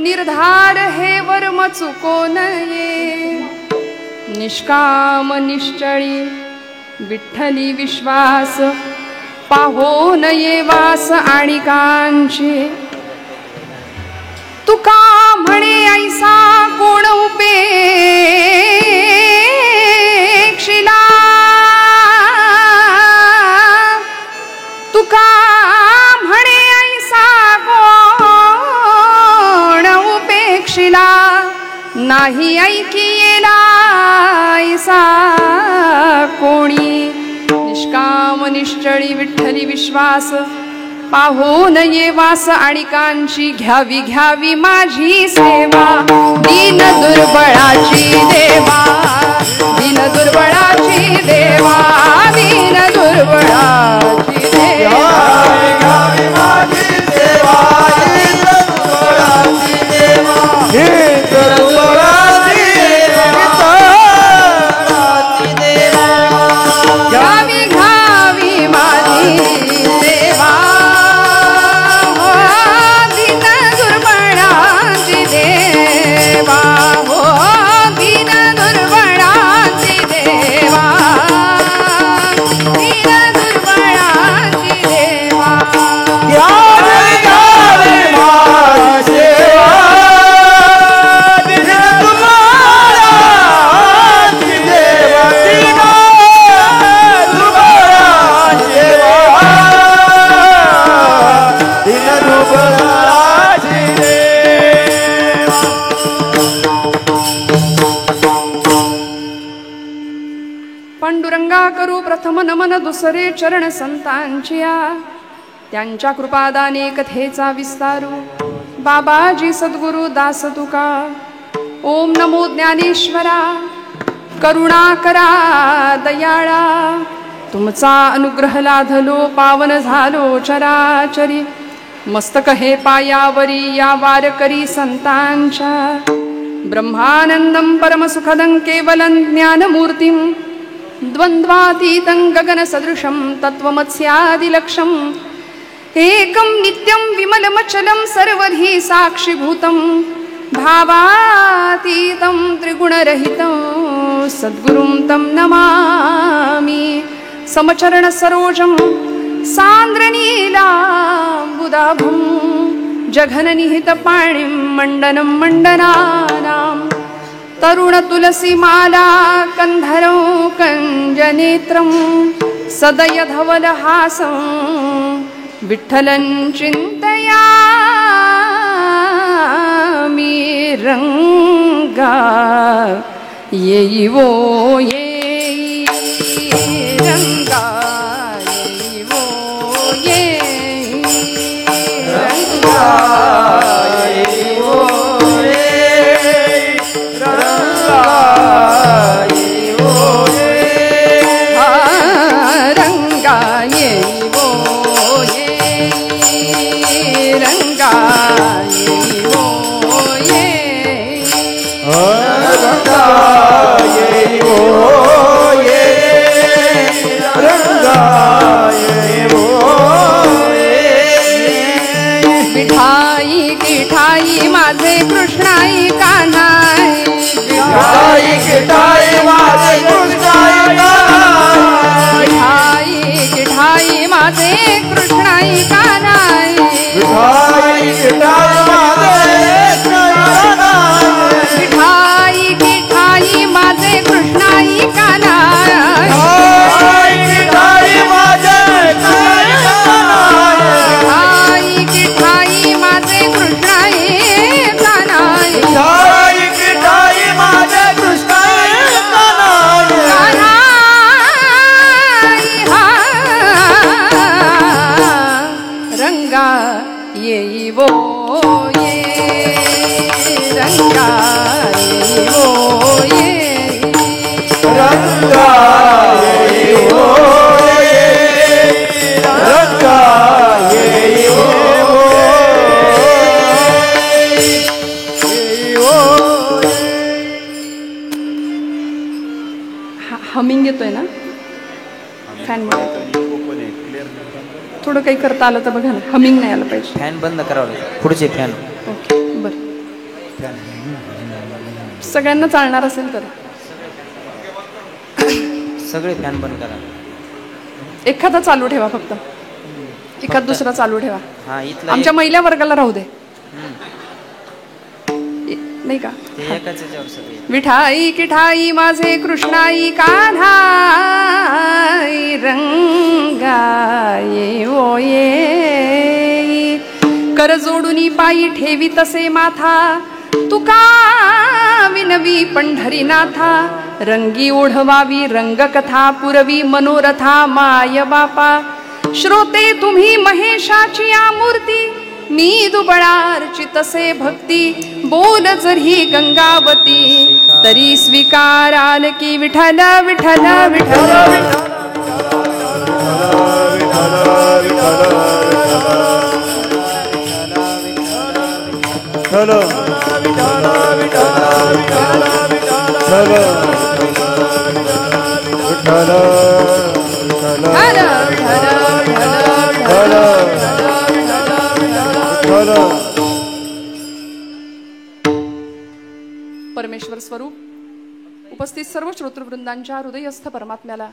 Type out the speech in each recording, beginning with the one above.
निर्धार हे वर्म चुको नये निष्काम निश्चळी विठ्ठली विश्वास पाहो नये वास आणिकांची तुका म्हणे ऐसा कोण उपेक्षिला तुका म्हणे ऐसा कोण उपेक्षिला नाही ऐकियेला ऐसा कोणी निष्काम निश्चळी विठ्ठली विश्वास पाहो नये वास आणिकांची घ्यावी घ्यावी माझी सेवा दीन दुर्बळाची देवा दीन दुर्बळाची देवा दीन दुर्बळाची देवा घ्यावी माझी सेवा दीन दुर्बळाची देवा दीन दुर्बळाची देवा घ्यावी घ्यावी माझी सेवा करू प्रथम नमन दुसरे चरण संतांचिया त्यांच्या कृपादाने कथेचा विस्तारू बाबाजी सद्गुरु दास तुका ओम नमो ज्ञानेश्वरा करुणा करा दयाळा तुमचा अनुग्रह लाधलो पावन झालो चराचरी मस्तक हे पायावरी या वारकरी संतांच्या ब्रह्मानंदं परमसुखदं केवलं ज्ञानमूर्तिं द्वन्द्वातीतं गगनसदृशं तत्त्वमस्यादिलक्ष्यम् एकं नित्यं विमलमचलं सर्वधी साक्षिभूतं भावातीतं त्रिगुणरहितं सद्गुरुं तं नमामि समचरणसरोजं सान्द्रनीलाम्बुदाभं जघननिहितपाणिं मण्डनं मण्डनानां तरुणतुलसीमाला कन्धरं कञ्जनेत्रं सदयधवलहासं विठ्ठलं चिन्तयामि रङ्गा येयिवो येयि रङ्गा येयिवो येयि रङ्गा माझे कृष्णाई कान्हाई मिठाई किठाई माझे कृष्णाई कान्हाई मिठाई माझे कृष्णाई कान्हाई मिठाई किठाई माझे कृष्णाई कान्हाई येयिवो ये रंगा येयिवो ये रंगा येयिवो ये रंगा येयिवो हमिंग येतोय ना फॅन थोडं काही करता आलं तर बघा ना हमिंग नाही आलं पाहिजे फॅन बंद करावं पुढचे फॅन ओके बरं सगळ्यांना चालणार असेल तर सगळे फॅन बंद करा. एखादा चालू ठेवा फक्त. एखाद दुसरा चालू ठेवा. हा इथला आमच्या महिला वर्गाला राहू दे. नाही का ते एकाच याच्यावर सगळे. विठाई किठाई माझे कृष्णाई कान्हाई रंगाये ओ ये कर जोडुनी पायी ठेवी तसे माथा तुका विनवी पंढरीनाथा रंगी ओढवावी रंगकथा पुरवी मनोरथा माय बापा श्रोते तुम्ही महेशाची मूर्ती मी दुबळार्ची तसे भक्ती बोल जरी गंगावती तरी स्वीकाराल की विठ्ठल विठ्ठल विठ्ठल परमेश्वर स्वरूप उपस्थित सर्व श्रोतृवृंदांच्या हृदयस्थ परमात्म्याला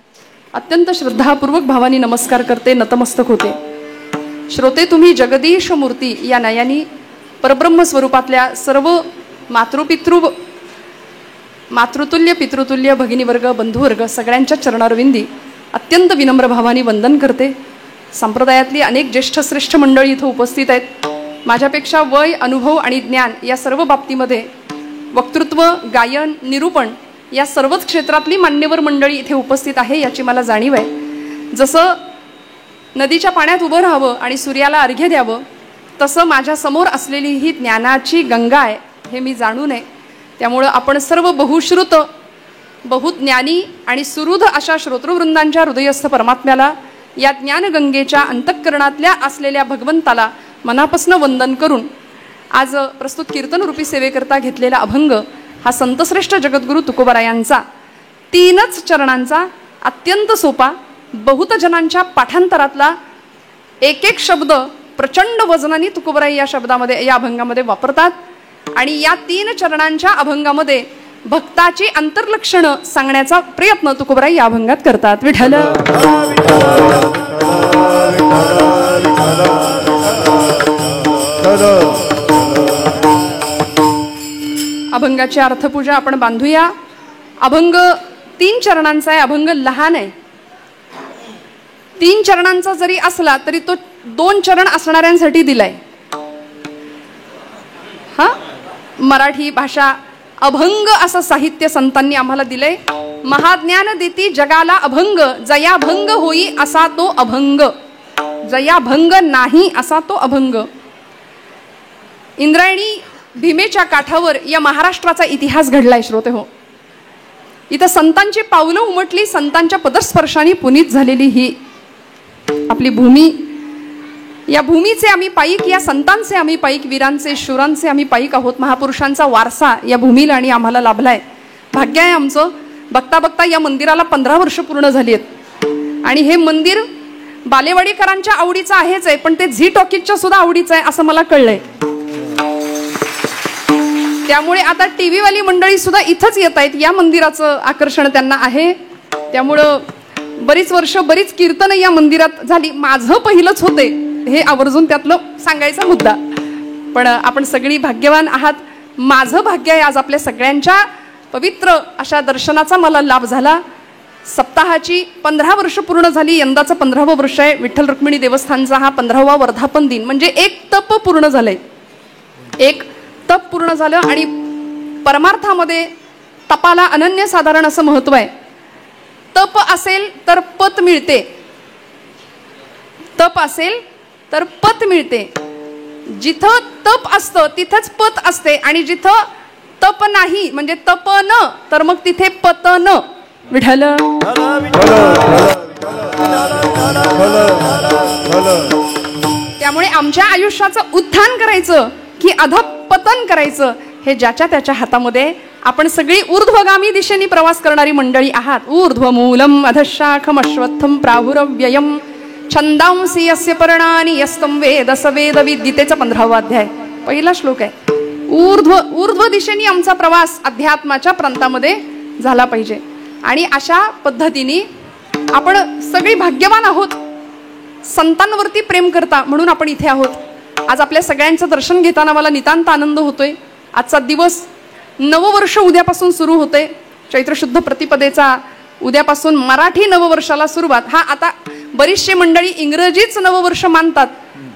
अत्यंत श्रद्धापूर्वक भावानी नमस्कार करते, नतमस्तक होते. श्रोते तुम्ही जगदीश मूर्ती या नयानी परब्रह्म स्वरूपातल्या सर्व मातृतुल्य पितृतुल्य भगिनीवर्ग बंधुवर्ग सगळ्यांच्या चरणारविंदी अत्यंत विनम्र भावानी वंदन करते. संप्रदायातली अनेक ज्येष्ठ श्रेष्ठ मंडळी इथं उपस्थित आहेत. माझ्यापेक्षा वय अनुभव आणि ज्ञान या सर्व बाबतीमध्ये वक्तृत्व गायन निरूपण या सर्वच क्षेत्रातली मान्यवर मंडळी इथे उपस्थित आहे याची मला जाणीव आहे. जसं नदीच्या पाण्यात उभं राहावं आणि सूर्याला अर्घ्य द्यावं तसं माझ्या समोर असलेली ही ज्ञानाची गंगा आहे हे मी जाणू नये. त्यामुळं आपण सर्व बहुश्रुत बहुज्ञानी आणि सुहृद अशा श्रोतृवृंदांच्या हृदयस्थ परमात्म्याला या ज्ञानगंगेच्या अंतःकरणातल्या असलेल्या भगवंताला मनापासून वंदन करून आज प्रस्तुत कीर्तनरूपी सेवेकरता घेतलेला अभंग हा संतश्रेष्ठ जगद्गुरु तुकोबारायांचा 3 चरणांचा अत्यंत सोपा बहुत जनांच्या पाठांतरातला एक एक शब्द प्रचंड वजनाने तुकोबाराई या शब्दामध्ये या अभंगामध्ये वापरतात. आणि या 3 चरणांच्या अभंगामध्ये भक्ताची अंतर्लक्षणं सांगण्याचा प्रयत्न तुकोबाराई या अभंगात करतात. विठ्ठल अभंगाची अर्थपूजा आपण बांधूया. अभंग 3 चरणांचा आहे. अभंग लहान आहे. 3 चरणांचा जरी असला तरी तो 2 चरण असणाऱ्यांसाठी दिलाय. हा मराठी भाषा अभंग असं साहित्य संतांनी आम्हाला दिलंय. महाज्ञान देती जगाला अभंग जया भंग होई असा तो अभंग जया भंग नाही असा तो अभंग. इंद्रायणी भीमेच्या काठावर या महाराष्ट्राचा इतिहास घडलाय श्रोते हो. इथं संतांची पावलं उमटली, संतांच्या पदस्पर्शाने पुनीत झालेली ही आपली भूमी. या भूमीचे आम्ही पाईक, या संतांचे आम्ही पाईक, वीरांचे शूरांचे आम्ही पाईक आहोत. महापुरुषांचा वारसा या भूमीला आणि आम्हाला लाभलाय. भाग्य आहे आमचं. बघता बघता या मंदिराला 15 वर्ष पूर्ण झाली आहेत. आणि हे मंदिर बालेवाडीकरांच्या आवडीचं आहेच आहे, पण ते झी टॉकीजच्या सुद्धा आवडीचं आहे असं मला कळलंय. त्यामुळे आता टीव्ही वाली मंडळी सुद्धा इथंच येत आहेत. या मंदिराचं आकर्षण त्यांना आहे. त्यामुळं बरीच वर्ष बरीच कीर्तन या मंदिरात झाली. माझं पहिलंच होते हे आवर्जून त्यातलं सांगायचा मुद्दा. पण आपण सगळी भाग्यवान आहात. माझं भाग्य आहे आज आपल्या सगळ्यांच्या पवित्र अशा दर्शनाचा मला लाभ झाला. सप्ताहाची 15 वर्ष पूर्ण झाली. यंदाचं 15वं वर्ष आहे. विठ्ठल रुक्मिणी देवस्थानचा हा 15वा वर्धापन दिन म्हणजे एक तप पूर्ण झालंय. एक तप पूर्ण झालं आणि परमार्थामध्ये तपाला अनन्यसाधारण असं महत्व आहे. तप असेल तर पत मिळते. तप असेल तर पत मिळते. जिथं तप असतं तिथंच पत असते आणि जिथं तप नाही म्हणजे तप न तर मग तिथे पत न. विठ्ठल त्यामुळे आमच्या आयुष्याचं उत्थान करायचं की अधपतन करायचं हे ज्याच्या त्याच्या हातामध्ये. आपण सगळी ऊर्ध्वगामी दिशेने प्रवास करणारी मंडळी आहात. ऊर्ध्वमूलम अधशाखम अश्वत्थम प्राहुरव्ययम छंदांसी यस्य पर्णानि यस्तम वेद स वेद विद्येचा 15वा अध्याय पहिला श्लोक आहे. ऊर्ध्व दिशेने आमचा प्रवास अध्यात्माच्या प्रांतामध्ये झाला पाहिजे. आणि अशा पद्धतीने आपण सगळी भाग्यवान आहोत. संतांवरती प्रेम करता म्हणून आपण इथे आहोत. आज आपल्या सगळ्यांचं दर्शन घेताना मला नितांत आनंद होतोय. आजचा दिवस नववर्ष उद्यापासून सुरू होते. चैत्र शुद्ध प्रतिपदेचा उद्यापासून मराठी नववर्षाला सुरुवात. हा आता बरीचशी मंडळी इंग्रजीच नववर्ष मानतात,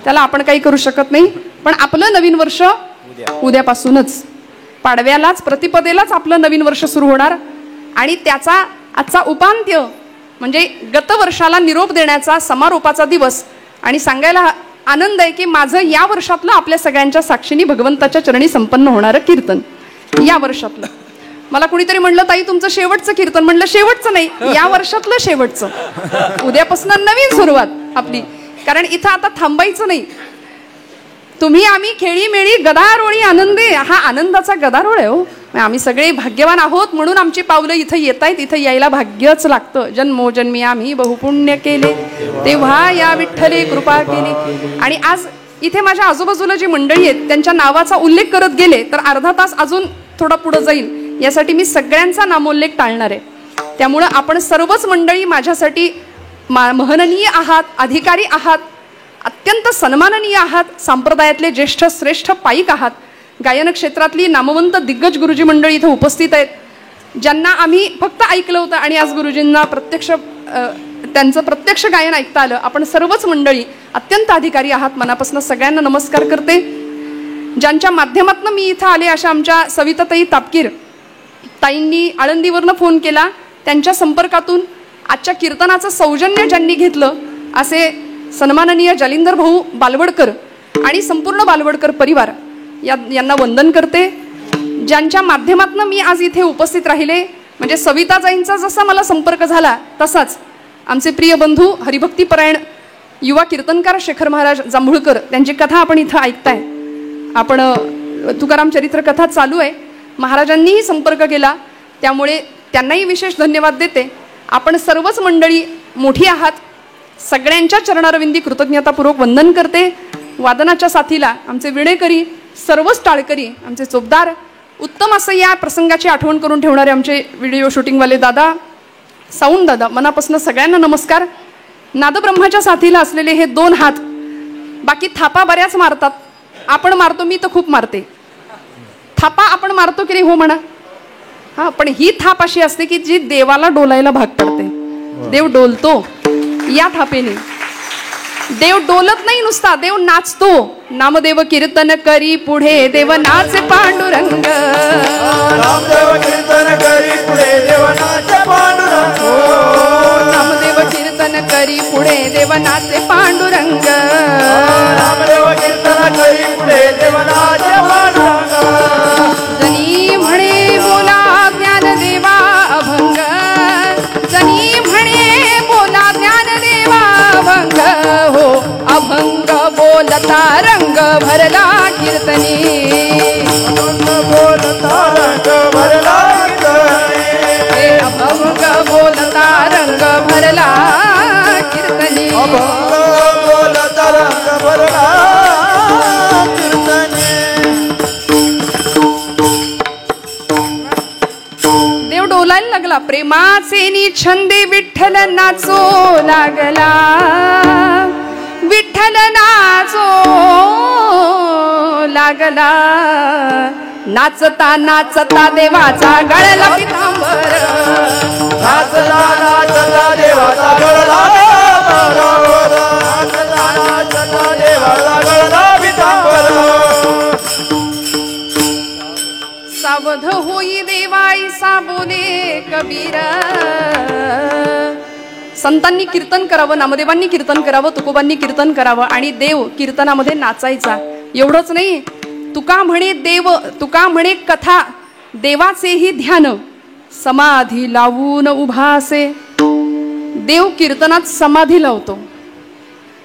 त्याला आपण काही करू शकत नाही. पण आपलं नवीन वर्ष उद्यापासूनच, पाडव्यालाच प्रतिपदेलाच आपलं नवीन वर्ष सुरू होणार. आणि त्याचा आजचा उपांत्य म्हणजे गत वर्षाला निरोप देण्याचा समारोपाचा दिवस. आणि सांगायला आनंद आहे की माझं या वर्षातलं आपल्या सगळ्यांच्या साक्षीने भगवंताच्या चरणी संपन्न होणारं कीर्तन या वर्षातलं. मला कुणीतरी म्हणलं ताई तुमचं शेवटचं कीर्तन. म्हणलं शेवटचं नाही, या वर्षातलं शेवटचं. उद्यापासून नवीन सुरुवात आपली. कारण इथं आता थांबायचं नाही. तुम्ही आम्ही खेळी मेळी गदारोळी आनंदे, हा आनंदाचा गदारोळ आहे हो. आम्ही सगळे भाग्यवान आहोत म्हणून आमची पावलं इथं येत आहेत. इथं यायला भाग्यच लागतं. जन्मोजन्मी आम्ही बहुपुण्य केले तेव्हा या विठ्ठले कृपा केली. आणि आज इथे माझ्या आजूबाजूला जी मंडळी आहेत त्यांच्या नावाचा उल्लेख करत गेले तर अर्धा तास अजून थोडा पुढे जाईल. यासाठी मी सगळ्यांचा नामोल्लेख टाळणार आहे. त्यामुळं आपण सर्वच मंडळी माझ्यासाठी महननीय आहात, अधिकारी आहात, अत्यंत सन्माननीय आहात, संप्रदायातले ज्येष्ठ श्रेष्ठ पाईक आहात. गायन क्षेत्रातली नामवंत दिग्गज गुरुजी मंडळी इथं उपस्थित आहेत, ज्यांना आम्ही फक्त ऐकलं होतं आणि आज गुरुजींना त्यांचं प्रत्यक्ष गायन ऐकता आलं. आपण सर्वच मंडळी अत्यंत अधिकारी आहात. मनापासून सगळ्यांना नमस्कार करते. ज्यांच्या माध्यमातून मी इथं आले अशा आमच्या सविताताई तापकीर ताईंनी आळंदीवरनं फोन केला, त्यांच्या संपर्कातून आजच्या कीर्तनाचं सौजन्य ज्यांनी घेतलं असे सन्माननीय जालिंदर भाऊ बालवडकर आणि संपूर्ण बालवडकर परिवार यांना वंदन करते. ज्यांच्या माध्यमातून मी आज इथे उपस्थित राहिले म्हणजे सविताताईंचा जसा मला संपर्क झाला तसाच आमचे प्रिय बंधू हरिभक्तीपरायण युवा कीर्तनकार शेखर महाराज जांभूळकर, त्यांची कथा आपण इथं ऐकताय. आपण तुकाराम चरित्र कथा चालू आहे. महाराजांनीही संपर्क केला, त्यामुळे त्यांनाही विशेष धन्यवाद देते. आपण सर्वच मंडळी मोठी आहात. सगळ्यांच्या चरणारविंदी कृतज्ञतापूर्वक वंदन करते. वादनाच्या साथीला आमचे विणेकरी, सर्वच टाळकरी, आमचे चोपदार, उत्तम असं या प्रसंगाची आठवण करून ठेवणारे आमचे व्हिडिओ शूटिंगवाले दादा, साऊंड दादा, मनापासून सगळ्यांना नमस्कार. नादब्रह्माच्या साथीला असलेले हे 2 हात. बाकी थापा बऱ्याच मारतात, आपण मारतो, मी तर खूप मारते. थापा आपण मारतो की नाही हो म्हणा. हा, पण ही थाप अशी असते की जी देवाला डोलायला भाग पडते. देव डोलतो या थापेने. देव डोलत नाही नुसता, देव नाचतो. नामदेव कीर्तन करी पुढे देव नाचे पांडुरंग. नामदेव कीर्तन करी पुढे देव नाचे पांडुरंग. नामदेव कीर्तन करी पुढे देव नाचे पांडुरंग. नामदेव कीर्तन करी पुढे देव नाचे पांडुरंग. जनी म्हणे बोला ज्ञानदेवा अभंग. जनी म्हणे बोला ज्ञानदेवा अभंग. हो अभंग बोलता रंग भरला कीर्तनी. अभंग बोलता रंग भरला कीर्तनी. अभंग बोलता रंग भरला कीर्तनी. अभंग बोलता रंग भरला कीर्तनी. देव डोलायला लागला. प्रेमाचे निछंदे विठ्ठल नाचो लागला. विठ्ठल नाचो लागला. नाचता नाचता देवाचा गळला पितांबर. नाचता नाचता देवाचा गळला पितांबर. नाचता नाचता देवाचा गळला पितांबर. सावध होई देवाईसा बोले कबीर. संतांनी कीर्तन करावं, नामदेवांनी कीर्तन करावं, तुकोबांनी कीर्तन करावं आणि देव कीर्तनामध्ये नाचायचा. एवढंच नाही, तुका म्हणे देव, तुका म्हणे कथा, देवाचेही ध्यान समाधी लावून उभा असे. देव कीर्तनात समाधी लावतो,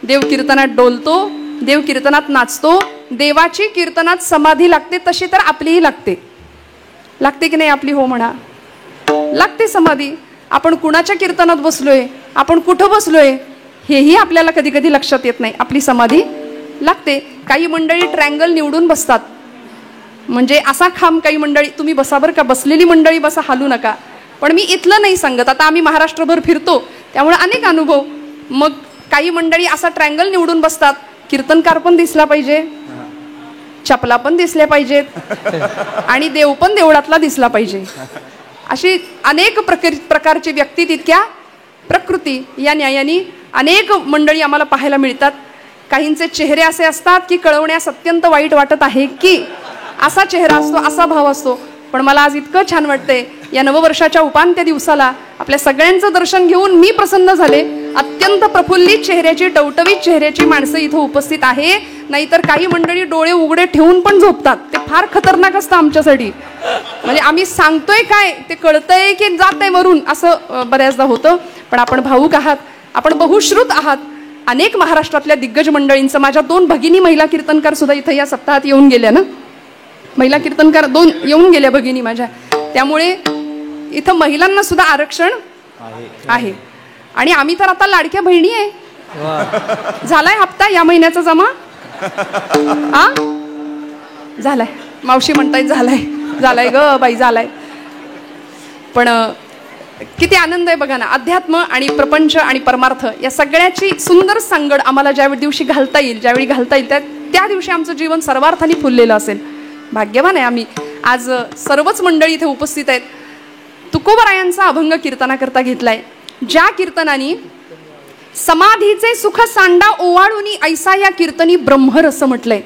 देव कीर्तनात डोलतो, देव कीर्तनात नाचतो. देवाची कीर्तनात समाधी लागते, तशी तर आपलीही लागते. लागते की नाही आपली? हो म्हणा, लागते समाधी. आपण कुणाच्या कीर्तनात बसलोय, आपण कुठं बसलोय हेही आपल्याला कधी कधी लक्षात येत नाही. आपली समाधी लागते. काही मंडळी ट्रँगल निवडून बसतात, म्हणजे असा खांब काही मंडळी, तुम्ही बसा बरं का, बसलेली मंडळी बसा, हालू नका. पण मी इथलं नाही सांगत, आता आम्ही महाराष्ट्रभर फिरतो त्यामुळे अनेक अनुभव. मग काही मंडळी असा ट्रँगल निवडून बसतात, कीर्तनकार पण दिसला पाहिजे, चपला पण दिसल्या पाहिजेत आणि देव पण देवळातला दिसला पाहिजे. अशी अनेक प्रकारची व्यक्ती, तितक्या प्रकृती, या न्यायाने अनेक मंडळी आम्हाला पाहायला मिळतात. काहींचे चेहरे असे असतात की कळवण्यास अत्यंत वाईट वाटत आहे की असा चेहरा असतो, असा भाव असतो. पण मला आज इतकं छान वाटतंय, या नववर्षाच्या उपांत्य दिवसाला आपल्या सगळ्यांचं दर्शन घेऊन मी प्रसन्न झाले. अत्यंत प्रफुल्लित चेहऱ्याची, टवटवीत चेहऱ्याची माणसं इथं उपस्थित आहे. नाहीतर काही मंडळी डोळे उघडे ठेवून पण झोपतात, ते फार खतरनाक असतं आमच्यासाठी. म्हणजे आम्ही सांगतोय काय ते कळतंय की जातंय वरून, असं बऱ्याचदा होतं. पण आपण भावूक आहात, आपण बहुश्रुत आहात. अनेक महाराष्ट्रातल्या दिग्गज मंडळींचं, माझ्या 2 भगिनी महिला कीर्तनकार सुद्धा इथं या सप्ताहात येऊन गेल्या ना, महिला कीर्तनकार 2 येऊन गेल्या भगिनी माझ्या. त्यामुळे इथं महिलांना सुद्धा आरक्षण आहे. आणि आम्ही तर आता लाडक्या बहिणी आहे. झालाय हप्ता या महिन्याचा जमा? झालाय, मावशी म्हणतायत झालाय ग बाई, झालाय. पण किती आनंद आहे बघा ना. अध्यात्म आणि प्रपंच आणि परमार्थ या सगळ्याची सुंदर सांगड आम्हाला ज्या दिवशी घालता येईल, ज्यावेळी घालता येईल त्या दिवशी आमचं जीवन सर्वार्थाने फुललेलं असेल. भाग्यवान आहे आम्ही. आज सर्वच मंडळी इथे उपस्थित आहेत. तुकोबरायांचा अभंग कीर्तनाकरता घेतलाय, ज्या कीर्तनाने समाधीचे सुख सांडा ओवाळूनी ऐसा या कीर्तनी ब्रह्मरस म्हटलंय.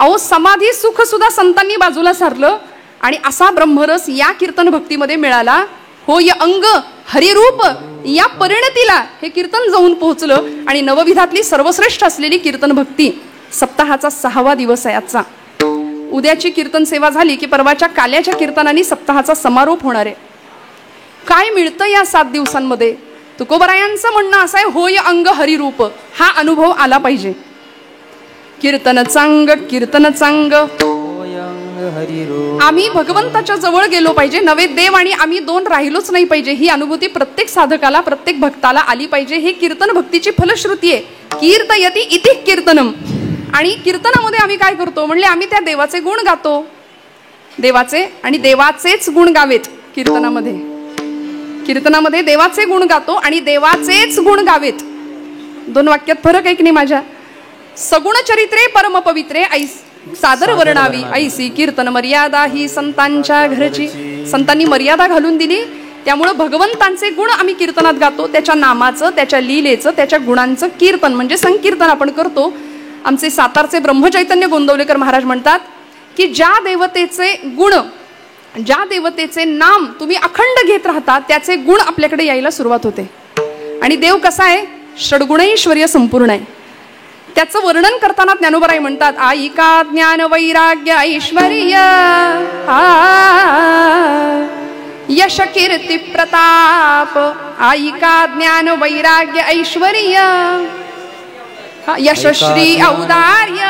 अहो, समाधी सुख सुद्धा संतांनी बाजूला सारलं आणि असा ब्रह्मरस या कीर्तन भक्तीमध्ये मिळाला. होय अंग हरिरूप या परिणतीला हे कीर्तन जाऊन पोहोचलं. आणि नवविधातली सर्वश्रेष्ठ असलेली कीर्तन भक्ती सप्ताहाचा 6वा दिवस आहे आजचा. उद्याची कीर्तन सेवा झाली की परवाच्या काल्याच्या कीर्तनाने सप्ताहाचा समारोप होणार आहे. काय मिळतं या 7 दिवसांमध्ये? तुकोबरायांचं म्हणणं असं आहे, होय अंग हरिरूप, हा अनुभव आला पाहिजे. कीर्तन चांग आम्ही भगवंताच्या जवळ गेलो पाहिजे, नवे देव आणि आम्ही 2 राहिलोच नाही पाहिजे. ही अनुभूती प्रत्येक साधकाला, प्रत्येक भक्ताला आली पाहिजे. हे कीर्तन भक्तीची फलश्रुती आहे. कीर्तयति इति कीर्तनम. आणि कीर्तनामध्ये आम्ही काय करतो म्हणले, आम्ही त्या देवाचे गुण गातो. देवाचे आणि देवाचेच गुण गावेत. कीर्तनामध्ये देवाचे गुण गातो आणि देवाचेच गुण गावेत. 2 वाक्यात फरक आहे की नाही माझ्या? सगुण चरित्रे परम पवित्रे सादर वर्णावी ऐसी कीर्तन मर्यादा ही संतांच्या घरची. संतांनी मर्यादा घालून दिली. त्यामुळे भगवंतांचे गुण आम्ही कीर्तनात गातो. त्याच्या नामाचं, त्याच्या लीलेचं, त्याच्या गुणांचं कीर्तन म्हणजे संकीर्तन आपण करतो. आमचे सातारचे ब्रह्मचैतन्य गोंदवलेकर महाराज म्हणतात की ज्या देवतेचे गुण, ज्या देवतेचे नाम तुम्ही अखंड घेत राहता त्याचे गुण आपल्याकडे यायला सुरुवात होते. आणि देव कसा आहे? षड्गुणैश्वर्य संपूर्ण आहे. त्याचं वर्णन करताना ज्ञानोबराय म्हणतात, आईका ज्ञान वैराग्य ऐश्वर्य यश कीर्ती प्रताप. आईका ज्ञान वैराग्य ऐश्वर्य यशश्री औदार्य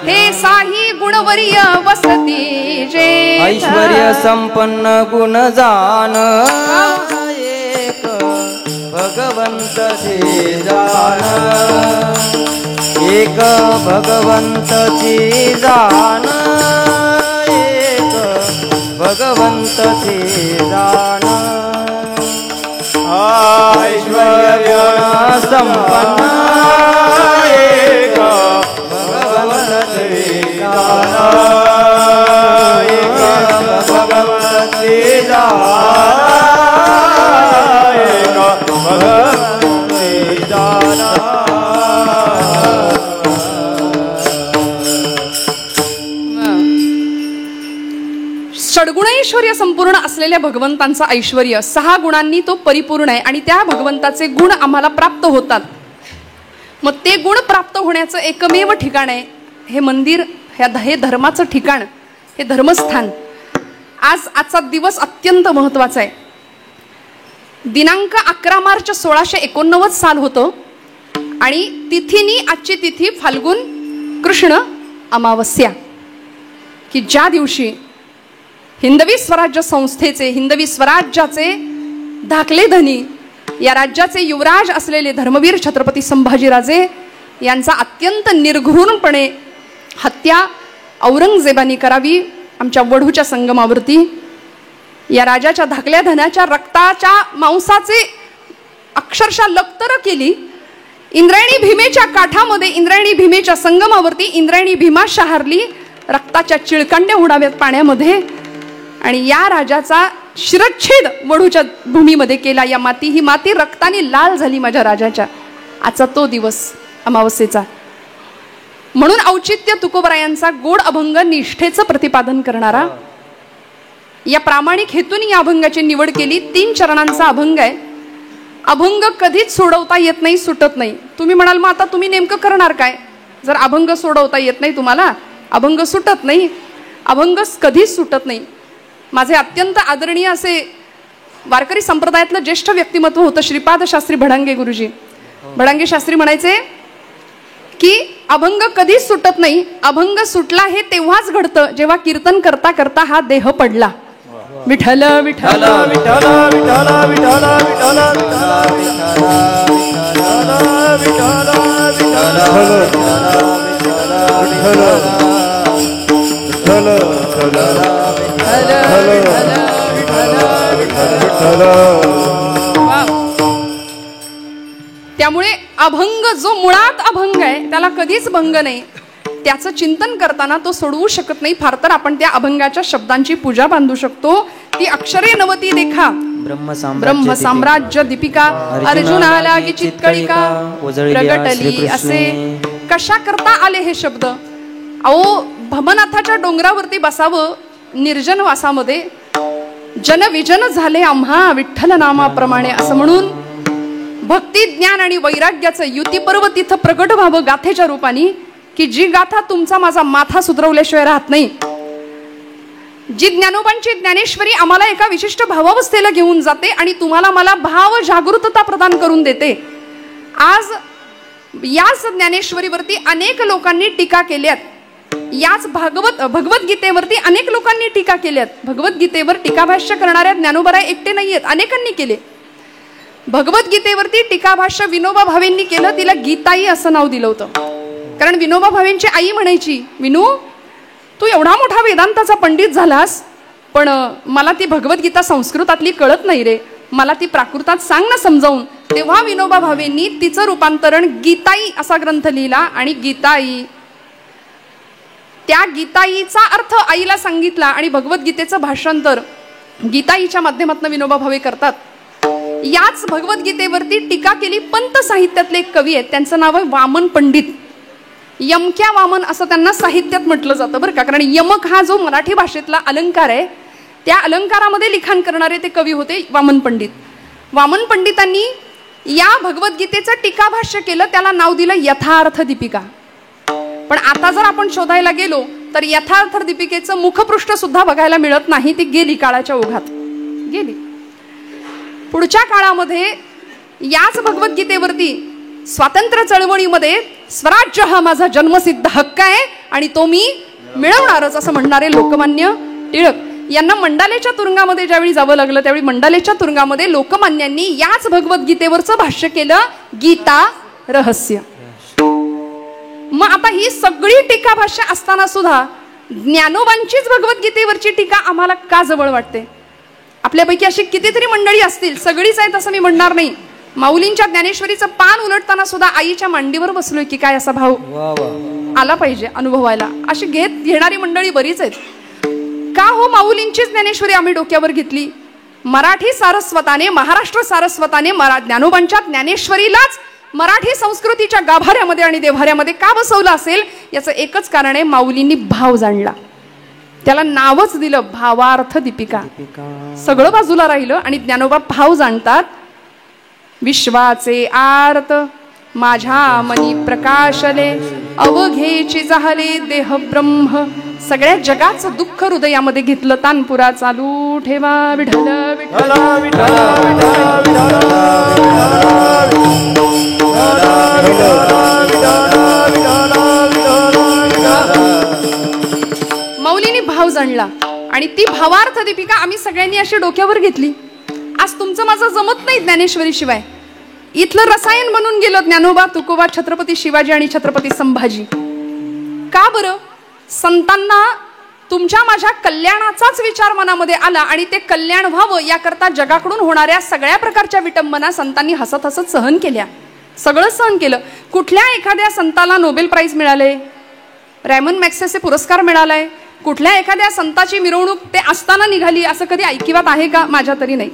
हे साही गुणवर्य वसती जे. ऐश्वर्य संपन्न गुण जान एक भगवंत चे जान. एक भगवंत चे जान. एक भगवंत चे जान. ऐश्वर्य संपन्न एक भगवंत चे जान. एक भगवंत चे जान. एक भगवंत चे जान. षड्गुणैश्वर्य संपूर्ण असलेल्या भगवंतांचा ऐश्वर्य 6 गुणांनी तो परिपूर्ण आहे. आणि त्या भगवंताचे गुण आम्हाला प्राप्त होतात. मग ते गुण प्राप्त होण्याचं एकमेव ठिकाण आहे हे मंदिर, हे धर्माचं ठिकाण, हे धर्मस्थान. आजचा दिवस अत्यंत महत्वाचा आहे. दिनांक 11 मार्च 1689 साल होतं. आणि तिथीनी आजची तिथी फाल्गुन कृष्ण अमावस्या, की ज्या दिवशी हिंदवी स्वराज्य संस्थेचे, हिंदवी स्वराज्याचे धाकले धनी, या राज्याचे युवराज असलेले धर्मवीर छत्रपती संभाजीराजे यांचा अत्यंत निर्घृणपणे हत्या, औरंगजेबानी करावी आमच्या वढूच्या संगमावरती. या राजाच्या धाकल्या धनाच्या रक्ताच्या मांसाचे अक्षरशः लक्तर केली. इंद्रायणी भीमेच्या काठामध्ये, इंद्रायणी भीमेच्या संगमावरती इंद्रायणी भीमा शहारली. रक्ताच्या चिळकांड्या उडाव्यात पाण्यामध्ये आणि या राजाचा शिरच्छेद वढूच्या भूमीमध्ये केला. या माती, ही माती रक्ताने लाल झाली माझ्या राजाच्या. आजचा तो दिवस अमावस्येचा. म्हणून औचित्य तुकोबरायांचा गोड अभंग निष्ठेचं प्रतिपादन करणारा. या प्रामाणिक हेतून या अभंगाची निवड केली. 3 चरणांचा अभंग आहे. अभंग कधीच सोडवता येत नाही, सुटत नाही. तुम्ही म्हणाल मग आता तुम्ही नेमकं करणार काय जर अभंग सोडवता येत नाही तुम्हाला? अभंग सुटत नाही, अभंग कधीच सुटत नाही. माझे अत्यंत आदरणीय असे वारकरी संप्रदायातलं ज्येष्ठ व्यक्तिमत्व होतं श्रीपाद शास्त्री भडांगे गुरुजी. भडांगे शास्त्री म्हणायचे की अभंग कधीच सुटत नाही, अभंग सुटला हे तेव्हाच घडतं जेव्हा कीर्तन करता करता हा देह पडला. विठ्ठल विठ्ठल विठ्ठल विठ्ठल विठ्ठल विठ्ठल त्यामुळे अभंग जो मुळात अभंग आहे त्याला कधीच भंग नाही. त्याचं चिंतन करताना तो सोडवू शकत नाही. फार तर आपण त्या अभंगाच्या शब्दांची पूजा बांधू शकतो. ती अक्षरे नवती देखा ब्रह्म साम्राज्य दीपिका अर्जुनाला की चितकळिका प्रगटली असे कशा करता आले हे शब्द? अहो, भमनाथाच्या डोंगरावरती बसावं निर्जन वासामध्ये, जनविजन झाले आम्हा विठ्ठल नामाप्रमाणे असं म्हणून भक्ती ज्ञान आणि वैराग्याचं युती पर्व तिथं प्रगट व्हावं गाथेच्या रूपाने, की जी गाथा तुमचा माझा माथा सुधरवल्याशिवाय राहत नाही. जी ज्ञानोबांची ज्ञानेश्वरी आम्हाला एका विशिष्ट भावावस्थेला घेऊन जाते आणि तुम्हाला मला भाव जागृतता प्रदान करून देते. आज याच ज्ञानेश्वरीवरती अनेक लोकांनी टीका केल्यात. याच भगवद्गीतेवरती अनेक लोकांनी टीका केल्यात. भगवद्गीतेवर टीकाभाष्य करणाऱ्या ज्ञानोबराय एकटे नाहीयेत, अनेकांनी केले. भगवद्गीतेवरती टीकाभाष्य विनोबा भावेंनी केलं. तिला गीताई असं नाव दिलं होतं, कारण विनोबा भावेंची आई म्हणायची, विनू तू एवढा मोठा वेदांताचा पंडित झालास, पण मला ती भगवद्गीता संस्कृतातली कळत नाही रे, मला ती प्राकृतात सांग ना समजावून. तेव्हा विनोबा भावेंनी तिचं रूपांतरण गीताई असा ग्रंथ लिहिला आणि गीताई, त्या गीताईचा अर्थ आईला सांगितला आणि भगवद्गीतेचं भाषांतर गीताईच्या माध्यमातून विनोबा भावे करतात. याच भगवद्गीतेवरती टीका केली पंत साहित्यातले एक कवी आहेत, त्यांचं नाव आहे वामन पंडित. यमक्या वामन असं त्यांना साहित्यात म्हटलं जातं बरं का, कारण यमक हा जो मराठी भाषेतला अलंकार आहे त्या अलंकारामध्ये लिखाण करणारे ते कवी होते वामन पंडित. वामन पंडितांनी या भगवद्गीतेचं टीकाभाष्य केलं, त्याला नाव दिलं यथार्थ दीपिका. पण आता जर आपण शोधायला गेलो तर यथार्थ दीपिकेचं मुखपृष्ठ सुद्धा बघायला मिळत नाही, ती गेली, काळाच्या ओघात गेली. पुढच्या काळामध्ये याच भगवद्गीतेवरती स्वातंत्र्य चळवळीमध्ये स्वराज्य हा माझा जन्मसिद्ध हक्क आहे आणि तो मी मिळवणारच असं म्हणणारे लोकमान्य टिळक यांना मंडालेच्या तुरुंगामध्ये ज्यावेळी जावं लागलं त्यावेळी मंडालेच्या तुरुंगामध्ये लोकमान्यांनी याच भगवद्गीतेवरचं भाष्य केलं, गीता रहस्य. मग आता ही सगळी टीका भाष्य असताना सुद्धा ज्ञानोबांचीच भगवद्गीतेवरची टीका आम्हाला का जवळ वाटते? आपल्यापैकी अशी कितीतरी मंडळी असतील, सगळीच आहेत असं मी म्हणणार नाही. माऊलींच्या ज्ञानेश्वरीचं पान उलटताना सुद्धा आईच्या मांडीवर बसलोय की काय असा भाव आला पाहिजे अनुभवायला, अशी घेणारी मंडळी बरीच आहेत. का हो माऊलींचीच ज्ञानेश्वरी आम्ही डोक्यावर घेतली? मराठी सारस्वताने, महाराष्ट्र सारस्वताने ज्ञानोबांच्या ज्ञानेश्वरीलाच मराठी संस्कृतीच्या गाभाऱ्यामध्ये आणि देव्हाऱ्यामध्ये का बसवलं असेल? याचं एकच कारण आहे, माऊलींनी भाव जाणला, त्याला नावच दिलं भावार्थ दीपिका. सगळं बाजूला राहिलं आणि ज्ञानोबा भाव जाणतात. विश्वाचे आर्त माझ्या मनी प्रकाशले, अवघेची जाहले देह ब्रह्म. सगळ्या जगाचं दुःख हृदयामध्ये घेतलं, तानपुरा चालू ठेवा विठ्ठल विठ्ठल विठ्ठल माऊलींनी भाव जाणला आणि ती भावार्थ दीपिका आम्ही सगळ्यांनी अशी डोक्यावर घेतली. आज तुमचं माझं जमत नाही ज्ञानेश्वरी शिवाय. इथलं रसायन बनून गेलं ज्ञानोबा, तुकोबा, छत्रपती शिवाजी आणि छत्रपती संभाजी. का बरं? संतांना तुमच्या माझ्या कल्याणाचाच विचार मनामध्ये आला आणि ते कल्याण व्हावं याकरता जगाकडून होणाऱ्या सगळ्या प्रकारच्या विटंबना संतांनी हसत हसत सहन केल्या. सगळं सहन केलं. कुठल्या एखाद्या संताला नोबेल प्राइज मिळाले, रॅमन मॅक्सेसे पुरस्कार मिळालाय, कुठल्या एखाद्या संताची मिरवणूक ते असताना निघाली असं कधी ऐकिवात आहे का? माझ्या तरी नाही.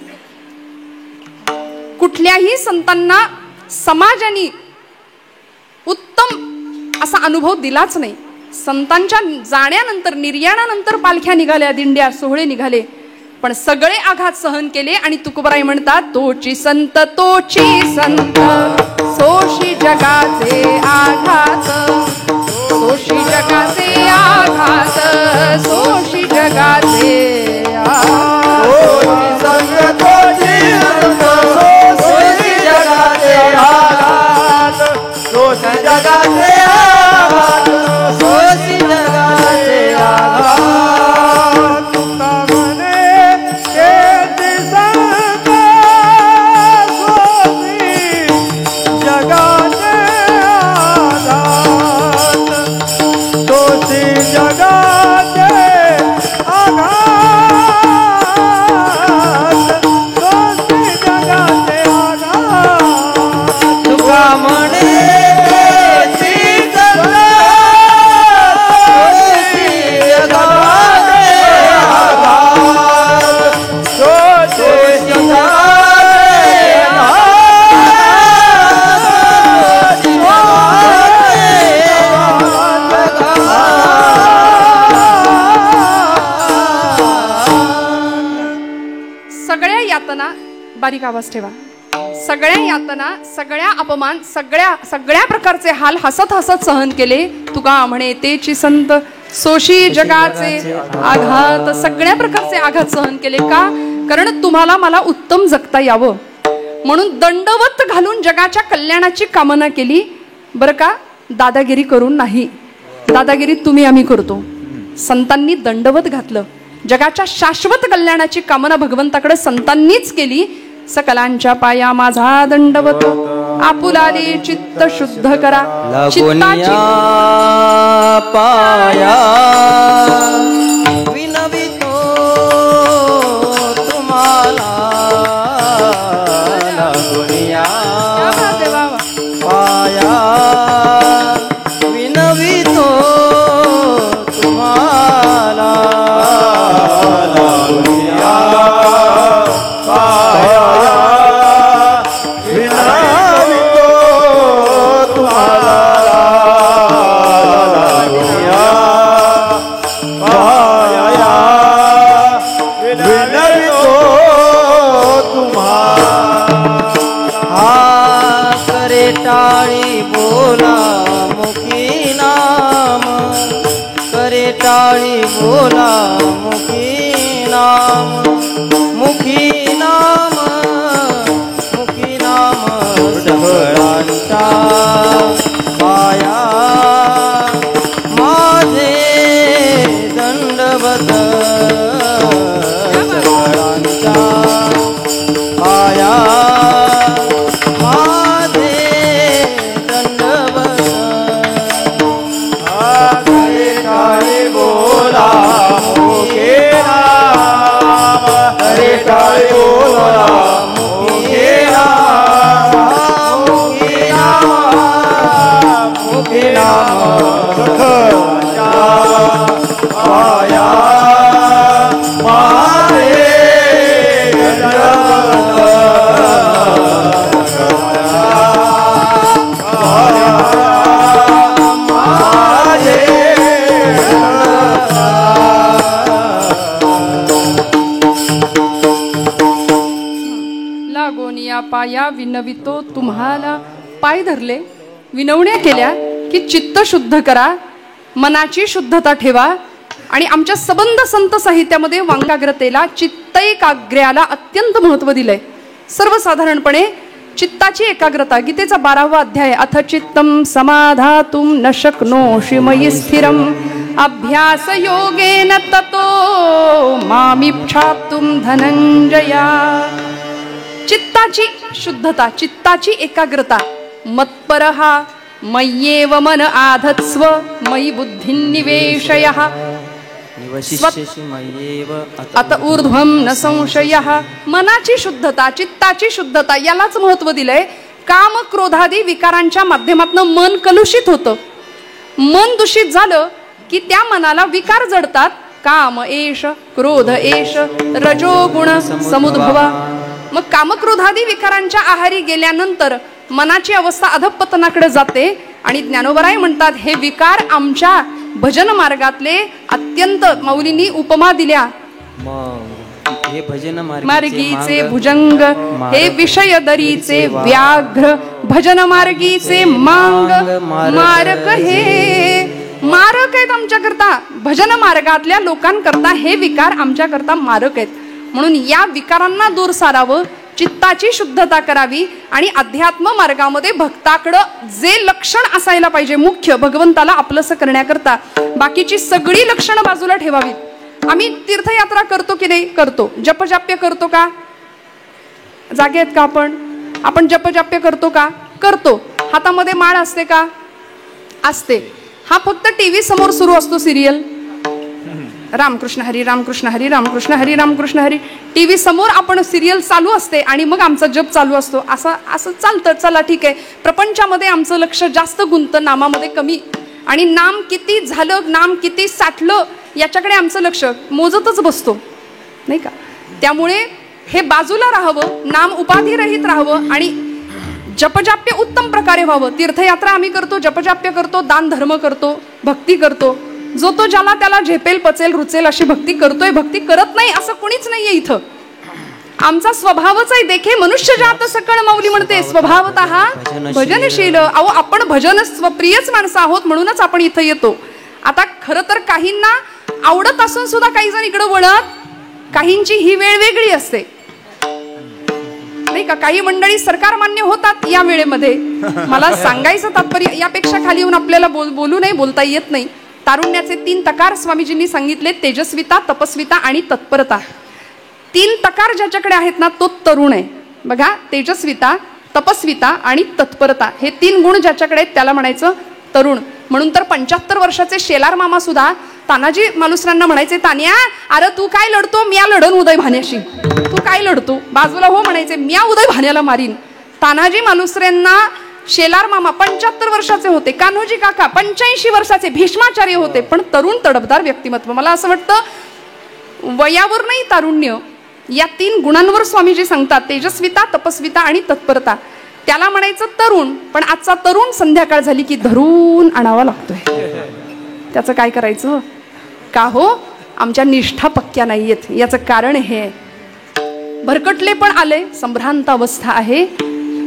कुठल्याही संतांना समाजाने उत्तम असा अनुभव दिलाच नाही. संतांच्या जाण्यानंतर, निर्याणानंतर पालख्या निघाल्या, दिंड्या, सोहळे निघाले, पण सगळे आघात सहन केले. आणि तुकोबाराय म्हणतात, तोची संत सोशी जगाचे आघात, सोशी जगाचे आघात, सोशी जगाचे बारीक आवाज ठेवा. सगळ्या यातना, सगळ्या अपमान, सगळ्या प्रकारचे हाल हसत हसत सहन केले. तुका म्हणे तेची संत सोशी जगाचे आघात, सगळ्या प्रकारचे आघात सहन केले. का? कारण तुम्हाला मला उत्तम जगता यावं म्हणून दंडवत घालून जगाच्या कल्याणाची कामना केली. बरं का? दादागिरी करून नाही. दादागिरी तुम्ही आम्ही करतो. संतांनी दंडवत घातलं. जगाच्या शाश्वत कल्याणाची कामना भगवंताकडे संतांनीच केली. सकलांच्या पाया माझा दंडवत, आपुलाली चित्त शुद्ध करा. चित्ताची पाया विनवितो तुम्हाला, लागुनिया पाया विनवितो तुम्हाला, लागुनिया पाया विनवितो तुम्हाला, लागुनिया पाया विनवितो तुम्हाला. हा करे टाळी बोला मुखी नाम, करे टाळी बोला मुखी नाम, मुखी नाम, मुखी नाम सगळ्यांच्या पाया माझे दंडवत, सगळ्यांच्या पाया माझे दंडवत. करे टाळी बोला मुखी नाम, करे टाळी बोला मुखी नाम, मुखी नाम, मुखी नाम सगळ्यांच्या पाया माझे दंडवत, पाया माझे लागोनिया पाया विनवितो तुम्हाला. पाय धरले, विनवण्या केल्या की चित्त शुद्ध करा, मनाची शुद्धता ठेवा. आणि आमच्या सबंध संत साहित्यामध्ये वांकाग्रतेला, चित्तैकाग्र्याला अत्यंत महत्व दिलंय. सर्वसाधारणपणे चित्ताची एकाग्रता, गीतेचा 12वा अध्याय, अथ चित्तम समाधातुम न शक्नोषि मयि स्थिरम अभ्यास योगेन ततो मामिच्छाप्तुम धनंजया. चित्ताची शुद्धता, चित्ताची एकाग्रता. मत्परहा मय्येव मन आधत्स्व मयि बुद्धिं निवेशयः अत ऊर्ध्वं न संशयः. मनाची शुद्धता, चित्ताची शुद्धता यालाच महत्व दिलंय. काम क्रोधादी विकारांच्या माध्यमातून मन कलुषित होतं. मन दूषित झालं की त्या मनाला विकार जडतात. काम एष, क्रोध एष, रजोगुण समुद्भवा. मग कामक्रोधादी विकारांच्या आहारी गेल्यानंतर मनाची अवस्था अधःपतनाकडे जाते आणि ज्ञानोबराय म्हणतात हे विकार आमच्या भजन मार्गातले अत्यंत मौलींनी उपमा दिल्या. हे भजन मार्गीचे भुजंग, हे विषय दरीचे व्याघ्र, भजन मार्गीचे मांग. मारक हे मारक आहेत आमच्याकरता, भजन मार्गातल्या लोकांकरता हे विकार आमच्याकरता मारक आहेत. म्हणून या विकारांना दूर सारावं, चित्ताची शुद्धता करावी आणि अध्यात्म मार्गामध्ये भक्ताकडं जे लक्षण असायला पाहिजे मुख्य भगवंताला आपलंसं करण्याकरता, बाकीची सगळी लक्षणं बाजूला ठेवावीत. आम्ही तीर्थयात्रा करतो की नाही? करतो. जपजाप्य करतो का? जागे आहेत का आपण जपजाप्य करतो का? करतो. हातामध्ये माळ असते का? असते. हा फक्त टीव्ही समोर सुरू असतो सिरियल, रामकृष्ण हरी रामकृष्ण हरी रामकृष्ण हरी रामकृष्ण हरी. टीव्ही समोर आपण सिरियल चालू असते आणि मग आमचा जप चालू असतो. असं चालतं. चला ठीक आहे. प्रपंचामध्ये आमचं लक्ष जास्त गुंततं, नामामध्ये कमी. आणि नाम किती झालं, नाम किती साठलं याच्याकडे आमचं लक्ष मोजतच बसतो, नाही का? त्यामुळे हे बाजूला राहावं, नाम उपाधिरहित राहावं आणि जपजाप्य उत्तम प्रकारे व्हावं. तीर्थयात्रा आम्ही करतो, जपजाप्य करतो, दान धर्म करतो, भक्ती करतो. जो तो ज्याला त्याला झेपेल पचेल रुचेल अशी भक्ती करतोय. भक्ती करत नाही असं कोणीच नाहीये इथं. आमचा स्वभावच आहे. देखे मनुष्य जात सकळ माऊली म्हणते स्वभावतः भजनशील. अहो आपण भजन स्वप्रियच माणसं आहोत म्हणूनच आपण इथं येतो. आता खरं तर काहींना आवडत असून सुद्धा काही जण इकडं वळत, काहींची ही वेळ वेगळी असते, नाही का? काही मंडळी सरकार मान्य होतात या वेळेमध्ये. मला सांगायचं तात्पर्य यापेक्षा खाली येऊन आपल्याला बोलू नाही, बोलता येत नाही. तारुण्याचे 3 तकार स्वामीजींनी सांगितले, तेजस्विता, तपस्विता आणि तत्परता. 3 तकार ज्याच्याकडे आहेत ना तो तरुण आहे. बघा, तेजस्विता, तपस्विता आणि तत्परता हे 3 गुण ज्याच्याकडे आहेत त्याला म्हणायचं तरुण. म्हणून तर 75 वर्षाचे शेलार मामा सुद्धा तानाजी मालुसरांना म्हणायचे, तान्या अरे तू काय लढतो, म्या लढन उदय भाण्याशी. तू काय लढतो? बाजूला हो म्हणायचे, म्या उदय भाण्याला मारीन. तानाजी मालुसरेंना शेलार मामा 75 वर्षाचे होते, कान्होजी काका 85 वर्षाचे, भीष्माचार्य होते, पण तरुण तडफदार व्यक्तिमत्व. मला असं वाटतं वयावर नाही तारुण्य, या 3 गुणांवर स्वामीजी सांगतात, तेजस्विता, तपस्विता आणि तत्परता. त्याला म्हणायचं तरुण. पण आजचा तरुण संध्याकाळ झाली की धरून आणावा लागतोय. त्याचं काय करायचं? का हो? आमच्या निष्ठा पक्क्या नाहीयेत. याचं कारण हे भरकटले पण आले, संभ्रांत अवस्था आहे.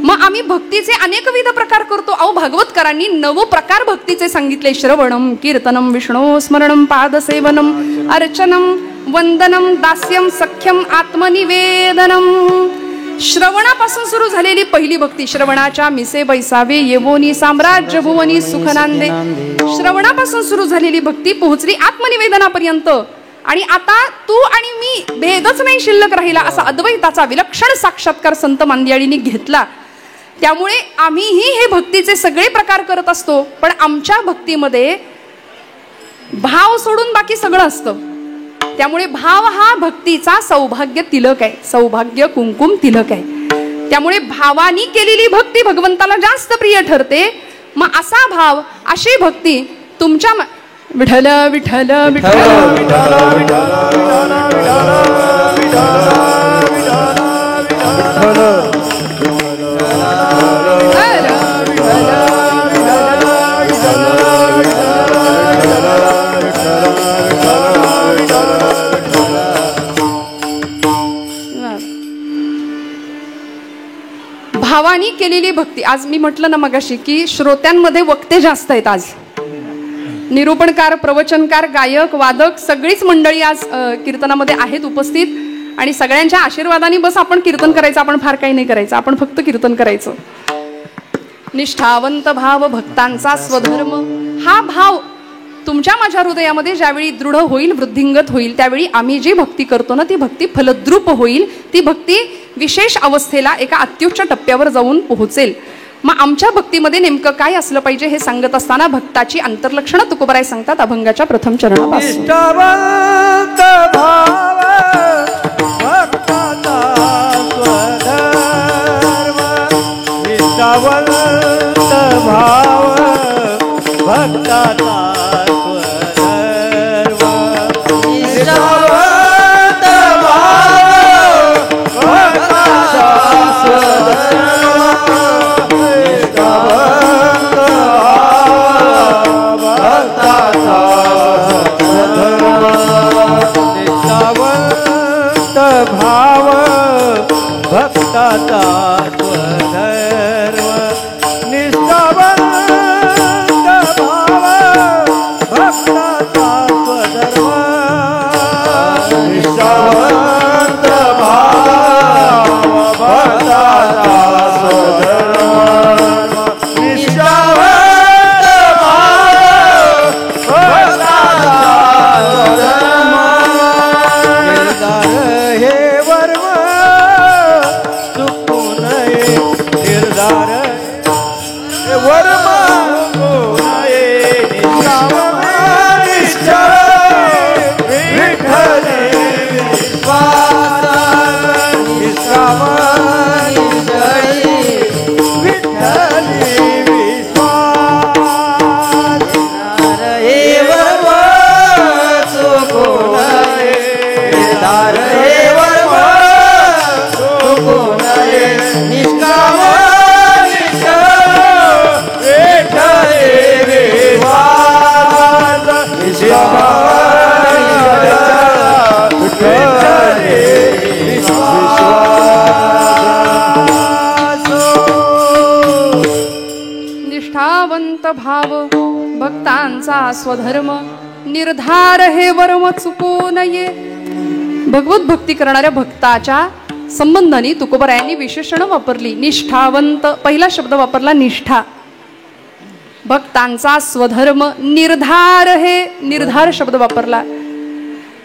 मग आम्ही भक्तीचे अनेकविध प्रकार करतो. अहो भागवतकरांनी 9 प्रकार भक्तीचे सांगितले. श्रवणम, कीर्तनम, विष्णू स्मरणम, पादसेवनम, अर्चनम, वंदनम, दास्यम, सख्यम, आत्मनिवेदनम. श्रवणापासून सुरू झालेली पहिली भक्ती. श्रवणाच्या मिसे बैसावे येवोनी साम्राज्य भुवनी सुखनांदे. श्रवणापासून सुरू झालेली भक्ती पोहोचली आत्मनिवेदनापर्यंत. आणि आता तू आणि मी भेदच नाही शिल्लक राहिला, असा अद्वैताचा विलक्षण साक्षात्कार संत मांदियाळींनी घेतला. त्यामुळे आम्हीही हे भक्तीचे सगळे प्रकार करत असतो. पण आमच्या भक्तीमध्ये भाव सोडून बाकी सगळं असतं. त्यामुळे भाव हा भक्तीचा सौभाग्य तिलक आहे, सौभाग्य कुंकुम तिलक आहे. त्यामुळे भावानी केलेली भक्ती भगवंताला जास्त प्रिय ठरते. मग असा भाव, अशी भक्ती तुमच्या विठ्ठल विठ्ठल विठ्ठल भावानी केलेली भक्ती. आज मी म्हटलं ना मगाशी की श्रोत्यांमध्ये वक्ते जास्त आहेत. आज निरूपणकार, प्रवचनकार, गायक, वादक सगळीच मंडळी आज कीर्तनामध्ये आहेत उपस्थित. आणि सगळ्यांच्या आशीर्वादाने बस आपण कीर्तन करायचं. आपण फार काही नाही करायचं, आपण फक्त कीर्तन करायचं. निष्ठावंत भाव भक्तांचा स्वधर्म. हा भाव तुमच्या माझ्या हृदयामध्ये ज्यावेळी दृढ होईल, वृद्धिंगत होईल, त्यावेळी आम्ही जी भक्ती करतो ना ती भक्ती फलद्रूप होईल. ती भक्ती विशेष अवस्थेला एका अत्युच्च टप्प्यावर जाऊन पोहोचेल. मग आमच्या भक्तीमध्ये नेमकं काय असलं पाहिजे हे सांगत असताना भक्ताची अंतर्लक्षणं तुकोबराय सांगतात अभंगाच्या प्रथम चरणापासून. निष्ठावंत भाव भक्ताचा स्वधर्म, निष्ठावंत भाव भक्ताचा स्वधर्म, निष्ठावंत भाव भक्ताचा स्वधर्म, निष्ठावंत भाव भक्ताचा स्वधर्म, निष्ठावंत भाव भक्ताचा स्वधर्म, निष्ठावंत भाव भक्ताचा स्वधर्म, निष्ठावंत भाव भक्ताचा स्वधर्म, निष्ठावंत भाव भक्ताचा स्वधर्म, निर्धार हे वर्म चुकू नये, निर्धार हे वर्म चुकू नये, निष्ठा विठ्ठले विश्वास, निष्ठा विठ्ठले विश्वास, हे वर्म चुकू नये, निर्धार हे वर्म चुकू नये, निष्काम विठ्ठले विश्वास, निष्काम विठ्ठले विश्वास. निष्ठावंत भाव भक्तांचा स्वधर्म, निर्धार हे वर्म चुकू नये. भगवत भक्ती करणाऱ्या भक्ताच्या संबंधाने तुकोबरायांनी विशेषणं वापरली. निष्ठावंत पहिला शब्द वापरला निष्ठा, भक्तांचा स्वधर्म, निर्धार हे निर्धार शब्द वापरला.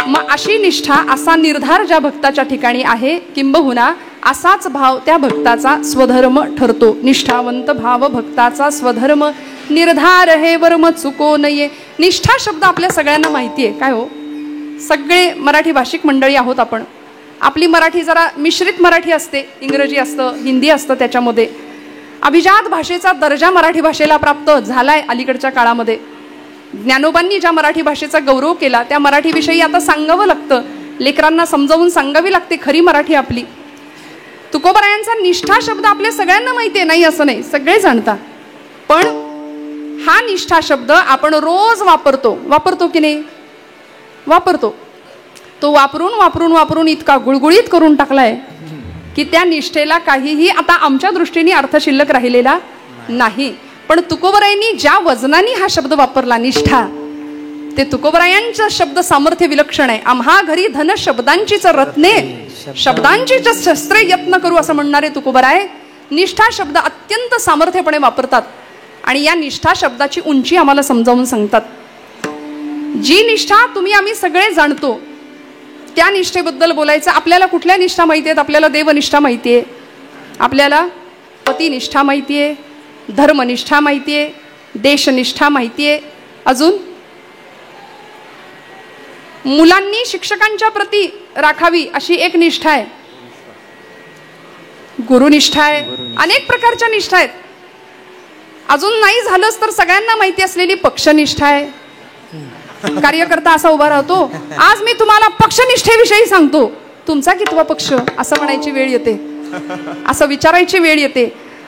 मग अशी निष्ठा असा निर्धार ज्या भक्ताच्या ठिकाणी आहे किंबहुना असाच भाव त्या भक्ताचा स्वधर्म ठरतो. निष्ठावंत भाव भक्ताचा स्वधर्म, निर्धार हे वर्म चुको नये. निष्ठा शब्द आपल्या सगळ्यांना माहिती आहे. काय हो, सगळे मराठी भाषिक मंडळी आहोत आपण. आपली मराठी जरा मिश्रित मराठी असते, इंग्रजी असतं, हिंदी असतं. त्याच्यामध्ये अभिजात भाषेचा दर्जा मराठी भाषेला प्राप्त झालाय अलीकडच्या काळामध्ये. ज्ञानोबांनी ज्या मराठी भाषेचा गौरव केला त्या मराठीविषयी आता सांगावं लागतं, लेकरांना समजावून सांगावी लागते खरी मराठी आपली. तुकोबरायांचा निष्ठा शब्द आपल्या सगळ्यांना माहिती आहे, नाही असं नाही, सगळे जाणतात. पण हा निष्ठा शब्द आपण रोज वापरतो की नाही? वापरतो. तो वापरून वापरून वापरून इतका गुळगुळीत करून टाकलाय की त्या निष्ठेला काहीही आता आमच्या दृष्टीने अर्थ शिल्लक राहिलेला नाही. पण तुकोबरायांनी ज्या वजनाने हा शब्द वापरला निष्ठा, ते तुकोबरायांचं शब्द सामर्थ्य विलक्षण आहे. आम्हा घरी धन शब्दांचीच रत्ने, शब्दांचीच शस्त्रे यत्न करू असं म्हणणारे तुकोबराय निष्ठा शब्द अत्यंत सामर्थ्यपणे वापरतात. आणि या निष्ठा शब्दाची उंची आम्हाला समजावून सांगतात. जी निष्ठा तुम्ही आम्ही सगळे जाणतो त्या निष्ठेबद्दल बोलायचं. आपल्याला कुठल्या निष्ठा माहिती आहेत? आपल्याला देवनिष्ठा माहिती आहे, आपल्याला पतिनिष्ठा माहिती आहे, धर्मनिष्ठा माहिती आहे, देशनिष्ठा माहिती आहे. अजून मुलांनी शिक्षकांच्या प्रती राखावी अशी एक निष्ठा आहे, गुरुनिष्ठा आहे. अनेक प्रकारच्या निष्ठा आहेत. अजून नाही झालंच तर सगळ्यांना माहिती असलेली पक्षनिष्ठा आहे. कार्यकर्ता असा उभा राहतो, आज मी तुम्हाला पक्षनिष्ठेविषयी सांगतो, तुमचा कितवा पक्ष असं म्हणायची वेळ येते, असं विचारायची वेळ येते.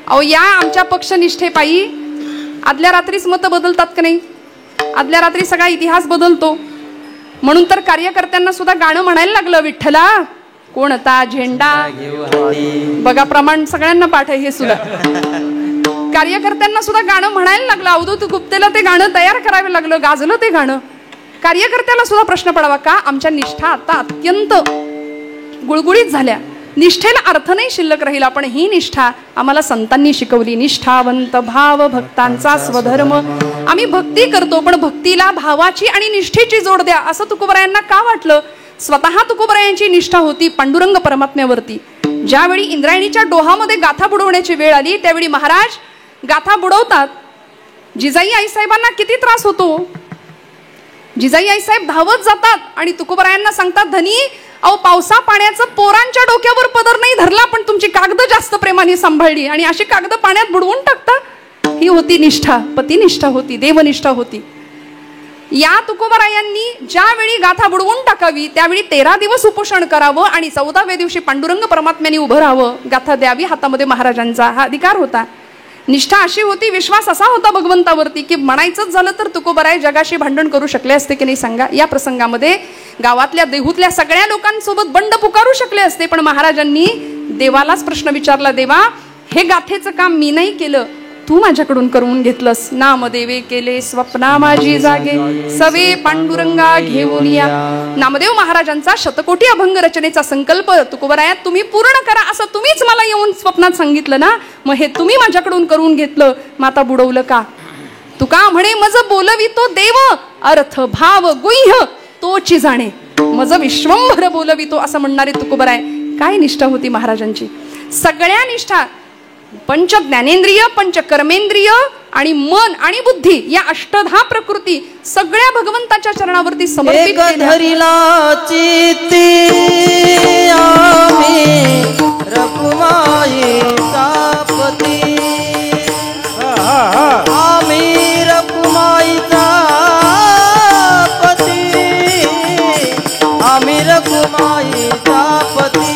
अहो, या आमच्या पक्षनिष्ठेपायी आदल्या रात्रीच मतं बदलतात का नाही? आदल्या रात्री सगळा इतिहास बदलतो. म्हणून तर कार्यकर्त्यांना सुद्धा गाणं म्हणायला लागलं, विठ्ठला कोणता झेंडा. बघा, प्रमाण सगळ्यांना पाठ आहे हे सुद्धा. कार्यकर्त्यांना सुद्धा गाणं म्हणायला लागलं. अवधूत गुप्तेला ते गाणं तयार करावं लागलं, गाजलं ते गाणं. कार्यकर्त्याला सुद्धा प्रश्न पडावा का आमच्या निष्ठा आता अत्यंत गुळगुळीत झाल्या, निष्ठेला अर्थ नाही शिल्लक राहिला. पण ही निष्ठा आम्हाला संतांनी शिकवली. निष्ठावंत भाव भक्तांचा स्वधर्म. आम्ही भक्ती करतो पण भक्तीला भावाची आणि निष्ठेची जोड द्या असं तुकोबरायांना का वाटलं? स्वतः तुकोबरायांची निष्ठा होती पांडुरंग परमात्म्यावरती. ज्यावेळी इंद्रायणीच्या डोहामध्ये गाथा बुडवण्याची वेळ आली त्यावेळी महाराज गाथा बुडवतात. जिजाई आईसाहेबांना किती त्रास होतो. जिजाई आईसाहेब धावत जातात आणि तुकोबरायांना सांगतात, धनी अहो पावसा पाण्याचं पोरांच्या डोक्यावर पदर नाही धरला, पण तुमची कागद जास्त प्रेमाने सांभाळली आणि अशी कागद पाण्यात बुडवून टाकता. ही होती निष्ठा, पतिनिष्ठा होती, देवनिष्ठा होती. या तुकोबरायांनी ज्यावेळी गाथा बुडवून टाकावी त्यावेळी 13 दिवस उपोषण करावं आणि 14व्या दिवशी पांडुरंग परमात्म्याने उभं राहावं, गाथा द्यावी हातामध्ये महाराजांचा हा अधिकार होता. निष्ठा अशी होती, विश्वास असा होता भगवंतावरती की म्हणायचंच झालं तर तुकोबराय जगाशी भांडण करू शकले असते की नाही सांगा. या प्रसंगामध्ये गावातल्या देहूतल्या सगळ्या लोकांसोबत बंड पुकारू शकले असते, पण महाराजांनी देवालाच प्रश्न विचारला, देवा हे गाथेचं काम मी नाही केलं, तू माझ्याकडून करून घेतलंस. नामदेवे केले स्वप्ना माझी जागे, सवे पांडुरंगा घेऊन या. नामदेव महाराजांचा शतकोटी अभंग रचनेचा संकल्प तुकोबरायात तुम्ही पूर्ण करा असं तुम्हीच मला येऊन स्वप्नात सांगितलं ना, मग हे तुम्ही माझ्याकडून करून घेतलं, माता बुडवलं का. तुका म्हणे मज बोलवितो देव, अर्थ भाव गुह्य तोची जाणे, मज विश्वंभर बोलवितो असं म्हणणारे तुकोबराय. काय निष्ठा होती महाराजांची. सगळ्या निष्ठा, पंच ज्ञानेंद्रिय, पंच कर्मेंद्रिय आणि मन आणि बुद्धी या 8 प्रकृती सगळ्या भगवंताच्या चरणावरती समर्पित धरिला चित्ती आम्ही रखुमाईचा पती, आम्ही रखुमाईचा पती, आम्ही रखुमाईचा पती.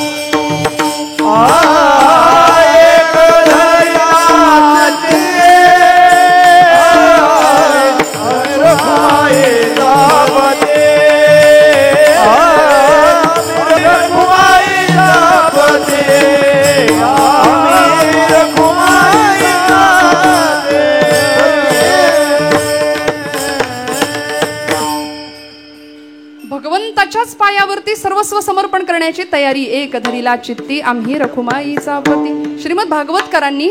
भगवंताच्याच पायावरती सर्वस्व समर्पण करण्याची तयारी. एक धरिला चित्ती आम्ही रखुमाईचा पती. श्रीमद भागवतकरांनी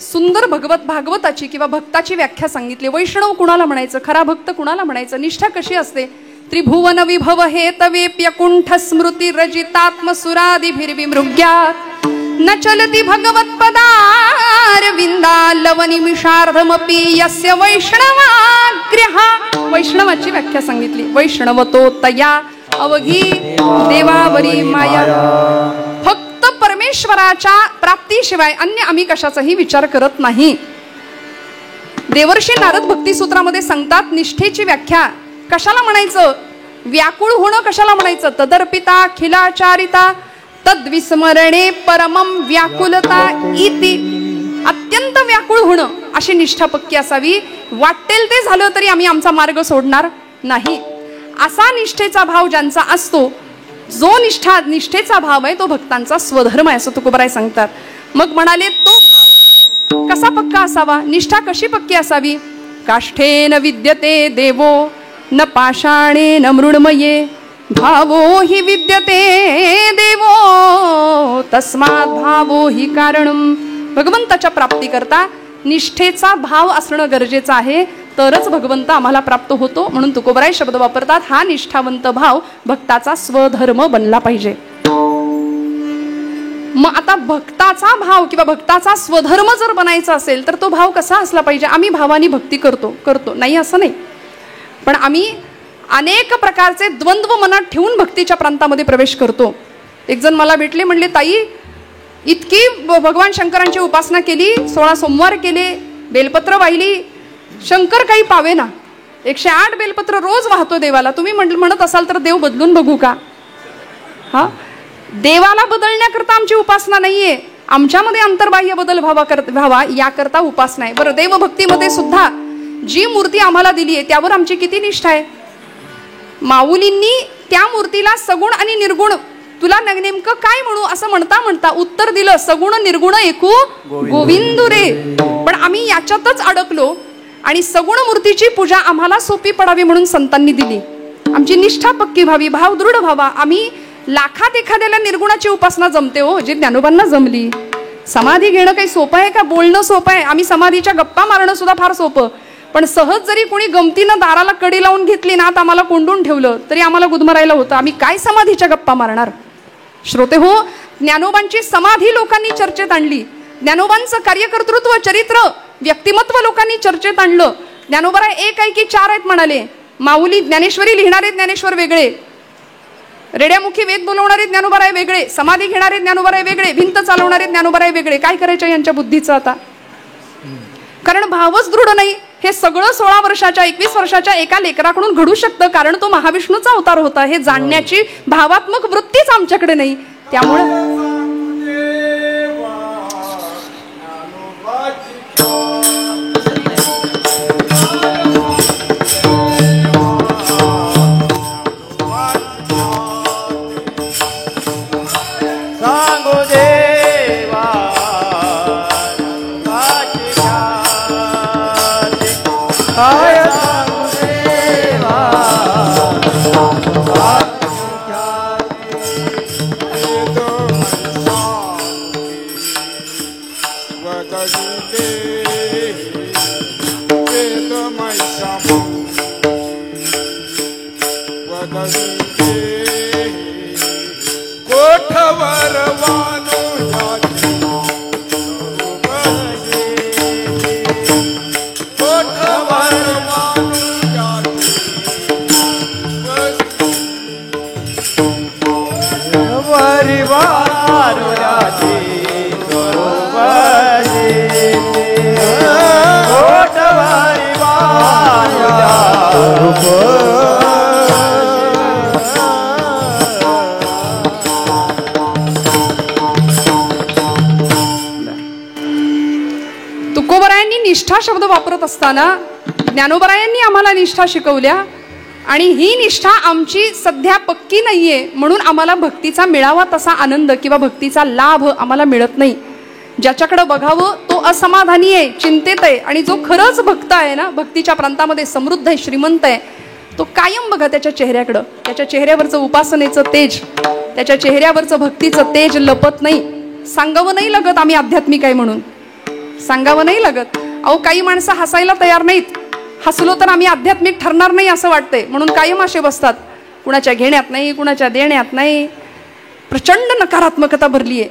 सुंदर भागवताची किंवा भक्ताची व्याख्या सांगितली. वैष्णव कुणाला म्हणायचं, खरा भक्त कुणाला म्हणायचं, निष्ठा कशी असते. त्रिभुवन विभव हे तवेप्यकुंठ स्मृती रजितात्मसुरादिभिर्विमृग्यात् न चलति भगवत्पदार विंदा लवनिमिषार्धमपि यस्य वैष्णवाग्र्यः. वैष्णवाची व्याख्या सांगितली. वैष्णवतो तया अवघी देवावरी माया. फक्त परमेश्वराच्या प्राप्तीशिवाय अन्य आम्ही कशाचाही विचार करत नाही. देवर्षी नारद भक्तिसूत्रामध्ये सांगतात, निष्ठेची व्याख्या कशाला म्हणायचं, व्याकुळ होणं कशाला म्हणायचं. तदर्पिता खिलाचारिता तद्विस्मरणे परमम व्याकुलता इति. अत्यंत व्याकुळ होणं अशी निष्ठा पक्की असावी. वाटेल ते झालं तरी आम्ही आमचा मार्ग सोडणार नाही, असा निष्ठेचा भाव ज्यांचा असतो, जो निष्ठेचा भाव आहे तो भक्तांचा स्वधर्म आहे असं तुकोबराय सांगतात. मग म्हणाले तो भाव कसा पक्का असावा, निष्ठा कशी पक्की असावी. काष्ठेन विद्यते देवो न पाषाणेन मृण्मये, भावो हि विद्यते देवो तस्मात् भावो हि कारणम. भगवंताच्या प्राप्ती करता निष्ठेचा भाव असणं गरजेचं आहे, तरच भगवंत आम्हाला प्राप्त होतो. म्हणून तुकोबराय शब्द वापरतात, हा निष्ठावंत भाव भक्ताचा स्वधर्म बनला पाहिजे. मग आता भक्ताचा भाव किंवा भक्ताचा स्वधर्म जर बनायचा असेल तर तो भाव कसा असला पाहिजे. आम्ही भावानी भक्ती करतो नाही असं नाही, पण आम्ही अनेक प्रकारचे द्वंद्व मनात ठेवून भक्तीच्या प्रांतामध्ये प्रवेश करतो. एक जण मला भेटले, म्हणले ताई इतकी भगवान शंकरांची उपासना केली, 16 सोमवार केले, बेलपत्र वाहिली, शंकर काही पावे ना, 108 बेलपत्र रोज वाहतो देवाला. तुम्ही म्हणत असाल तर देव बदलून बघू का. हा, देवाला बदलण्याकरता आमची उपासना नाहीये, आमच्यामध्ये अंतर्बाह्य बदल व्हावा याकरता उपासना आहे. बरं, देवभक्तीमध्ये सुद्धा जी मूर्ती आम्हाला दिली आहे त्यावर आमची किती निष्ठा आहे. माऊलींनी त्या मूर्तीला सगुण आणि निर्गुण, तुला नेमकं काय म्हणू असं म्हणता उत्तर दिलं, सगुण निर्गुण एकू गोविंदू रे. पण आम्ही याच्यातच अडकलो आणि सगुण मूर्तीची पूजा आम्हाला सोपी पडावी म्हणून संतांनी दिली. आमची निष्ठा पक्की व्हावी, भाव दृढ व्हावा. आम्ही लाखात एखाद्याला निर्गुणाची उपासना जमते हो, जे ज्ञानोबांना जमली. समाधी घेणं काही सोपं आहे का, बोलणं सोपं आहे. आम्ही समाधीच्या गप्पा मारणं सुद्धा फार सोपं, पण सहज जरी कोणी गमतीनं दाराला कडी लावून घेतली ना, आता आम्हाला कोंडून ठेवलं तरी आम्हाला गुदमरायला होतं. आम्ही काय समाधीच्या गप्पा मारणार. श्रोते हो, ज्ञानोबांची समाधी लोकांनी चर्चेत आणली. ज्ञानोबांचं कार्यकर्तृत्व चरित्र व्यक्तिमत्व लोकांनी चर्चेत आणलं. ज्ञानोबा एक आहे की चार आहेत म्हणाले. माऊली ज्ञानेश्वरी लिहिणारे ज्ञानेश्वर वेगळे, रेड्यामुखी वेद बोलवणारे ज्ञानोबा वेगळे, समाधी घेणारे ज्ञानोबा वेगळे, भिंत चालवणारे ज्ञानोबा वेगळे. काय करायचं यांच्या बुद्धीचं आता? कारण भावच दृढ नाही. हे सगळं 16 वर्षाच्या 21 वर्षाच्या एका लेकराकडून घडू शकतं, कारण तो महाविष्णूचा अवतार होता. हे जाणण्याची भावात्मक वृत्तीच आमच्याकडे नाही. त्यामुळे तुकोबरायांनी निष्ठा शब्द वापरत असताना ज्ञानोबरायांनी आम्हाला निष्ठा शिकवल्या. आणि ही निष्ठा आमची सध्या पक्की नाहीये, म्हणून आम्हाला भक्तीचा मिळावा तसा आनंद किंवा भक्तीचा लाभ आम्हाला मिळत नाही. ज्याच्याकडे बघावं तो असमाधानी आहे, चिंतेत आहे. आणि जो खरंच भक्त आहे ना, भक्तीच्या प्रांतामध्ये समृद्ध आहे, श्रीमंत आहे, तो कायम बघा त्याच्या चेहऱ्याकडं. त्याच्या चेहऱ्यावरचं उपासनेचं तेज, त्याच्या चेहऱ्यावरचं भक्तीचं तेज लपत नाही. सांगावं नाही लागत आम्ही आध्यात्मिक आहे म्हणून, सांगावं नाही लागत. अहो काही माणसं हसायला तयार नाहीत. हसलो तर आम्ही आध्यात्मिक ठरणार नाही असं वाटतंय म्हणून कायम असे बसतात. कुणाच्या घेण्यात नाही, कुणाच्या देण्यात नाही. प्रचंड नकारात्मकता भरली आहे.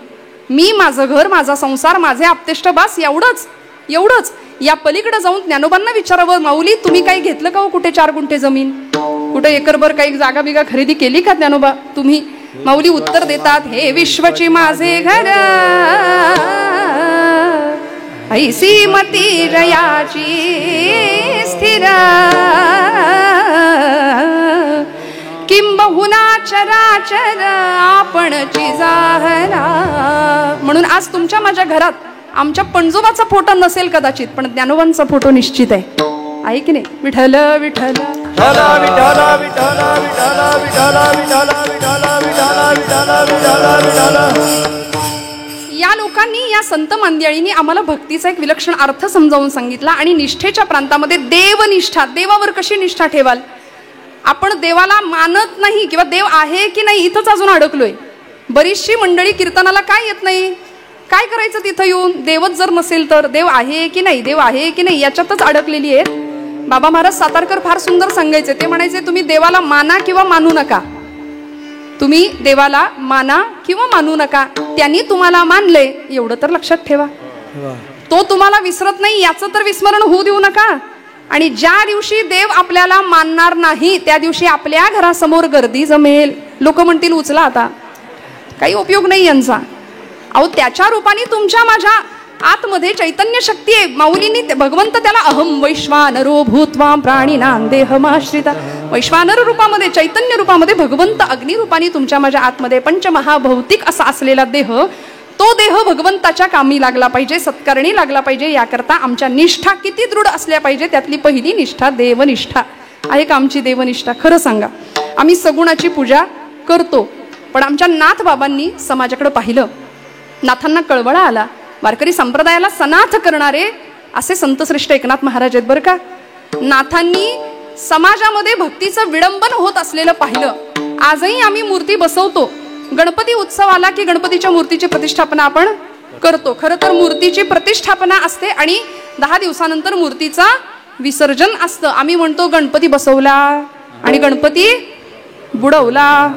मी, माझं घर, माझा संसार, माझे आप्तेष्ट, बस एवढंच एवढंच. या पलीकडे जाऊन ज्ञानोबांना विचारावं, माऊली तुम्ही काही घेतलं का हो? कुठे 4 गुंठे जमीन, कुठे एकरभर काही जागा बिगा खरेदी केली का ज्ञानोबा तुम्ही? माऊली उत्तर देतात, हे विश्वची माझे घर, ऐसी मती जयाची स्थिर, किंबहुना चराचर आपणची जाहरा. म्हणून आज तुमच्या माझ्या घरात आमच्या पणजोबाचा फोटो नसेल कदाचित, पण ज्ञानोबांचा फोटो निश्चित आहे की नाही? विठ्ठल विठ्ठल विठ्ठल विठ्ठल विठ्ठल विठ्ठल विठ्ठल विठ्ठल विठ्ठल विठ्ठल विठ्ठल. या लोकांनी, या संत मंडळींनी आम्हाला भक्तीचा एक विलक्षण अर्थ समजावून सांगितला. आणि निष्ठेच्या प्रांतामध्ये देवनिष्ठा, देवावर कशी निष्ठा ठेवाल? आपण देवाला मानत नाही किंवा देव आहे की नाही इथंच अजून अडकलोय. बरीचशी मंडळी कीर्तनाला काय येत नाही, काय करायचं तिथं येऊन? देवच जर नसेल तर देव आहे की नाही, देव आहे की नाही याच्यातच अडकलेली आहेत. बाबा महाराज सातारकर फार सुंदर सांगायचे. ते म्हणायचे, तुम्ही देवाला माना किंवा मानू नका, तुम्ही देवाला माना किंवा मानू नका, त्यांनी तुम्हाला मानले एवढं तर लक्षात ठेवा. तो तुम्हाला विसरत नाही याचं तर विस्मरण होऊ देऊ नका. आणि ज्या दिवशी देव आपल्याला मानणार नाही त्या दिवशी आपल्या घरासमोर गर्दी जमेल. लोक म्हणतील उचला आता, काही उपयोग नाही यांचा. अहो त्याच्या रूपाने तुमच्या माझ्या आतमध्ये चैतन्य शक्ती आहे. माऊलींनी भगवंत त्याला अहम वैश्वानरो भूत्वा प्राणिनां देहमाश्रिता, वैश्वानर रूपामध्ये, चैतन्य रूपामध्ये भगवंत अग्नी रूपाने तुमच्या माझ्या आतमध्ये पंचमहाभौतिक असा असलेला देह, तो देह भगवंताच्या कामी लागला पाहिजे, सत्कारणी लागला पाहिजे. याकरता आमच्या निष्ठा किती दृढ असल्या पाहिजे. त्यातली पहिली निष्ठा देवनिष्ठा. आहे का आमची देवनिष्ठा? खरं सांगा. आम्ही सगुणाची पूजा करतो, पण आमच्या नाथ बाबांनी समाजाकडे पाहिलं, नाथांना कळवळा आला. वारकरी संप्रदायाला सनाथ करणारे असे संतश्रेष्ठ एकनाथ महाराज आहेत बरं का. नाथांनी समाजामध्ये भक्तीचं विडंबन होत असलेलं पाहिलं. आजही आम्ही मूर्ती बसवतो. गणपती उत्सव आला की गणपतीच्या मूर्तीची प्रतिष्ठापना आपण करतो. खरं तर मूर्तीची प्रतिष्ठापना असते आणि 10 दिवसानंतर मूर्तीचा विसर्जन असतं. आम्ही म्हणतो गणपती बसवला आणि गणपती बुडवला.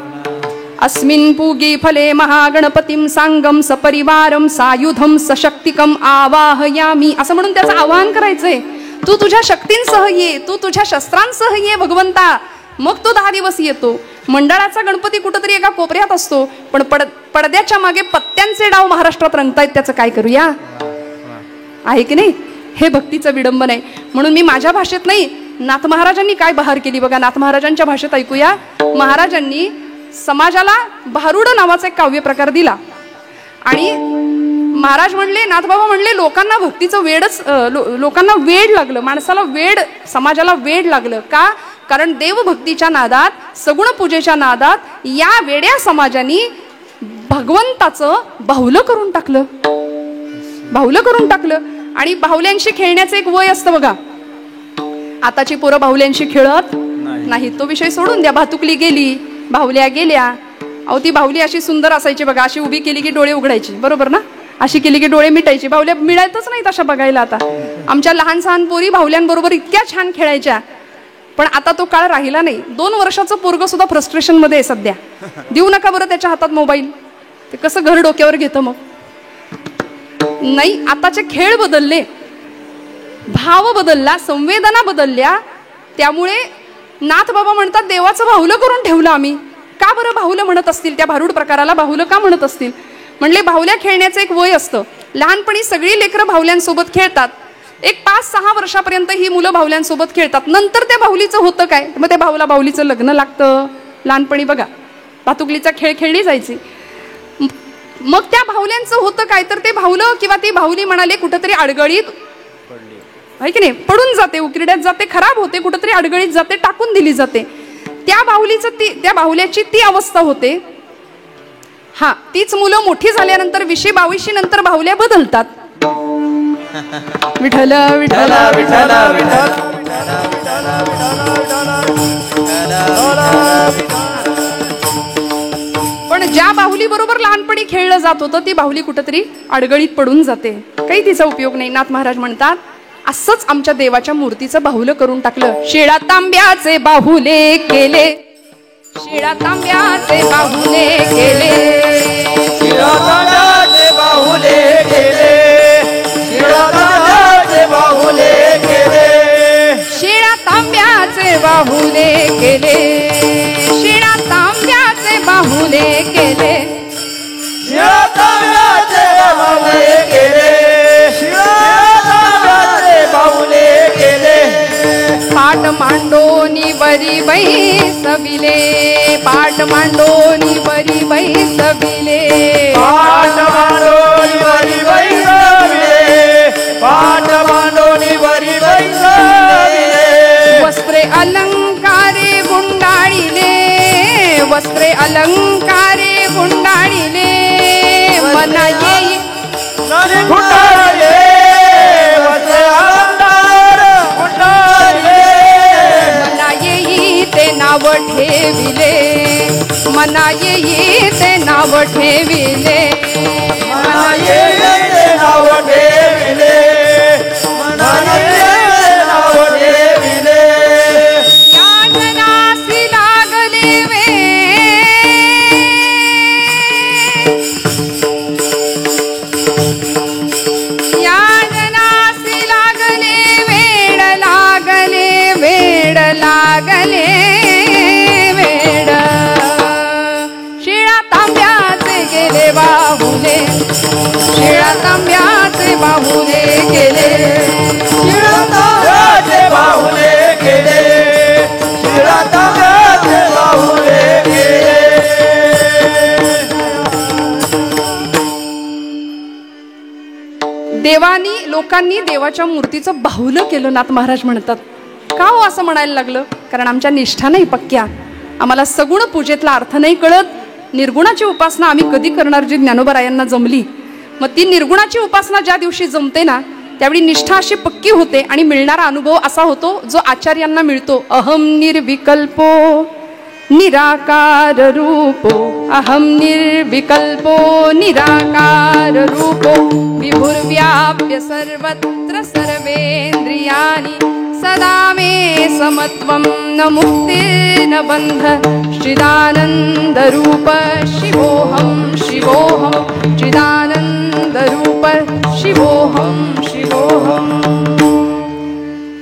अस्मिन् पूगी फले महागणपतीं सांगम सपरिवारम सायुधम सशक्तिकम आवाहयामी, असं म्हणून त्याचं आवाहन करायचंय. तू तुझ्या शक्तींसह ये, तू तुझ्या शस्त्रांसह ये भगवंता. मग तो 10 दिवस येतो. मंडळाचा गणपती कुठंतरी एका कोपऱ्यात असतो, पण पडद्याच्या मागे पत्त्यांचे डाव महाराष्ट्रात रंगतायत. त्याचं काय करूया? आहे की नाही? हे भक्तीचं विडंबन आहे. म्हणून मी माझ्या भाषेत नाही, नाथ महाराजांनी काय बहार केली बघा. नाथ महाराजांच्या भाषेत ऐकूया. महाराजांनी समाजाला भारुड नावाचा एक काव्य प्रकार दिला आणि महाराज म्हणले, नाथबाबा म्हणले, लोकांना भक्तीचं वेडच, लोकांना वेड लागलं, माणसाला वेड, समाजाला वेड लागलं. का? कारण देवभक्तीच्या नादात, सगुण पूजेच्या नादात या वेड्या समाजाने भगवंताचं बाहुलं करून टाकलं, बाहुलं करून टाकलं. आणि बाहुल्यांशी खेळण्याचं एक वय असतं बघा. आताची पोरं बाहुल्यांशी खेळत नाही. तो विषय सोडून द्या. भातुकली गेली, बाहुल्या गेल्या. अहो ती बाहुली अशी सुंदर असायची बघा, अशी उभी केली की डोळे उघडायची, बरोबर ना? अशी केली की डोळे मिटायचे. बाहुल्या मिळायतच नाही तशा बघायला आता. आमच्या लहान सहान पोरी बाहुल्यांबरोबर इतक्या छान खेळायच्या. पण आता तो काळ राहिला नाही. 2 वर्षाचं पोरगं सुद्धा फ्रस्ट्रेशन मध्ये आहे सध्या. देऊ नका बरं त्याच्या हातात मोबाईल, ते कसं घर डोक्यावर घेतं मग. नाही, आताचे खेळ बदलले, भाव बदलला, संवेदना बदलल्या. त्यामुळे नाथ बाबा म्हणतात देवाचं बाहुलं करून ठेवलं आम्ही. का बरं बाहुलं म्हणत असतील? त्या भारूड प्रकाराला बाहुलं का म्हणत असतील? म्हणले बाहुल्या खेळण्याचं एक वय असतं. लहानपणी सगळी लेकरं बाहुल्यांसोबत खेळतात. एक 5-6 वर्षापर्यंत ही मुलं बाहुल्यांसोबत खेळतात. नंतर त्या बाहुलीचं होतं काय? मग त्या बाहुलीचं लग्न लागतं. लहानपणी बघा भातुकलीचा खेळ खेळली जायची. मग त्या बाहुल्यांचं होतं काय? तर ते बाहुलं किंवा ती बाहुली म्हणाले कुठंतरी अडगळीत, आहे की नाही, पडून जाते, उकिरड्यात जाते, खराब होते, कुठंतरी अडगळीत जाते, टाकून दिली जाते. त्या बाहुल्याची ती अवस्था होते. हा, तीच मुलं मोठी झाल्यानंतर 20-22 नंतर बाहुल्या बदलतात. विठ्ठल विठ्ठल विठ्ठल पण ज्या बाहुली बरोबर लहानपणी खेळलं जात होतं ती बाहुली कुठंतरी अडगळीत पडून जाते. काही तिचा उपयोग नाही. नाथ महाराज म्हणतात असंच आमच्या देवाच्या मूर्तीचं बाहुलं करून टाकलं. शिळा तांब्याचे बाहुले केले, शिळा तांब्याचे बाहुले केले, शिळा तांब्याचे बाहुले केले, शिळा तांब्याचे बाहुले केले, शिळा तांब्याचे बाहुले केले, शिळा तांब्याचे बाहुले केले, शिळा तांब्याचे बाहुले केले, शिळा तांब्याचे बाहुले केले. पाट मांडोनी वरी बैसविले, पाट मांडोनी वरी बैसविले, पाट मांडोनी वरी बैसविले, पाट मांडोनी वरी बैसविले. वस्त्रे अलंकारे गुंडाळिले, वस्त्रे अलंकारे गुंडाळिले, मना येई गुंडाळिले, वस्त्रे अलंकार गुंडाळिले, मना येई ते नाव ठेविले, मना येई ते नाव ठेविले, मना येई ते नाव ठेविले, मना येई ते नाव ठेविले. या जनासी लागले वे, या जनासी लागले वेड, लागले वेड, लागले वेड. शिळा तांब्याचे गेले बाहुले, शिळा तांब्याचे बाहुले गेले, शिळा तांब्याचे बाहुले केले, शिळा तांब्याचे बाहुले केले. लोकांनी देवाच्या मूर्तीचं बाहुलं केलं. नाथ महाराज म्हणतात का हो असं म्हणायला लागलं? कारण आमच्या निष्ठा नाही पक्क्या, आम्हाला सगुण पूजेतला अर्थ नाही कळत. निर्गुणाची उपासना आम्ही कधी करणार जी ज्ञानोबरायांना जमली. मग ती निर्गुणाची उपासना ज्या दिवशी जमते ना त्यावेळी निष्ठा अशी पक्की होते आणि मिळणारा अनुभव असा होतो जो आचार्यांना मिळतो. अहम निर्विकल्पो निराकार रूपो, अहम निर्विकल्पो निराकार रूपो, विभुर्व्याप्य सर्वत्र सर्वेन्द्रियाणि सदा मे समत्वं न मुक्ति न बंध चिदानंद रूप शिवोहम शिवोहम चिदानंद रूप शिवोहम शिवोहम.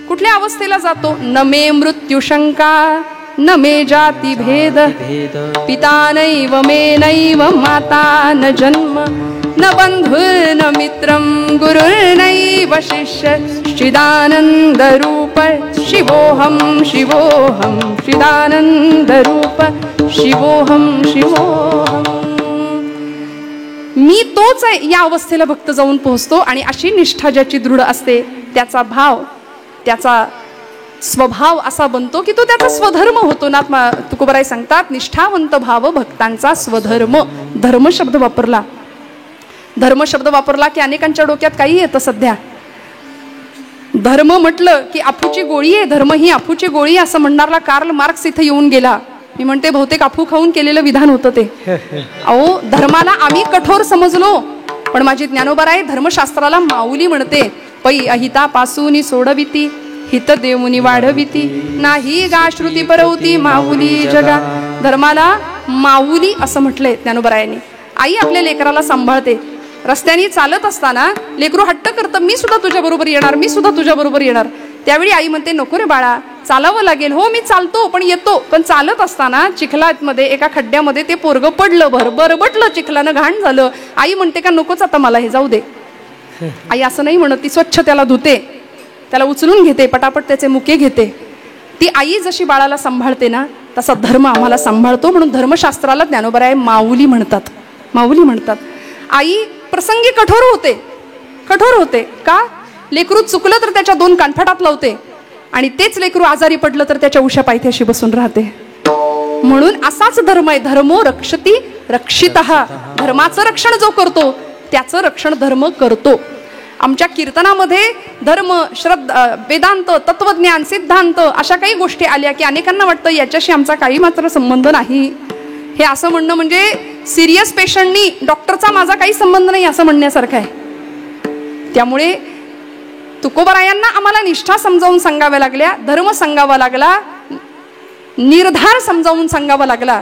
कुठल्या अवस्थेला जातो? न मे मृत्यू शंका न मे जाती भेद पिता नैव मे नैव माता न जन्म न बंधु न मित्रं गुरुर्नैव शिष्य चिदानंद रूप शिवोहम शिवोहम चिदानंद रूप शिवोहम शिवोहम. मी तोच आहे या अवस्थेला भक्त जाऊन पोहोचतो. आणि अशी निष्ठा ज्याची दृढ असते त्याचा भाव त्याचा स्वभाव असा बनतो की तो त्याचा स्वधर्म होतो ना. तुकोबाराय सांगतात निष्ठावंत भाव भक्तांचा स्वधर्म. धर्म शब्द वापरला. धर्म शब्द वापरला की अनेकांच्या डोक्यात काही येतं सध्या. धर्म म्हटलं की अफूची गोळी आहे. धर्म ही अफूची गोळी असं म्हणणारा कार्ल मार्क्स इथे येऊन गेला. मी म्हणते बहुतेक अफू खाऊन केलेलं विधान होतं ते. अहो धर्माला आम्ही कठोर समजलो पण माझी ज्ञानोबाराय धर्मशास्त्राला माऊली म्हणते. पै अहितापासून सोडविती हित देऊनी वाढविती नाही गा श्रुती परवती माऊली जगा. धर्माला माऊली असं म्हटलंय ज्ञानोबारायांनी. आई आपल्या लेकराला सांभाळते. रस्त्याने चालत असताना लेकरू हट्ट करतं मी सुद्धा तुझ्या बरोबर येणार मी सुद्धा तुझ्या बरोबर येणार. त्यावेळी आई म्हणते नको रे बाळा चालावं लागेल. हो मी चालतो पण येतो. पण चालत असताना चिखलामध्ये एका खड्ड्यामध्ये ते पोरगं पडलं बरबटलं चिखलानं घाण झालं. आई म्हणते का नकोच आता मला हे जाऊ दे. आई असं नाही म्हणत. ती स्वच्छ त्याला धुते त्याला उचलून घेते पटापट त्याचे मुके घेते. ती आई जशी बाळाला सांभाळते ना तसा धर्म आम्हाला सांभाळतो. म्हणून धर्मशास्त्राला ज्ञानोबाराय माऊली म्हणतात. माऊली म्हणतात. आई प्रसंगी कठोर होते का? लेकरू चुकलं तर त्याच्या दोन कानफटात लावते आणि तेच लेकरू आजारी पडलं तर त्याच्या उशा पायथ्याशी बसून राहते. म्हणून असाच धर्म आहे. धर्मो रक्षती रक्षितः. धर्माचं रक्षण जो करतो त्याचं रक्षण धर्म करतो. आमच्या कीर्तनामध्ये धर्म श्रद्धा वेदांत तत्वज्ञान सिद्धांत अशा काही गोष्टी आल्या की अनेकांना वाटतं याच्याशी आमचा काही मात्र संबंध नाही. हे असं म्हणणं म्हणजे सिरियस पेशंटनी डॉक्टरचा माझा काही संबंध नाही असं म्हणण्यासारखं आहे. त्यामुळे तुकोबारायांना आम्हाला निष्ठा समजावून सांगाव्या लागल्या. धर्म सांगावा लागला. निर्धार समजावून सांगावा लागला.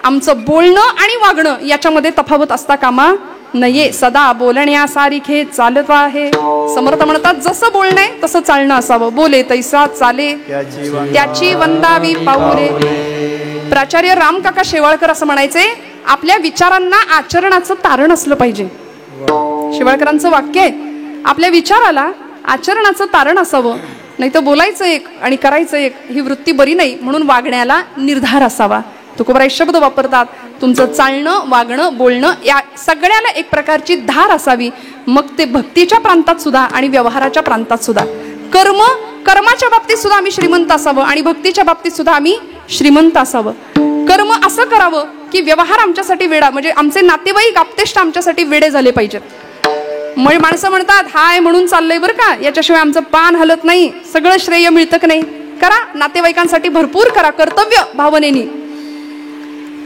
आमचं बोलणं आणि वागणं याच्यामध्ये तफावत असता कामा नये. सदा बोलण्यासारिखे चालत आहे. समर्थ म्हणतात जसं बोलणे तसं चालणं असावं. बोले तैसा चाले त्याची वंदावी पाऊले. प्राचार्य रामकाका शेवाळकर असं म्हणायचे आपल्या विचारांना आचरणाचं तारण असलं पाहिजे. शेवाळकरांचं वाक्य आहे आपल्या विचाराला आचरणाचं तारण असावं. नाही तर बोलायचं एक आणि करायचं एक ही वृत्ती बरी नाही. म्हणून वागण्याला निर्धार असावा. तुकोबाराय शब्द वापरतात तुमचं चालणं वागणं बोलणं या सगळ्याला एक प्रकारची धार असावी. मग ते भक्तीच्या प्रांतात सुद्धा आणि व्यवहाराच्या प्रांतात सुद्धा. कर्माच्या बाबतीत सुद्धा आम्ही श्रीमंत असावं आणि भक्तीच्या बाबतीत सुद्धा आम्ही श्रीमंत असावं. कर्म असं करावं की व्यवहार आमच्यासाठी वेडा म्हणजे आमचे नातेवाईक आप्तेष्ट आमच्यासाठी वेडे झाले पाहिजेत. माणसं म्हणतात हाय म्हणून चाललंय बरं का याच्याशिवाय आमचं पान हलत नाही. सगळं श्रेय मिळतं की नाही? करा नातेवाईकांसाठी भरपूर करा कर्तव्य भावनेनी.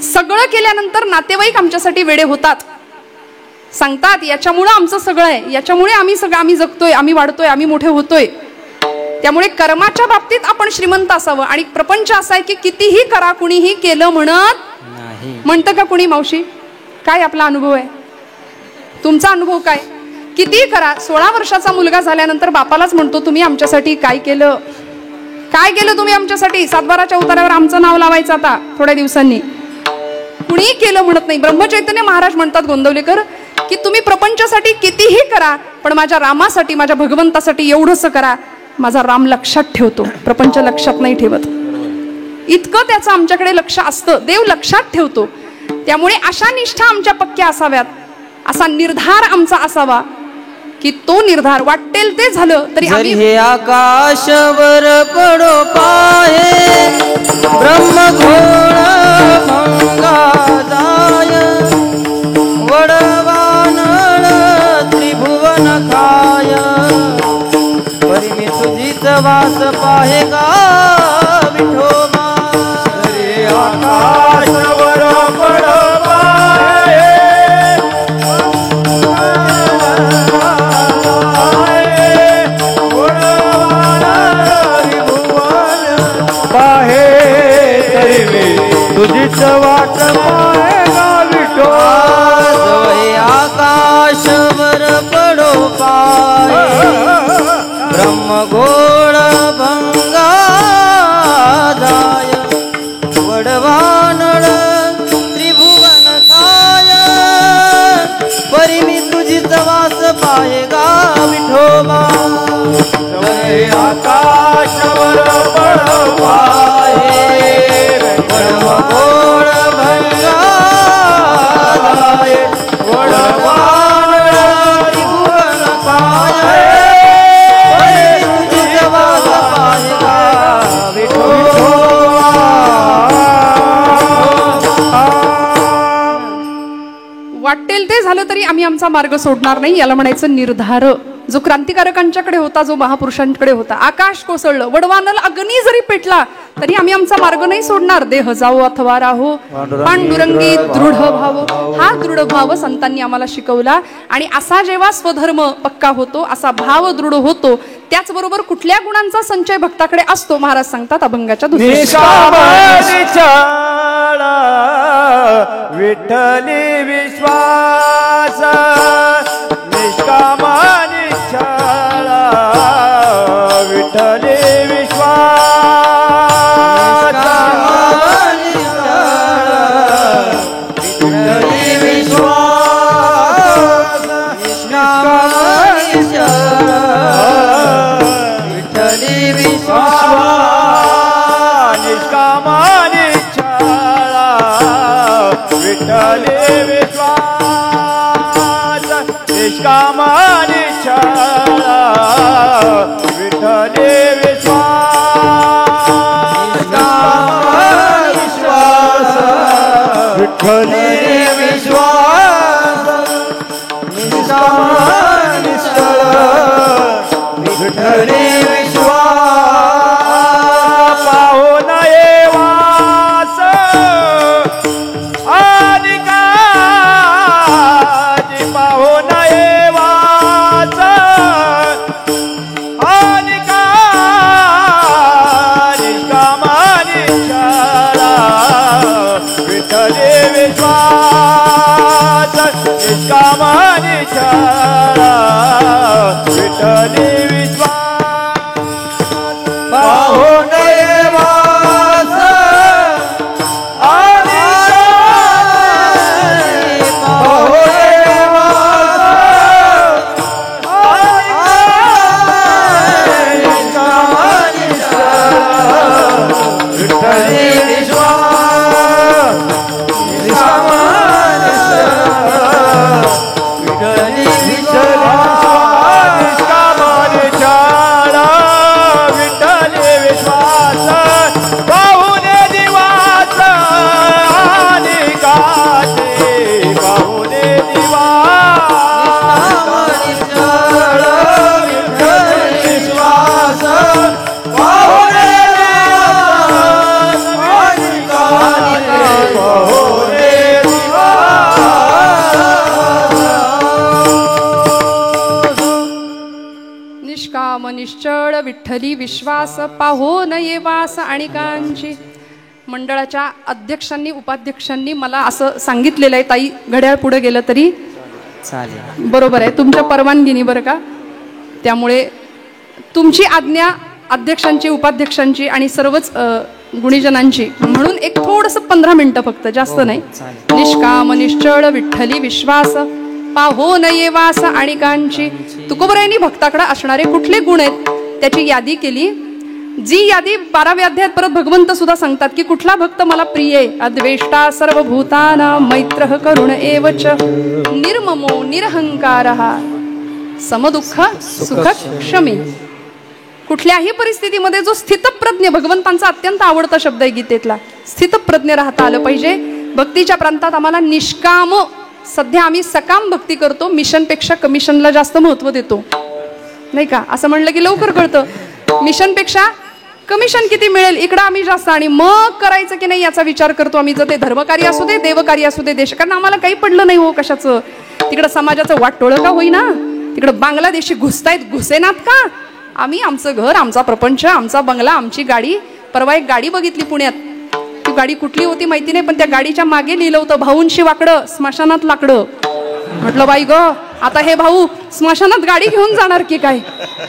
सगळं केल्यानंतर नातेवाईक आमच्यासाठी वेडे होतात. सांगतात याच्यामुळं आमचं सगळं आहे याच्यामुळे आम्ही जगतोय आम्ही वाढतोय आम्ही मोठे होतोय. त्यामुळे कर्माच्या बाबतीत आपण श्रीमंत असावं. आणि प्रपंच असा आहे की कितीही करा कुणीही केलं म्हणतं का कुणी? मावशी काय आपला अनुभव आहे? तुमचा अनुभव काय? कितीही करा. 16 वर्षाचा मुलगा झाल्यानंतर बापालाच म्हणतो तुम्ही आमच्यासाठी काय केलं तुम्ही आमच्यासाठी? सातबाराच्या उतारावर आमचं नाव लावायचं आता थोड्या दिवसांनी. कुणीही केलं म्हणत नाही. ब्रह्मचैतन्य महाराज म्हणतात गोंदवलेकर की तुम्ही प्रपंचासाठी कितीही करा पण माझ्या रामासाठी माझ्या भगवंतासाठी एवढंच करा. माझा राम लक्षात ठेवतो प्रपंच लक्षात नाही ठेवत. इतकं त्याचं आमच्याकडे लक्ष असतं. देव लक्षात ठेवतो. त्यामुळे अशा निष्ठा आमच्या पक्क्या असाव्यात. असा निर्धार आमचा असावा की तो निर्धार वाटेल ते झालं तरी आम्ही हे आकाशवर पडो पाहे ब्रह्मघोळ भंगा जाय वडवानळ त्रिभुवन काय परी मी तुझीच वास पाहे गा विठोबा. हे आकाशवर पडो पाहे पाहे वाटेल ते झालं तरी आम्ही आमचा मार्ग सोडणार नाही, याला म्हणायचं निर्धार. जो क्रांतिकारकांच्याकडे होता, जो महापुरुषांकडे होता. आकाश कोसळलं, वडवानल अग्नी जरी पेटला तरी आम्ही आमचा मार्ग नाही सोडणार. देह जावो अथवा राहो पांडुरंगी दृढ भाव. हा दृढ भाव संतांनी आम्हाला शिकवला. आणि असा जेव्हा स्वधर्म पक्का होतो, असा भाव दृढ होतो, त्याचबरोबर कुठल्या गुणांचा संचय भक्ताकडे असतो. महाराज सांगतात अभंगाच्या विठ्ठली विश्वास निष्कामानी छळा. विठ्ठली विश्वास विठ्ठली विश्वास निष्कामानी छळा. विठ्ठली विश्वास निष्कामानी छळा. विठ्ठली विश्वास निष्कामानी छळा. विठ्ठली विश्वास विठ्ठली विश्वास निष्कामानी छळा. विठ्ठली विश्वास पाहो नये वास आदिकाजी. पाहो नये वास आदिकाजी निष्कामानी छळा. विठ्ठली विश्वास निष्कामानी छळा. विठ्ठली विश्वास पाहो नये वास आदिकाजी. पाहो नये वास आदिकाजी निष्कामानी छळा. विठ्ठली विश्वास निष्कामानी छळा. विठ्ठली विश्वास निष्कामानी छळा. विठ्ठली विश्वास पाहुणे दिवास आदिकाचे. पाहुणे दिवास छळा. विठ्ठली विश्वास पाहुणे दिवास आदिकाचे. पाहुणे निष्काम निश्चळ विठ्ठली विश्वास पाहो नये वास आणिकांची. मंडळाच्या अध्यक्षांनी उपाध्यक्षांनी मला असं सांगितलेलं आहे, ताई घड्याळ पुढे गेलं तरी चालेल. बरोबर आहे, तुमच्या परवानगीनी बरं का. त्यामुळे तुमची आज्ञा अध्यक्षांची उपाध्यक्षांची आणि सर्वच गुणीजनांची, म्हणून एक थोडंसं 15 मिनिटं फक्त, जास्त नाही. निष्काम निश्चळ विठ्ठली विश्वास पाहो नये वास आणिकांची. तुकोबरायांनी भक्ताकडे असणारे कुठले गुण आहेत त्याची यादी केली. जी यादी 12व्या अध्यायात परत भगवंत सुद्धा सांगतात की कुठला भक्त मला प्रिय आहे. अद्वेष्टा सर्वभूतानां मैत्रः करुण एवच निर्ममो निरहंकारः समदुःख सुख क्षमी. कुठल्याही परिस्थितीमध्ये जो स्थितप्रज्ञ, भगवंतांचा अत्यंत आवडता शब्द आहे गीतेतला, स्थितप्रज्ञ राहता आलं पाहिजे. भक्तीच्या प्रांतात आम्हाला निष्काम, सध्या आम्ही सकाम भक्ती करतो, मिशनपेक्षा कमिशनला जास्त महत्व देतो नाही का. असं म्हणलं की लवकर कळतं. मिशनपेक्षा कमिशन किती मिळेल इकडं आम्ही जास्त, आणि मग करायचं की नाही याचा विचार करतो आम्ही. जर ते धर्मकार्य असू दे, देवकार्य असू दे, देश, कारण आम्हाला काही पडलं नाही हो कशाचं. तिकडं समाजाचं वाटोळं का होईना, तिकडं बांगलादेशी घुसतायत, घुसेनात का. आम्ही आमचं घर, आमचा प्रपंच, आमचा बंगला, आमची गाडी. परवा एक गाडी बघितली पुण्यात, ती गाडी कुठली होती माहिती नाही, पण त्या गाडीच्या मागे लिहिलं होतं भाऊंशी वाकडं स्मशानात लाकडं. म्हटलं बाई ग, आता हे भाऊ स्मशानात गाडी घेऊन जाणार की काय.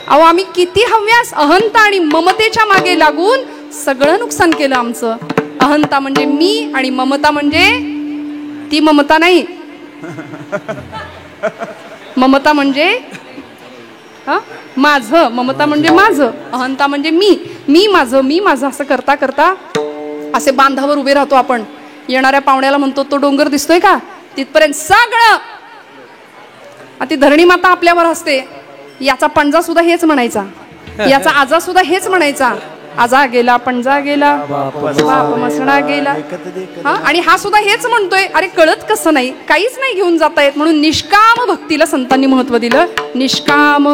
अहो आम्ही किती हव्यास, अहंता आणि ममतेच्या मागे लागून सगळं नुकसान केलं आमचं. अहंता म्हणजे मी आणि ममता म्हणजे ती ममता नाही. ममता म्हणजे माझं, ममता म्हणजे माझं, अहंता म्हणजे मी माझं असं करता करता असे बांधावर उभे राहतो आपण. येणाऱ्या पाहुण्याला म्हणतो तो डोंगर दिसतोय का, तिथपर्यंत सगळं. ती धरणी माता आपल्यावर असते, याचा पंजा सुद्धा हेच म्हणायचा, याचा आजा सुद्धा हेच म्हणायचा, आजा गेला पणजा गेला बाप मसणा गेला. हा, आणि हा सुद्धा हेच म्हणतोय, अरे कळत कसं नाही, काहीच नाही घेऊन जाता येत, म्हणून निष्काम भक्तीला संतांनी महत्व दिलं. निष्काम,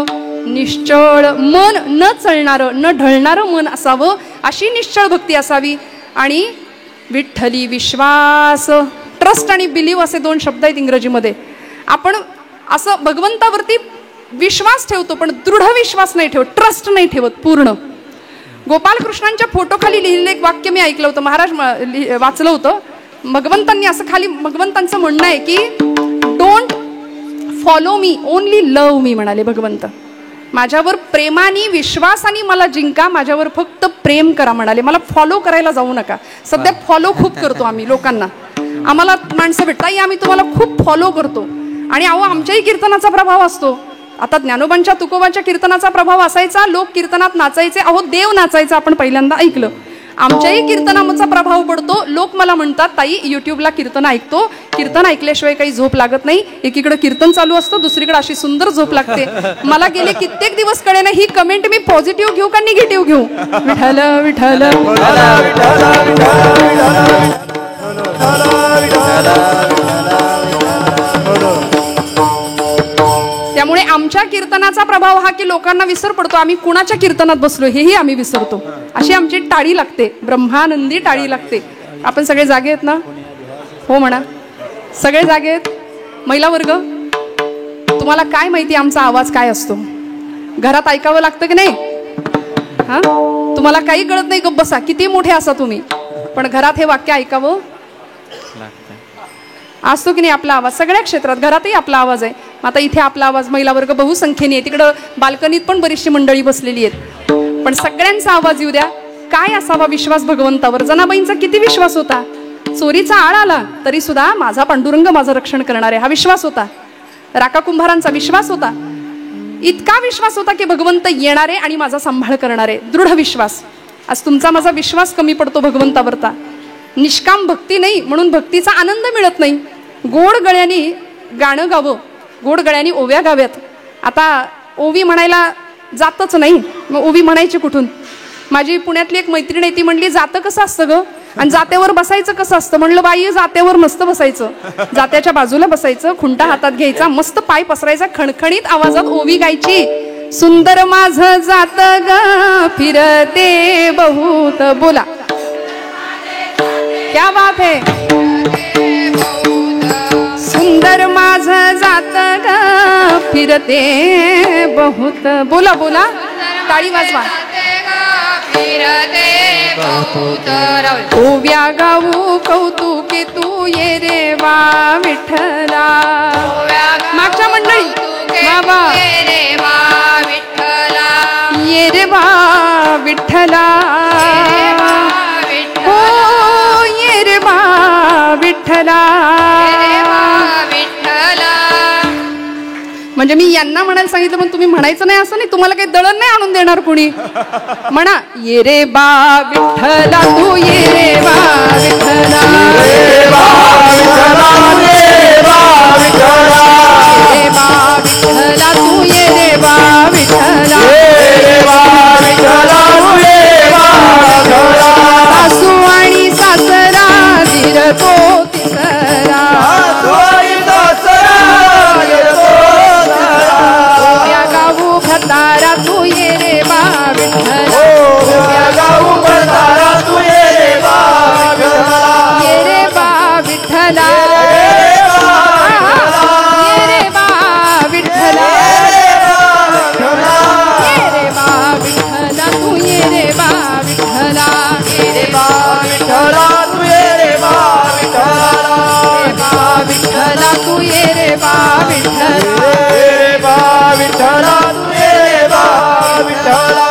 निश्चळ मन, न चळणारं न ढळणारं मन असावं, अशी निश्चळ भक्ती असावी. आणि विठ्ठली विश्वास, ट्रस्ट आणि बिलीव असे 2 शब्द आहेत इंग्रजीमध्ये. आपण असं भगवंतावरती विश्वास ठेवतो पण दृढ विश्वास नाही ठेवत, ट्रस्ट नाही ठेवत पूर्ण. गोपालकृष्णांच्या फोटोखाली लिहिलेलं एक वाक्य मी ऐकलं होतं, महाराज वाचलं होतं. भगवंतांनी असं खाली, भगवंतांचं म्हणणं आहे की don't follow me, only love me म्हणाले भगवंत. माझ्यावर प्रेमाने विश्वासाने मला जिंका, माझ्यावर फक्त प्रेम करा म्हणाले, मला फॉलो करायला जाऊ नका. सध्या फॉलो खूप करतो आम्ही लोकांना, आम्हाला माणसं भेटताही आम्ही तुम्हाला खूप फॉलो करतो. आणि अहो आमच्याही कीर्तनाचा प्रभाव असतो. आता ज्ञानोबांच्या तुकोबाच्या कीर्तनाचा प्रभाव असायचा, लोक कीर्तनात नाचायचे, अहो देव नाचायचा आपण पहिल्यांदा ऐकलं. आमच्याही कीर्तनाचा प्रभाव पडतो. लोक मला म्हणतात ताई युट्यूबला कीर्तन ऐकतो, कीर्तन ऐकल्याशिवाय काही झोप लागत नाही. एकीकडे कीर्तन चालू असतं, दुसरीकडे अशी सुंदर झोप लागते. मला गेले कित्येक दिवस कळेना ही कमेंट मी पॉझिटिव्ह घेऊ का निगेटिव्ह घेऊ. विठ्ठल विठ्ठल त्यामुळे आमच्या कीर्तनाचा प्रभाव हा की लोकांना विसर पडतो आम्ही कुणाच्या कीर्तनात बसलो हेही आम्ही विसरतो. अशी आमची टाळी लागते, ब्रह्मानंदी टाळी लागते. आपण सगळे जागे आहेत ना? हो म्हणा, सगळे जागे आहेत. महिला वर्ग, तुम्हाला काय माहिती आमचा आवाज काय असतो? घरात ऐकावं लागतं की नाही? हा, तुम्हाला काही कळत नाही, गप्प बसा, किती मोठे असा तुम्ही, पण घरात हे वाक्य ऐकावं असतो की नाही? आपला आवाज सगळ्या क्षेत्रात, घरातही आपला आवाज आहे. आता इथे आपला आवाज, महिला वर्ग बहुसंख्येने आहे, तिकडं बाल्कनीत पण बरीचशी मंडळी बसलेली आहेत, पण सगळ्यांचा आवाज येऊ द्या. काय असावा विश्वास भगवंतावर? जनाबाईंचा किती विश्वास होता? चोरीचा आळ आला तरी सुद्धा माझा पांडुरंग माझं रक्षण करणार आहे, हा विश्वास होता. राका कुंभारांचा विश्वास होता, इतका विश्वास होता की भगवंत येणार आहे आणि माझा सांभाळ करणार आहे, दृढ विश्वास. आज तुमचा माझा विश्वास कमी पडतो भगवंतावरता. निष्काम भक्ती नाही म्हणून भक्तीचा आनंद मिळत नाही. गोड गळ्यानी गाणं गावं, गोड गळ्यानी ओव्या गाव्यात. आता ओवी म्हणायला जातच नाही, मग ओवी म्हणायची कुठून? माझी पुण्यातली एक मैत्रीण आहे, ती म्हणली जातं कसं असतं ग, आणि जात्यावर बसायचं कसं असतं? म्हणलं बाई जात्यावर मस्त बसायचं, जात्याच्या बाजूला बसायचं, खुंटा हातात घ्यायचा, मस्त पाय पसरायचा, खणखणीत आवाजात ओवी गायची. सुंदर माझं जात ग फिरते बहुत, बोला क्या बात है. सुंदर माझं जात ग फिरते बहुत, बोला बोला, टाळी वाजवा. ओव्या गाऊ कौतुके तू ये रे वा विठ्ठला. मागच्या मंडळी बाबा ये रे वा विठ्ठला, हो ये रे वा विठ्ठला. म्हणजे मी यांना म्हणायला सांगितलं पण तुम्ही म्हणायचं नाही असं नाही, तुम्हाला काही दळण नाही आणून देणार कुणी. म्हणा ये रे बा विठ्ठला तू ये रे बा विठ्ठला, ये बा विठ्ठला तू ये रे बा विठ्ठला, सासू आणि सासरा धीर तो तिसरा, भतारा तू ये रे बा विठ्ठला, ये रे बा विठ्ठला, ये रे बा विठ्ठला, ये रे बा विठ्ठला तू ये रे बा विठ्ठला, ये रे बा विठ्ठला तू ये रे बा विठ्ठला, विठ्ठला तू ये रे बा विठ्ठला, विठ्ठला तू ये रे बा विठ्ठला.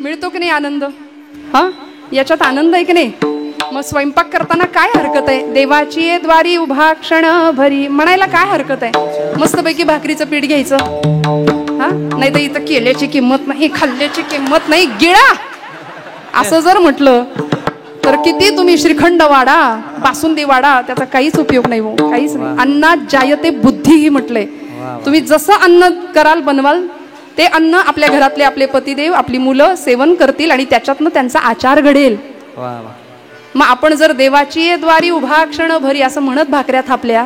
मिळतो की नाही आनंद? हा, याच्यात आनंद आहे की नाही? मग स्वयंपाक करताना काय हरकत आहे? देवाची ये द्वारी उभा क्षण भरी म्हणायला काय हरकत आहे? मस्तपैकी भाकरीचं पीठ घ्यायचं, हा, नाही तर इथं केल्याची किंमत नाही, खाल्ल्याची किंमत नाही, गिळा असं जर म्हटलं तर किती तुम्ही श्रीखंड वाढा, बासुंदी वाढा, त्याचा काहीच उपयोग नाही हो, काहीच नाही. अन्नात जायते बुद्धी ही म्हटलंय. तुम्ही जसं अन्न कराल बनवाल ते अन्न आपल्या घरातले आपले पतिदेव आपली मुलं सेवन करतील आणि त्याच्यातनं त्यांचा आचार घडेल. मग आपण जर देवाची द्वारी उभा क्षण भरी असं म्हणत भाकऱ्या थापल्या,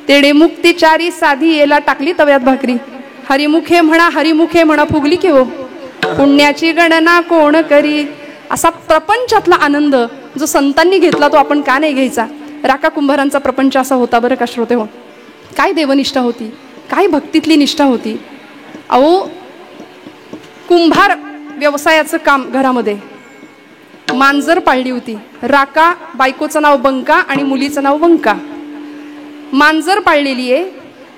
तेडे मुक्तिचारी साधी येला टाकली तव्यात भाकरी, हरिमुखे म्हणा फुगली की हो, पुण्याची गणना कोण करी. असा प्रपंचातला आनंद जो संतांनी घेतला तो आपण का नाही घ्यायचा. राका कुंभारांचा प्रपंच असा होता बरं का श्रोते हो. काय देवनिष्ठा होती, काय भक्तीतली निष्ठा होती. अहो कुंभार व्यवसायाचं काम घरामध्ये मांजर पाळली होती. राका बायकोचं नाव बंका आणि मुलीचं नाव वंका. मांजर पाळलेली आहे.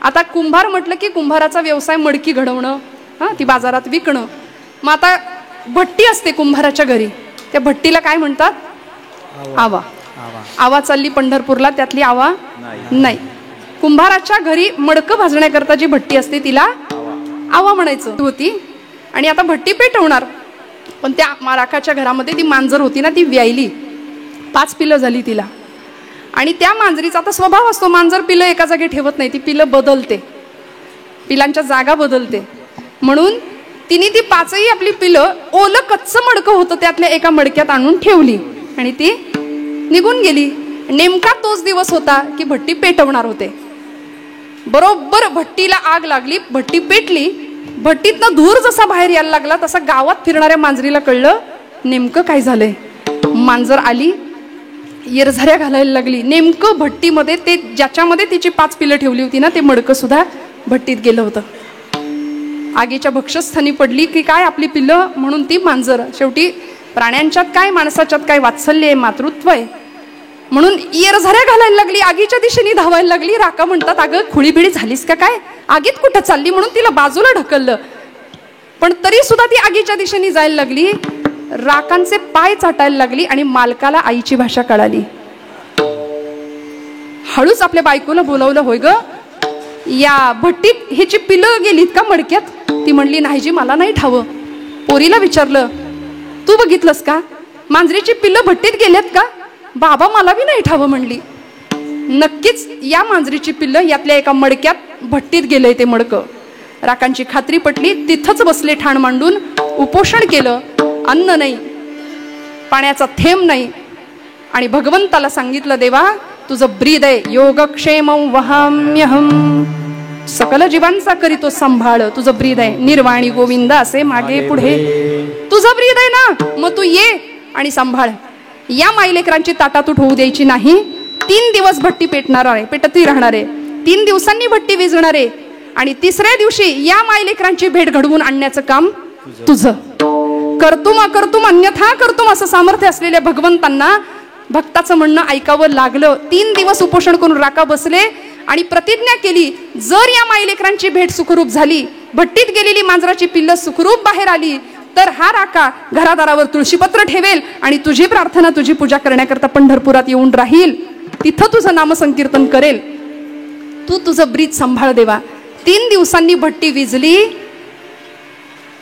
आता कुंभार म्हटलं की कुंभाराचा व्यवसाय मडकी घडवणं, ती बाजारात विकणं. मग आता भट्टी असते कुंभाराच्या घरी, त्या भट्टीला काय म्हणतात, आवा. आवा चालली पंढरपूरला, त्यातली आवा नाही. कुंभाराच्या घरी मडकं भाजण्याकरता जी भट्टी असते तिला आवा म्हणायचं होती. आणि आता भट्टी पेटवणार, पण त्या राखाच्या घरामध्ये ती मांजर होती ना, ती व्यायली, 5 पिलं झाली तिला. आणि त्या मांजरीचा आता स्वभाव असतो, मांजर पिलं एका जागी ठेवत नाही, ती पिलं बदलते, पिलांच्या जागा बदलते. म्हणून तिने ती 5ही आपली पिलं ओलं कच्चं मडकं होतं त्यातल्या एका मडक्यात आणून ठेवली आणि ती निघून गेली. नेमका तोच दिवस होता की भट्टी पेटवणार होते. बरोबर भट्टीला आग लागली, भट्टी पेटली. भट्टीतनं धूर जसा बाहेर यायला लागला तसा गावात फिरणाऱ्या मांजरीला कळलं नेमकं काय झालंय. मांजर आली, येरझाऱ्या घालायला लागली. नेमकं भट्टीमध्ये ते ज्याच्यामध्ये तिची 5 पिलं ठेवली होती ना, ते मडकं सुद्धा भट्टीत गेलं होतं. आगीच्या भक्षस्थानी पडली की काय आपली पिलं म्हणून ती मांजर. शेवटी प्राण्यांच्यात काय माणसाच्यात काय वात्सल्य आहे, मातृत्व आहे, म्हणून येरझाऱ्या घालायला लागली, आगीच्या दिशेने धावायला लागली. राका म्हणतात, अगं खुळीबिळी झालीस का काय, आगीत कुठं चालली, म्हणून तिला बाजूला ढकललं. पण तरी सुद्धा ती आगीच्या दिशेने जायला लागली. राकांचे पाय चाटायला लागली आणि मालकाला आईची भाषा कळाली. हळूच आपल्या बायकोला बोलावलं, होय ग, या भट्टीत ह्याची पिलं गेलीत का मडक्यात. ती म्हणली, नाही जी, मला नाही ठावं. पोरीला विचारलं, तू बघितलंस का, मांजरीची पिलं भट्टीत गेल्यात का. बाबा मला बी नाही ठावं म्हणली. नक्कीच या मांजरीची पिल्लं यातल्या एका मडक्यात भट्टीत गेलंय ते मडकं. राकांची खात्री पटली. तिथंच बसले ठाण मांडून, उपोषण केलं. अन्न नाही, पाण्याचा थेंब नाही. आणि भगवंताला सांगितलं, देवा तुझं ब्रीद आहे, योगक्षेमं वहाम्यहम, सकल जीवांचा करीतो सांभाळ. तुझं ब्रीद आहे, निर्वाणी गोविंद असे मागे पुढे तुझं ब्रीद आहे ना, मग तू ये आणि सांभाळ. या माईलेकरांची ताटातूट होऊ द्यायची नाही. 3 दिवस भट्टी पेटणार आहे, पेटती राहणार आहे. 3 दिवसांनी भट्टी विझणार आहे आणि 3ऱ्या दिवशी या माईलेकरांची भेट घडवून आणण्याचं काम तुझं. करतुम अन्यथा करतुम असं सामर्थ्य असलेल्या भगवंतांना भक्ताचं म्हणणं ऐकावं लागलं. 3 दिवस उपोषण करून राका बसले आणि प्रतिज्ञा केली, जर या माईलेकरांची भेट सुखरूप झाली, भट्टीत गेलेली मांजराची पिल्लं सुखरूप बाहेर आली, तर हा राका घरादारावर तुळशीपत्र ठेवेल आणि तुझी प्रार्थना तुझी पूजा करण्याकरता पंढरपुरात येऊन राहील, तिथं तुझं नामसंकीर्तन करेल. तू तुझं ब्रीद सांभाळ देवा. 3 दिवसांनी भट्टी विझली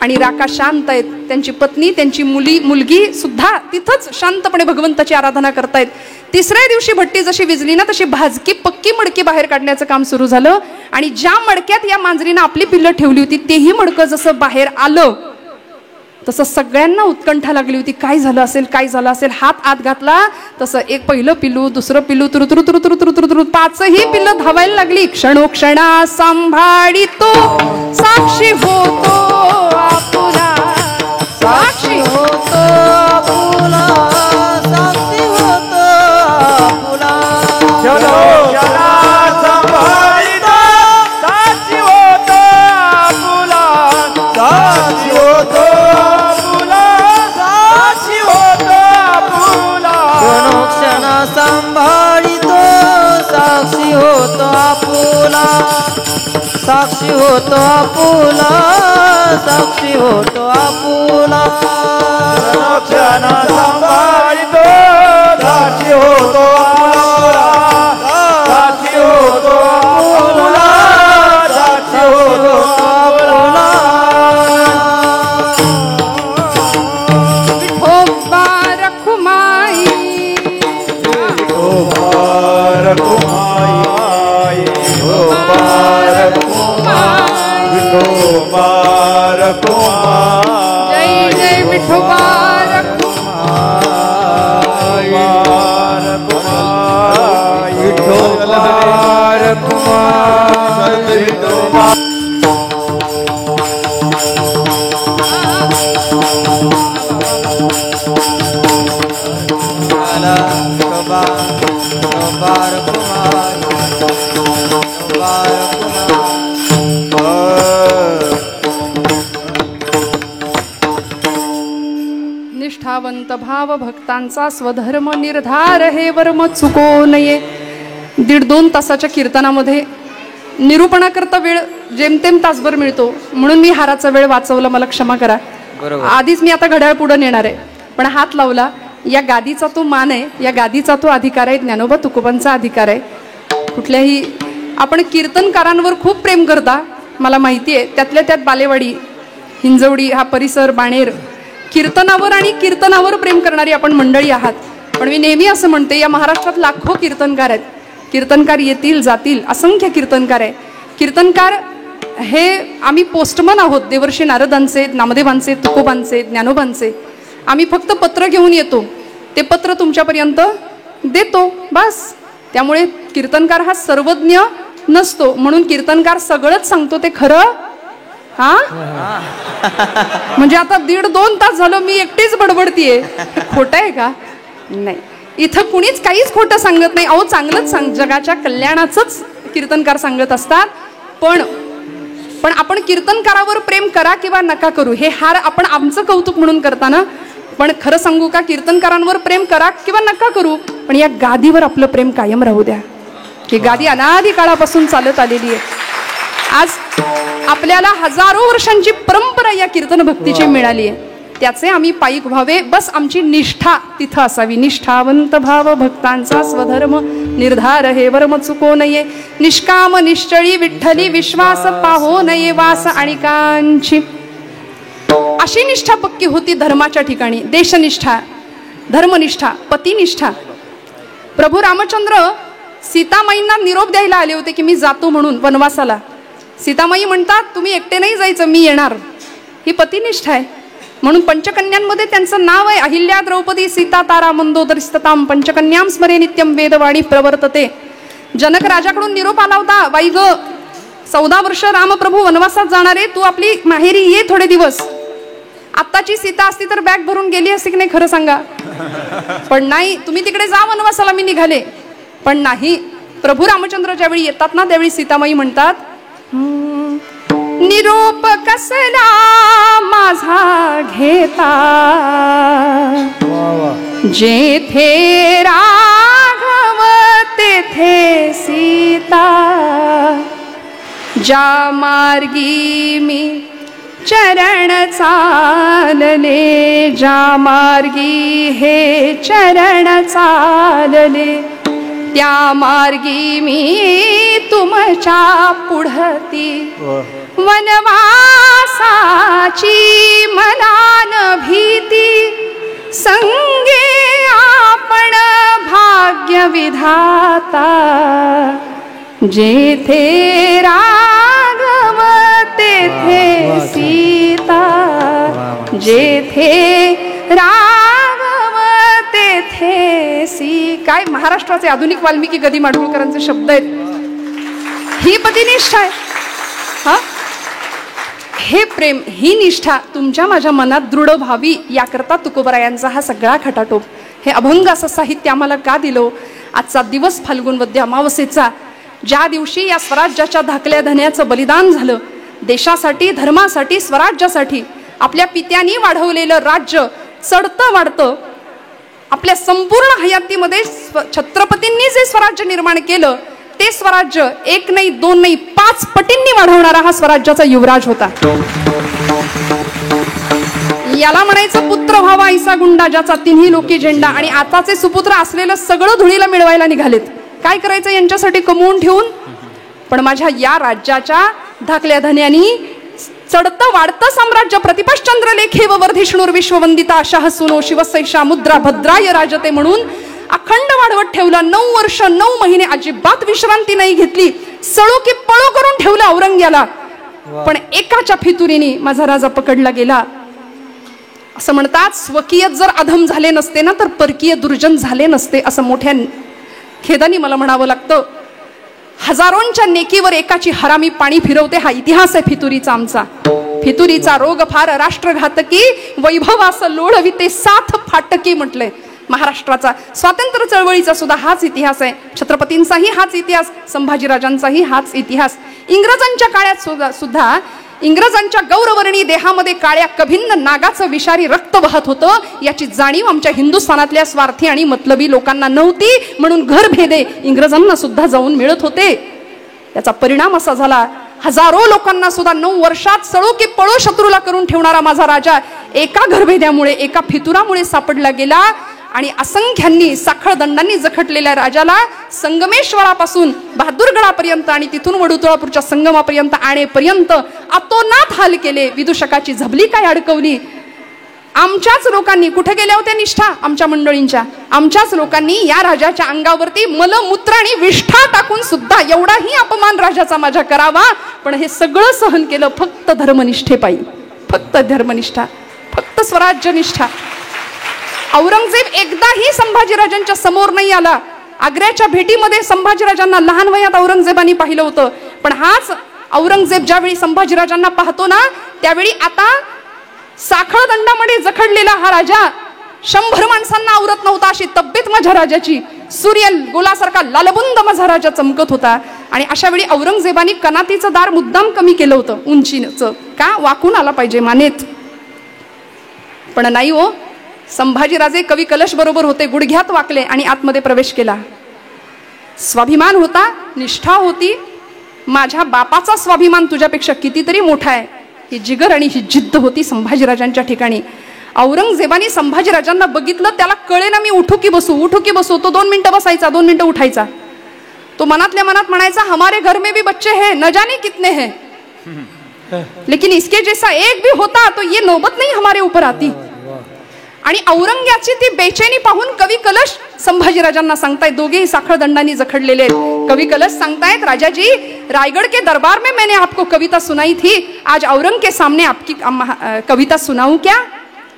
आणि राका शांत आहेत. त्यांची पत्नी, त्यांची मुलगी सुद्धा तिथंच शांतपणे भगवंताची आराधना करतायत. 3ऱ्या दिवशी भट्टी जशी विझली ना, तशी भाजकी पक्की मडकी बाहेर काढण्याचं काम सुरू झालं. आणि ज्या मडक्यात या मांजरीनं आपली पिल्लं ठेवली होती तेही मडकं जसं बाहेर आलं, तसं सगळ्यांना उत्कंठा लागली होती. काय झालं असेल, काय झालं असेल. हात आत घातला तसं एक पहिलं पिल्लू, दुसरं पिल्लू, तुरु 5ही पिल्लं धावायला लागली. क्षणोक्षणा सांभाळितो साक्षी होतो आपुला, साक्षी होतो आपुला, साक्षी होतो आपुला. सांभाळितो साक्षी होतो आपुला, साक्षी होतो आपुला, साक्षी होतो आपुला. क्षणोक्षणा सांभाळितो साक्षी होतो आपुला, साक्षी होतो आपुला, साक्षी होतो आपुला. क्षण सांभाळितो साक्षी होतो आपुला, साक्षी होतो आपुला, साक्षी होतो आपुला. विठोबा रखुमाई, विठोबा रखुमाई, विठोबा रखुमाई. जय जय विठोबा निष्ठावंत भाव भक्तांचा स्वधर्म निर्धार हे वर्म चुको नये. 1.5-2 तासाच्या कीर्तनामध्ये निरूपणाकरता वेळ जेमतेम तासभर मिळतो म्हणून मी हाराचा वेळ वाचवला, मला क्षमा करा. आधीच मी आता घड्याळ पुढे नेणार आहे, पण हात लावला. या गादीचा तो मान आहे, या गादीचा तो अधिकार आहे, ज्ञानोबा तुकोबांचा अधिकार आहे. कुठल्याही आपण कीर्तनकारांवर खूप प्रेम करता, मला माहिती आहे. त्यातल्या त्यात बालेवाडी, हिंजवडी हा परिसर, बाणेर, कीर्तनावर आणि कीर्तनावर प्रेम करणारी आपण मंडळी आहात. पण मी नेहमी असं म्हणते, या महाराष्ट्रात लाखो कीर्तनकार आहेत. कीर्तनकार येतील जातील, असंख्य कीर्तनकार आहे. कीर्तनकार हे आम्ही पोस्टमन आहोत, देवर्षी नारदांचे, नामदेवांचे, तुकोबांचे, ज्ञानोबांचे. आम्ही फक्त पत्र घेऊन येतो, ते पत्र तुमच्यापर्यंत देतो, बस. त्यामुळे कीर्तनकार हा सर्वज्ञ नसतो, म्हणून कीर्तनकार सगळंच सांगतो ते खरं. हा म्हणजे आता 1.5-2 तास झालं मी एकटीच बडबडतीये, खोटं आहे का? नाही, इथं कुणीच काहीच खोटं सांगत नाही. अहो चांगलंच जगाच्या कल्याणाचंच कीर्तनकार सांगत असतात. पण आपण कीर्तनकारावर प्रेम करा किंवा नका करू, हे हार आपण आमचं कौतुक म्हणून करताना. पण खरं सांगू का, कीर्तनकारांवर प्रेम करा किंवा नका करू, पण या गादीवर आपलं प्रेम कायम राहू द्या. ही गादी अनादी काळापासून चालत आलेली आहे. आज आपल्याला हजारो वर्षांची परंपरा या कीर्तन भक्तीची मिळाली आहे, त्याचे आम्ही पायीक व्हावे. बस आमची निष्ठा तिथं असावी. निष्ठावंत भाव भक्तांचा स्वधर्म निर्धार हे वर्म चुको नये. निष्काम निश्चळी विठ्ठली विश्वास पाहो नये वास आणिकांची. अशी निष्ठा पक्की होती धर्माच्या ठिकाणी. देशनिष्ठा, धर्मनिष्ठा, पतिनिष्ठा. प्रभू रामचंद्र सीतामाईंना निरोप द्यायला आले होते की मी जातो म्हणून वनवासाला. सीतामाई म्हणतात तुम्ही एकटे नाही जायचं, मी येणार. ही पतिनिष्ठा आहे. म्हणून पंचकन्यांमध्ये त्यांचं नाव आहे अहिल्या द्रौपदी सीता तारा मंदोदरीस्तताम पंचकन्यां स्मरे नित्यम वेदवाणी प्रवर्तते. जनक राजाकडून निरोप आला होता, बाई ग 14 वर्ष रामप्रभू वनवासात जाणारे, तू आपली माहेरी ये थोडे दिवस. आत्ताची सीता असती तर बॅग भरून गेली असती की नाही, खरं सांगा. पण नाही, तुम्ही तिकडे जा वनवासाला, मी निघाले. पण नाही, प्रभू रामचंद्र ज्यावेळी येतात ना त्यावेळी सीतामाई म्हणतात निरोप कसला माझा घेता, जेथे राघव तेथे सीता, ज्या मार्गी मी चरण चालले, ज्या मार्गी हे चरण चालले, त्या मार्गी मी तुमच्या पुढती. वनवासाची मला न भीती, संगे आपण भाग्य विधाता, जेथे राघव तेथे सीता, जेथे राघव तेथे सी. काय महाराष्ट्राचे आधुनिक वाल्मिकी गदी माडगुळकरांचे शब्द आहेत. ही पतिनिष्ठा आहे. हा, हे प्रेम, ही निष्ठा तुमच्या माझ्या मनात दृढ व्हावी याकरता तुकोबरायांचा हा सगळा खटाटोप. हे अभंग असं साहित्य आम्हाला का दिलं? आजचा दिवस फाल्गुन वद्य अमावस्येचा, ज्या दिवशी या स्वराज्याच्या धाकल्या धन्याचं बलिदान झालं, देशासाठी, धर्मासाठी, स्वराज्यासाठी आपल्या पित्यांनी वाढवलेलं राज्य चढतं वाढतं. आपल्या संपूर्ण हयातीमध्ये छत्रपतींनी जे स्वराज्य निर्माण केलं ते स्वराज्य 1 नाही 2 नाही 5 पटींनी वाढवणारा हा स्वराज्याचा युवराज होता. याला म्हणायचं पुत्र व्हावा ऐसा गुंडा, ज्याचा तिन्ही लोकी झेंडा. आणि आताचे सुपुत्र असलेलं सगळं धुळीला मिळवायला निघालेत. काय करायचं यांच्यासाठी कमवून ठेवून? पण माझ्या या राज्याच्या धाकल्या धन्यांनी चढतं वाढतं साम्राज्य प्रतिपश्चंद्र लेखे व वर्धिष्णुर विश्ववंदिता शाह सुनो शिवसैषा मुद्रा भद्राय राजते म्हणून अखंड वाढवत ठेवलं. 9 वर्ष 9 महिने अजिबात विश्रांती नाही घेतली. सळो की पळो करून ठेवलं औरंग्याला. पण एकाच्या फितुरीने माझा राजा पकडला गेला. असं म्हणतात, स्वकीय जर अधम झाले नसते ना तर परकीय दुर्जन झाले नसते, असं मोठ्या खेदानी मला म्हणावं लागतं. हजारोंच्या नेकीवर एकाची हरामी पाणी फिरवते, हा इतिहास आहे फितुरीचा आमचा. फितुरीचा रोग फार राष्ट्रघातकी, वैभवास लोळविते साथ फाटकी म्हटलंय. महाराष्ट्राचा स्वातंत्र्य चळवळीचा सुद्धा हाच इतिहास आहे. छत्रपतींचाही हाच इतिहास, संभाजीराजांचाही हाच इतिहास. इंग्रजांच्या काळात सुद्धा इंग्रजांच्या गौरवर्णी देहामध्ये काळ्या कभिन्न नागाचं विषारी रक्त वाहत होतं. याची जाणीव आमच्या हिंदुस्थानातल्या स्वार्थी आणि मतलबी लोकांना नव्हती, म्हणून घरभेदे इंग्रजांना सुद्धा जाऊन मिळत होते. याचा परिणाम असा झाला, हजारो लोकांना सुद्धा 9 वर्षात सळो की पळो शत्रूला करून ठेवणारा माझा राजा एका घरभेद्यामुळे, एका फितुरामुळे सापडला गेला. आणि असंख्यांनी साखळ दंडांनी जखटलेल्या राजाला संगमेश्वरापासून बहादूरगडापर्यंत आणि तिथून वडुतळापूरच्या संगमापर्यंत आणेपर्यंत अतोनात हाल केले. विदूषकाची झबली काय अडकवली. आमच्याच लोकांनी, कुठे गेल्या होत्या निष्ठा आमच्या मंडळींच्या, आमच्याच लोकांनी या राजाच्या अंगावरती मलमूत्र आणि विष्ठा टाकून सुद्धा एवढाही अपमान राजाचा माझ्या करावा, पण हे सगळं सहन केलं फक्त धर्मनिष्ठेपायी, फक्त धर्मनिष्ठा, फक्त स्वराज्यनिष्ठा. औरंगजेब एकदाही संभाजीराजांच्या समोर नाही आला. आग्र्याच्या भेटीमध्ये संभाजीराजांना लहान वयात औरंगजेबांनी पाहिलं होतं, पण हाच औरंगजेब ज्यावेळी संभाजीराजांना पाहतो ना, त्यावेळी आता साखळ दंडामध्ये जखडलेला हा राजा 100 माणसांना आवरत नव्हता, अशी तब्येत माझ्या राजाची. सूर्य गोलासारखा लालबुंद माझा राजा चमकत होता. आणि अशा वेळी औरंगजेबानी कनातीचं दार मुद्दाम कमी केलं होतं, उंचीचं, का वाकून आला पाहिजे मानेत. पण नाही हो, संभाजीराजे कवी कलश बरोबर होते, गुडघ्यात वाकले आणि आतमध्ये प्रवेश केला. स्वाभिमान होता, निष्ठा होती. माझ्या बापाचा स्वाभिमान तुझ्यापेक्षा कितीतरी मोठा आहे, ही जिगर आणि ही जिद्द होती संभाजीराजांच्या ठिकाणी. औरंगजेबाने संभाजीराजांना बघितलं, त्याला कळे ना मी उठू की बसू, उठू की बसू. तो 2 मिनिटं बसायचा, 2 मिनिटं उठायचा. तो मनातल्या मनात म्हणायचा, हमारे घर में भी बच्चे हैं, न जाने कितने हैं, लेकिन इसके जैसा एक भी होता तो ये नौबत नहीं हमारे ऊपर आती. आणि औरंग्याची ती बेचैनी पाहून कवी कलश संभाजीराजांना सांगतायत, दोघेही साखळ दंडांनी जखडलेले आहेत. कवी कलश सांगतायत, राजाजी, रायगढ़ के दरबार में मैंने आपको कविता सुनाई थी, आज औरंग के सामने आपकी कविता सुनाऊं क्या.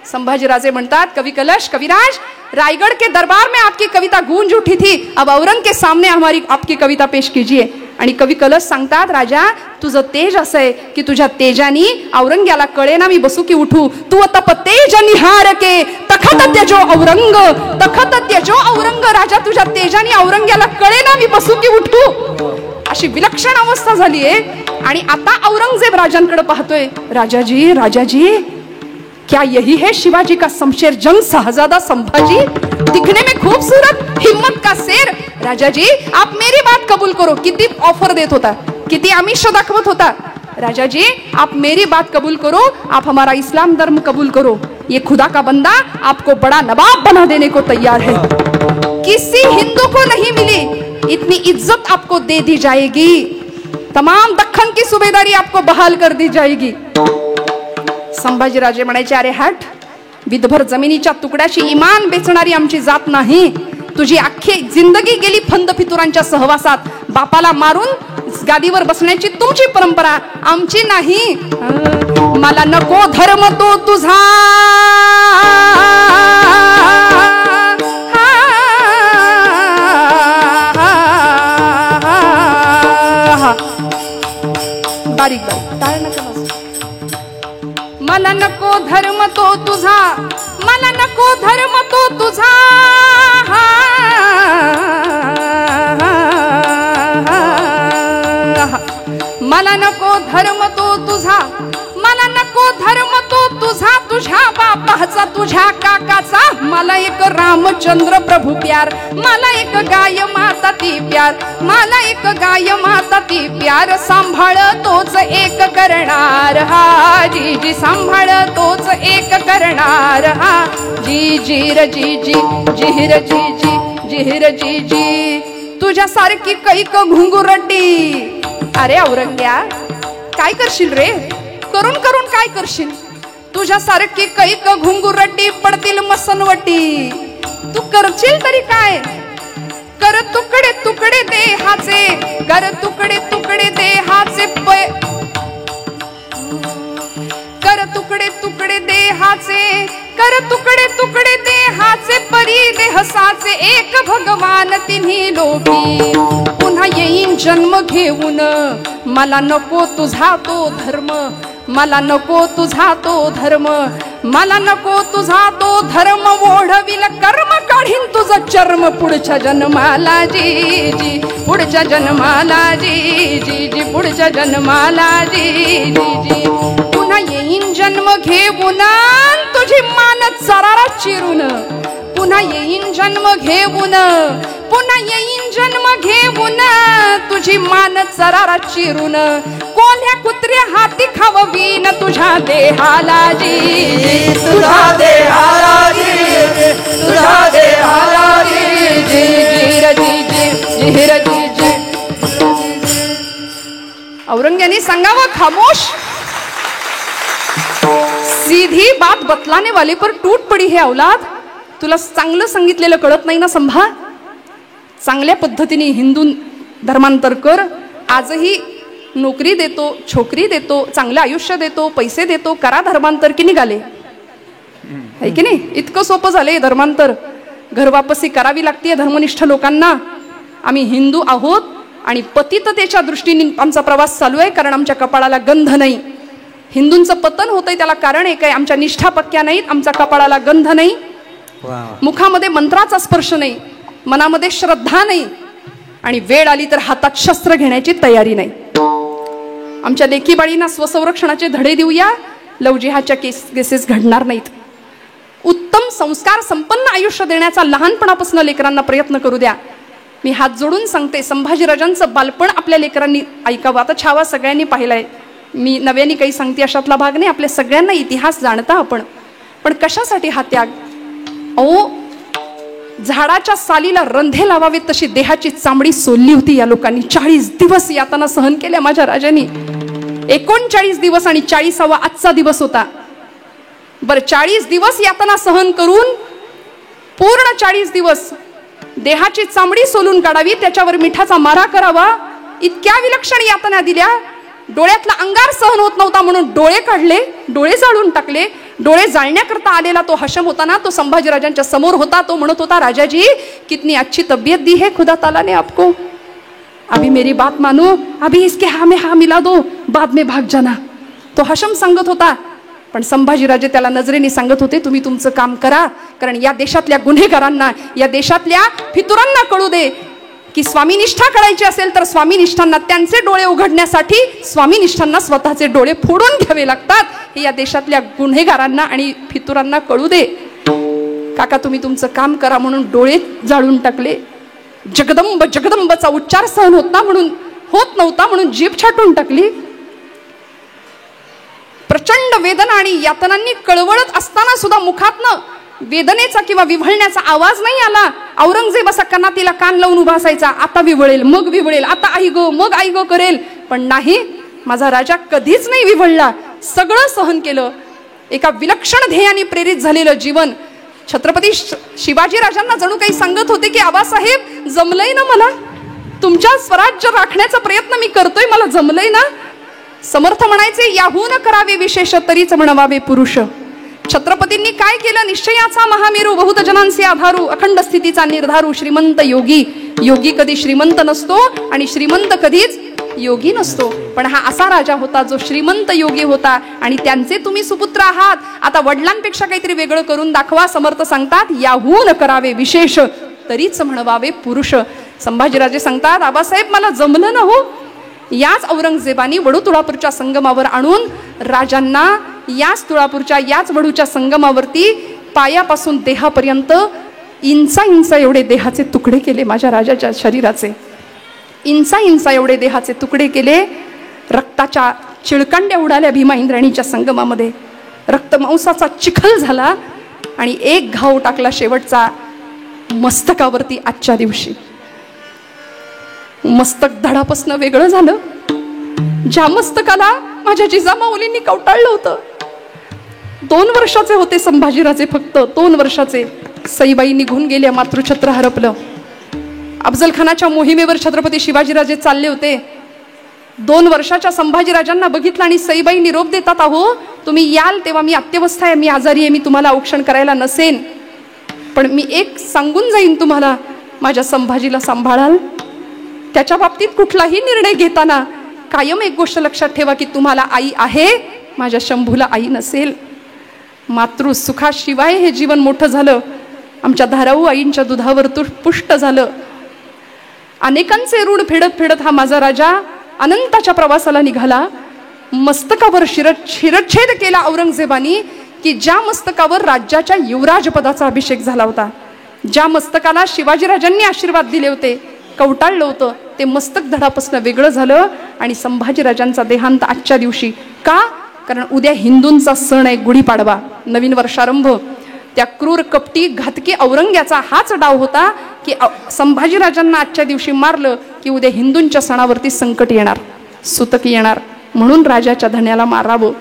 संभाजीराजे म्हणतात, कवी कलश, कविराज, रायगढ़ के दरबार में आपकी कविता गूंज उठी थी, अब औरंग के सामने हमारी आपकी कविता पेश कीजिए. आणि कवी कलश सांगतात, राजा, तुझं तेज असं आहे की तुझ्या तेजानी औरंग्याला कळे ना मी बसू की उठू. तू तप तेज निहार के तखत त्यजो औरंग, तखत त्यजो औरंग. राजा, तुझ्या तेजानी औरंग्याला कळे ना मी बसू की उठू. अशी विलक्षण अवस्था झाली आहे. आणि आता औरंगजेब राजांकडे पाहतोय, राजाजी, राजाजी, क्या यही है शिवाजी का शमशेर जंग शहजादा संभाजी, दिखने में खूबसूरत, हिम्मत का शेर. राजाजी, आप मेरी बात कबूल करो. किती ऑफर देत होता, किती आमिष दाखवत होता. राजाजी, आप मेरी बात कबूल करो, आप हमारा इस्लाम धर्म कबूल करो. ये खुदा का बंदा आपको बड़ा नवाब बना देने को तैयार है. किसी हिंदू को नहीं मिली इतनी इज्जत आपको दे दी जाएगी. तमाम दख्खन की सूबेदारी आपको बहाल कर दी जाएगी. संभाजीराजे म्हणायचे, अरे हट, विधभर जमिनीच्या तुकड्याची इमान बेचणारी आमची जात नाही. तुझी अख्खी जिंदगी गेली फंद फितुरांच्या सहवासात. बापाला मारून गादीवर बसण्याची तुमची परंपरा, आमची नाही. मला नको धर्म तो तुझा, बारीक बारीक टाळ नका. मला नको धर्म तो तुझा, मला नको धर्म तो तुझा, मला नको धर्म तो तुझा, मला नको धर्म तो तुझा, तुझ्या बापाचा तुझ्या काकाचा. मला एक रामचंद्र प्रभू प्यार, मला एक गाय माता ती प्यार, मला एक गाय माता ती प्यार. सांभाळ तोच एक करणार हा, जी जी सांभाळ तोच एक करणार हा. जी जी र जी जी, जिहिर जी जी, जिहिर जी जी. तुझ्यासारखी कैक घुंगुरड्डी. अरे औरंग्या, काय करशील रे, करून करून काय करशील. तुझ्यासारखी कैक घुंगुरड्डी पडतील मसनवटी. तू करशील तरी काय. कर तुकडे तुकडे देहाचे, कर तुकडे तुकडे देहाचे. तुकडे तुकडे देहाचे, कर तुकडे तुकडे देहाचे, परी देह साचे एक भगवान तिन्ही लोकी. पुन्हा येईन जन्म घेऊन, मला नको तुझा तो धर्म, मला नको तुझा तो धर्म, मला नको तुझा तो धर्म. ओढविल कर्म काढीन तुझं चर्म, पुढच्या जन्माला जी जी, पुढच्या जन्माला जी जी जी, पुढच्या जन्माला जी जी जी. पुन्हा येईन जन्म घेऊन, तुझी मान चरारा चिरून, पुन्हा येईन जन्म घेऊन, पुन्हा येईन जन्म घेऊन, तुझी मान चरारा चिरून. कोल्ह्या कुत्र्या हाती खाववीन तुझ्या देहाला जी जी, तुझ्या देहाला जी, तुझ्या देहाला जी जी जी जी जी जी जी. औरंग्याने सांगावं खामोश. सीधी बात बतलाने वाले पर टूट पडी है औलाद. तुला चांगलं सांगितलेलं कळत नाही ना संभा. चांगल्या पद्धतीने हिंदू धर्मांतर कर. आजही नोकरी देतो, छोकरी देतो, चांगलं आयुष्य देतो, पैसे देतो, करा धर्मांतर. की निघाले आहे की नाही? इतकं सोपं झालंय धर्मांतर. घर वापसी करावी लागते धर्मनिष्ठ लोकांना. आम्ही हिंदू आहोत आणि पतिततेच्या दृष्टीने आमचा प्रवास चालू आहे, कारण आमच्या कपाळाला गंध नाही. हिंदूंचं पतन होतंय त्याला कारण एक आहे, आमच्या निष्ठा पक्क्या नाहीत, आमच्या कपाळाला गंध नाही, मुखामध्ये मंत्राचा स्पर्श नाही, मनामध्ये श्रद्धा नाही, आणि वेळ आली तर हातात शस्त्र घेण्याची तयारी नाही. आमच्या लेकीबाळींना स्वसंरक्षणाचे धडे देऊया. लवजिहाच्या केसेस घडणार नाहीत. उत्तम संस्कार संपन्न आयुष्य देण्याचा लहानपणापासून लेकरांना प्रयत्न करू द्या. मी हात जोडून सांगते, संभाजीराजांचं बालपण आपल्या लेकरांनी ऐकावं. आता छावा सगळ्यांनी पाहिलाय, मी नव्याने काही सांगते अशातला भाग नाही. आपल्या सगळ्यांना इतिहास जाणता आपण, पण कशासाठी हा त्याग? अहो, झाडाच्या सालीला रंधे लावावेत तशी देहाची चामडी सोलली होती या लोकांनी. 40 दिवस यातना सहन केल्या माझ्या राजांनी. 39 दिवस आणि 40वा आजचा दिवस होता. बर, 40 दिवस यातना सहन करून पूर्ण 40 दिवस देहाची चामडी सोलून काढावी, त्याच्यावर मिठाचा मारा करावा, इतक्या विलक्षण यातना दिल्या. डोळ्यातला अंगार सहन होत नव्हता म्हणून डोळे काढले, डोळे जाळून टाकले. डोळे जाळण्याकरता आलेला तो हशम होता ना, तो संभाजीराजांच्या समोर होता. तो म्हणत होता, राजाजी कितनी अच्छी तबीयत दी है खुदा ताला ने आपको, अभी मेरी बात मानो, अभी इसके हाँ में हाँ मिला दो, बाद में भाग जाना. तो हशम सांगत होता. पण संभाजीराजे त्याला नजरेने सांगत होते, तुम्ही तुमचं काम करा, कारण या देशातल्या गुन्हेगारांना, या देशातल्या फितुरांना कळू दे की स्वामीनिष्ठा करायची असेल तर स्वामीनिष्ठांना त्यांचे डोळे उघडण्यासाठी स्वामीनिष्ठांना स्वतःचे डोळे फोडून घ्यावे लागतात. हे या देशातल्या गुन्हेगारांना आणि फितुरांना कळू दे. काका तुम्ही तुमचं काम करा म्हणून डोळे जाळून टाकले. जगदंब जगदंबचा उच्चार सहन होत नव्हता म्हणून जीभ छाटून टाकली. प्रचंड वेदना आणि यातनांनी कळवळत असताना सुद्धा मुखातनं वेदनेचा किंवा विव्हळण्याचा आवाज नाही आला. औरंगजेब असा कनातीला कान लावून उभा असायचा, आता विव्हळेल मग विव्हळेल, आता आई गो मग आई गो करेल. पण नाही, माझा राजा कधीच नाही विव्हळला. सगळं सहन केलं. एका विलक्षण ध्येयाने प्रेरित झालेलं जीवन. छत्रपती शिवाजी राजांना जणू काही सांगत होते की आबासाहेब जमलंय ना, मला तुमच्या स्वराज्य राखण्याचा प्रयत्न मी करतोय, मला जमलंय ना. समर्थ म्हणायचे, याहून करावे विशेष तरीच म्हणवावे पुरुष. छत्रपतींनी काय केलं? निश्चयाचा महामेरू, बहुत जनांचे आधारू, अखंड स्थितीचा निर्धारू, श्रीमंत योगी. योगी कधी श्रीमंत नसतो आणि श्रीमंत कधीच योगी नसतो. पण हा असा राजा होता जो श्रीमंत योगी होता आणि त्यांचे तुम्ही सुपुत्र आहात. आता वडिलांपेक्षा काहीतरी वेगळं करून दाखवा. समर्थ सांगतात, याहून करावे विशेष तरीच म्हणवावे पुरुष. संभाजीराजे सांगतात, आबासाहेब मला जमलं ना हो. याच औरंगजेबानी वडू तुळापूरच्या संगमावर आणून राजांना याच तुळापूरच्या याच वडूच्या संगमावरती पायापासून देहापर्यंत इंचा एवढे देहाचे तुकडे केले. माझ्या राजाच्या शरीराचे इंचा एवढे देहाचे तुकडे केले. रक्ताच्या चिळकांड्या उडाल्या भीमा इंद्राणीच्या संगमामध्ये. रक्तमांसाचा चिखल झाला आणि एक घाव टाकला शेवटचा मस्तकावरती. आजच्या दिवशी मस्तक धडापासनं वेगळं झालं. ज्या मस्तकाला माझ्या जिजामाऊलींनी कवटाळलं होतं. 2 वर्षाचे होते संभाजीराजे, फक्त 2 वर्षाचे. सईबाई निघून गेल्या, मातृछत्र हरपलं. अफजल खानाच्या मोहिमेवर छत्रपती शिवाजीराजे चालले होते. 2 वर्षाच्या संभाजीराजांना बघितलं आणि सईबाई निरोप देतात, अहो तुम्ही याल तेव्हा मी अत्यवस्था आहे, मी आजारी आहे, मी तुम्हाला औक्षण करायला नसेन, पण मी एक सांगून जाईन तुम्हाला, माझ्या संभाजीला सांभाळाल. त्याच्या बाबतीत कुठलाही निर्णय घेताना कायम एक गोष्ट लक्षात ठेवा की तुम्हाला आई आहे, माझ्या शंभूला आई नसेल. मातृसुखाशिवाय हे जीवन मोठं झालं. आमच्या धाराऊ आईंच्या दुधावर पुष्ट झालं. अनेकांचे ऋण फेडत फेडत हा माझा राजा अनंताच्या प्रवासाला निघाला. मस्तकावर शिरच्छेद केला औरंगजेबानी, की ज्या मस्तकावर राज्याच्या युवराज पदाचा अभिषेक झाला होता, ज्या मस्तकाला शिवाजीराजांनी आशीर्वाद दिले होते, कवटाळलं होतं, ते मस्तक धडापासून वेगळं झालं आणि संभाजीराजांचा देहांत आजच्या दिवशी. का? कारण उद्या हिंदूंचा सण आहे गुढीपाडवा, नवीन वर्षारंभ. त्या क्रूर कपटी घातकी औरंग्याचा हाच डाव होता की संभाजीराजांना आजच्या दिवशी मारलं की उद्या हिंदूंच्या सणावरती संकट येणार, सुतकी येणार, म्हणून राजाच्या धन्याला मारावं.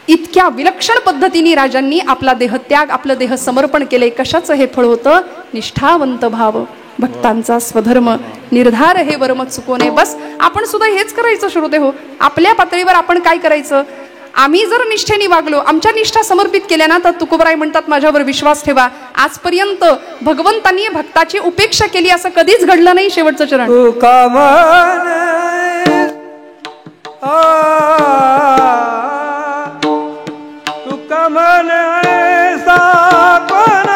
इतक्या विलक्षण पद्धतीने राजांनी आपला देहत्याग, आपलं देह समर्पण केले. कशाचं हे फळ होतं? निष्ठावंत भाव, भक्तांचा स्वधर्म, निर्धार हे वर्म चुकोने. बस आपण सुद्धा हेच करायचं श्रोते हो. आपल्या पातळीवर आपण काय करायचं? आम्ही जर निष्ठेने वागलो, आमच्या निष्ठा समर्पित केल्या ना, तर तुकोबराय म्हणतात माझ्यावर विश्वास ठेवा. आजपर्यंत भगवंतांनी भक्ताची उपेक्षा केली असं कधीच घडलं नाही. शेवटचं चरण. तुका मन ऐसा कोण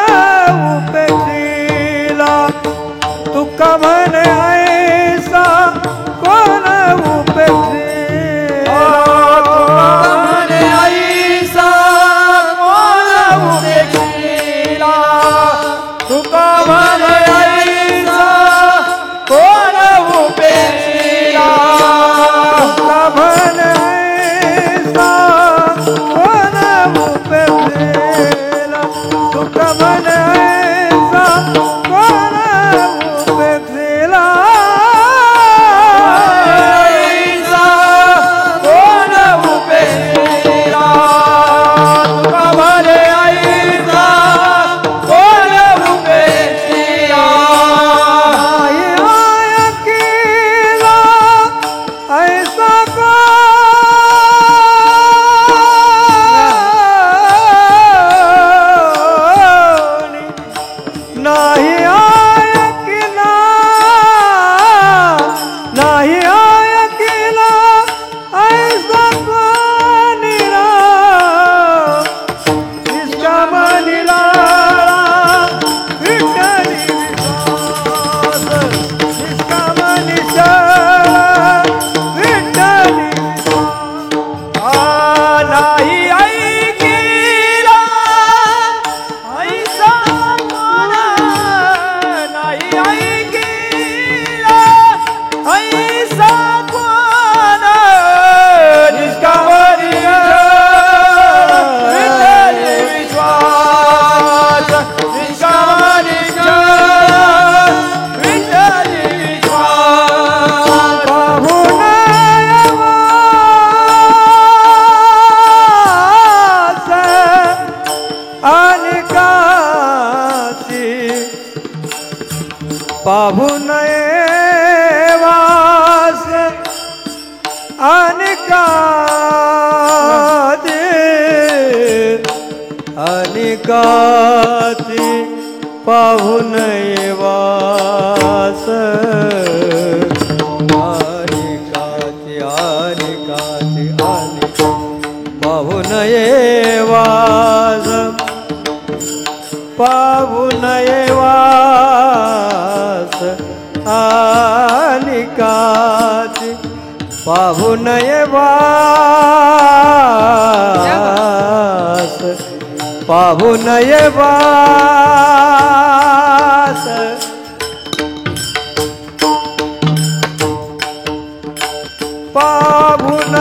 उपेक्षिला, तुका मन ऐसा कोण उपेक्षिला, तुका मन ऐसा कोण उपेक्षिला, तुका मन ऐसा कोण उपेक्षिला, तुका मन ऐसा कोण उपेक्षिला, तुका मन ऐसा कोण उपेक्षिला, ऐसा कोण उपेक्षिला, तुका मन ऐसा कोण उपेक्षिला, ऐकिला ऐसा नाही ऐकिला, नाही ऐकिला ऐसा कोणी राव, निष्कामनीला विठ्ठली विश्वास, निष्कामनीचा विठ्ठली विश्वास, नाही ऐकिला ऐसा कोण, नाही ऐकिला ऐसा कोण, निष्कामनीचा विठ्ठली विश्वास, निष्कामनीचा विठ्ठली विश्वास, पाहून वास आणि काची, पाहून वास आणि काची, आणि काची पाहून वास, आणि काची, आणि काची, आणि पाहून वास, पाहून वास आणि काची, पाहून वास, पाहून वास, पाहून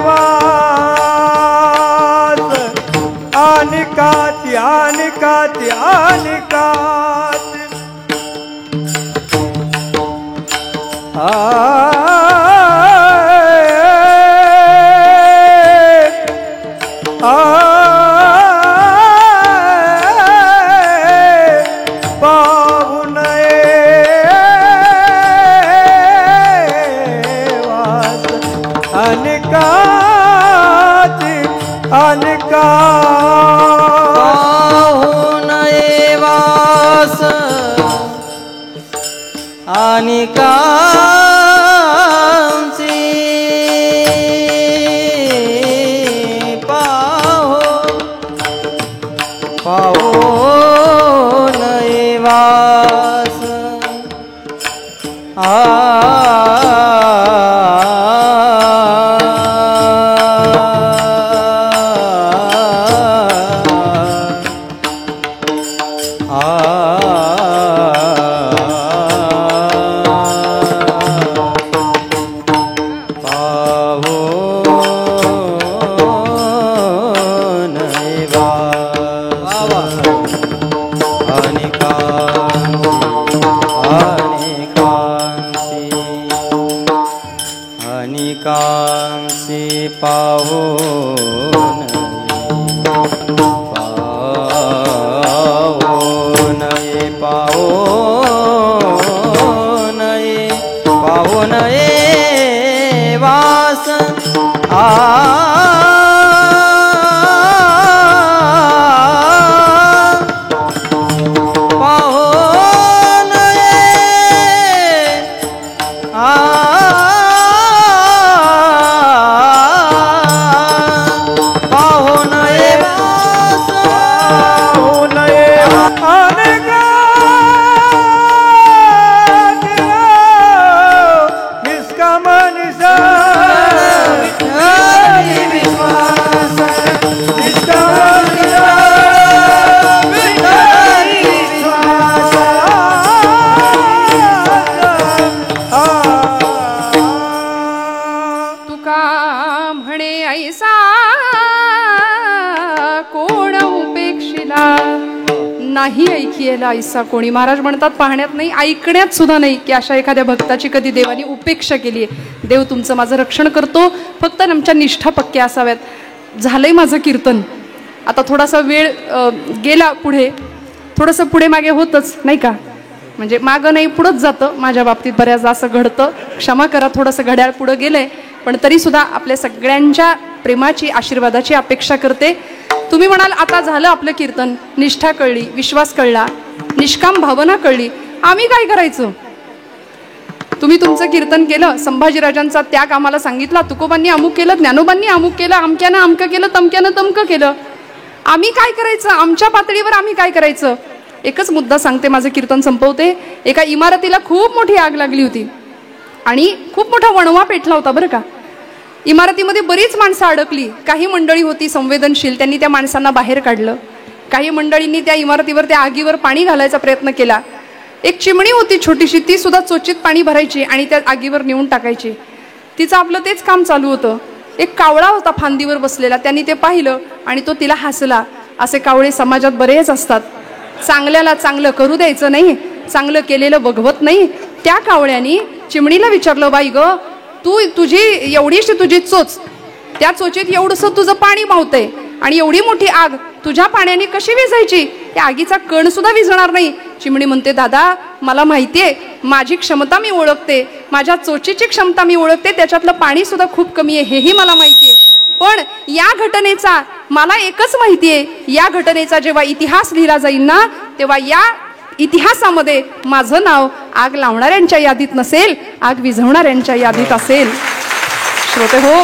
वास आणि काची, आणि काची, आणि काची, पाहून वास आणि काची, आणि कांची पाहो नये वास कांसी पाहो नये वास नाही ऐकियला ऐसा कोणी. महाराज म्हणतात पाहण्यात नाही ऐकण्यात सुद्धा नाही की अशा एखाद्या भक्ताची कधी देवानी उपेक्षा केली आहे. देव तुमचं माझं रक्षण करतो, फक्त आमच्या निष्ठा पक्क्या असाव्यात. झालंय माझं कीर्तन, आता थोडासा वेळ गेला पुढे, थोडंसं पुढे मागे होतच नाही का, म्हणजे मागं नाही पुढंच जातं. माझ्या बाबतीत बऱ्याचदा असं घडतं, क्षमा करा, थोडंसं घड्याळ पुढं गेलंय, पण तरीसुद्धा आपल्या सगळ्यांच्या प्रेमाची आशीर्वादाची अपेक्षा करते. तुम्ही म्हणाल आता झालं आपलं कीर्तन, निष्ठा कळली, विश्वास कळला, निष्काम भावना कळली, आम्ही काय करायचं? तुम्ही तुमचं कीर्तन केलं, संभाजीराजांचा त्याग आम्हाला सांगितला, तुकोबांनी अमुक केलं, ज्ञानोबांनी अमुक केलं, अमक्यानं अमकं केलं, तमक्यानं तमकं केलं, आम्ही काय करायचं? आमच्या पातळीवर आम्ही काय करायचं? एकच मुद्दा सांगते, माझं कीर्तन संपवते. एका इमारतीला खूप मोठी आग लागली होती आणि खूप मोठा वणवा पेटला होता बरं का. इमारतीमध्ये बरीच माणसं अडकली. काही मंडळी होती संवेदनशील, त्यांनी त्या माणसांना बाहेर काढलं. काही मंडळींनी त्या इमारतीवर, त्या आगीवर पाणी घालायचा प्रयत्न केला. एक चिमणी होती छोटीशी, ती सुद्धा चोचीत पाणी भरायची आणि त्या आगीवर नेऊन टाकायची. तिचं आपलं तेच काम चालू होतं. एक कावळा होता फांदीवर बसलेला, त्यांनी ते पाहिलं आणि तो तिला हसला. असे कावळे समाजात बरेच असतात. चांगल्याला चांगलं करू द्यायचं नाही, चांगलं केलेलं बघवत नाही. त्या कावळ्यानी चिमणीला विचारलं, बाई ग, तुझी एवढीशी तुझी चोच, त्या चोचीत एवढंसं तुझं पाणी मावतंय आणि एवढी मोठी आग तुझ्या पाण्याने कशी विझायची? त्या आगीचा कण सुद्धा विझणार नाही. चिमणी म्हणते, दादा मला माहितीये, माझी क्षमता मी ओळखते, माझ्या चोचीची क्षमता मी ओळखते, त्याच्यातलं पाणी सुद्धा खूप कमी आहे हेही मला माहितीये. पण या घटनेचा मला एकच माहितीये, या घटनेचा जेव्हा इतिहास लिहिला जाईल ना, तेव्हा या इतिहासामध्ये माझं नाव आग लावणाऱ्यांच्या यादीत नसेल, आग विझवणाऱ्यांच्या यादीत असेल. श्रोते हो,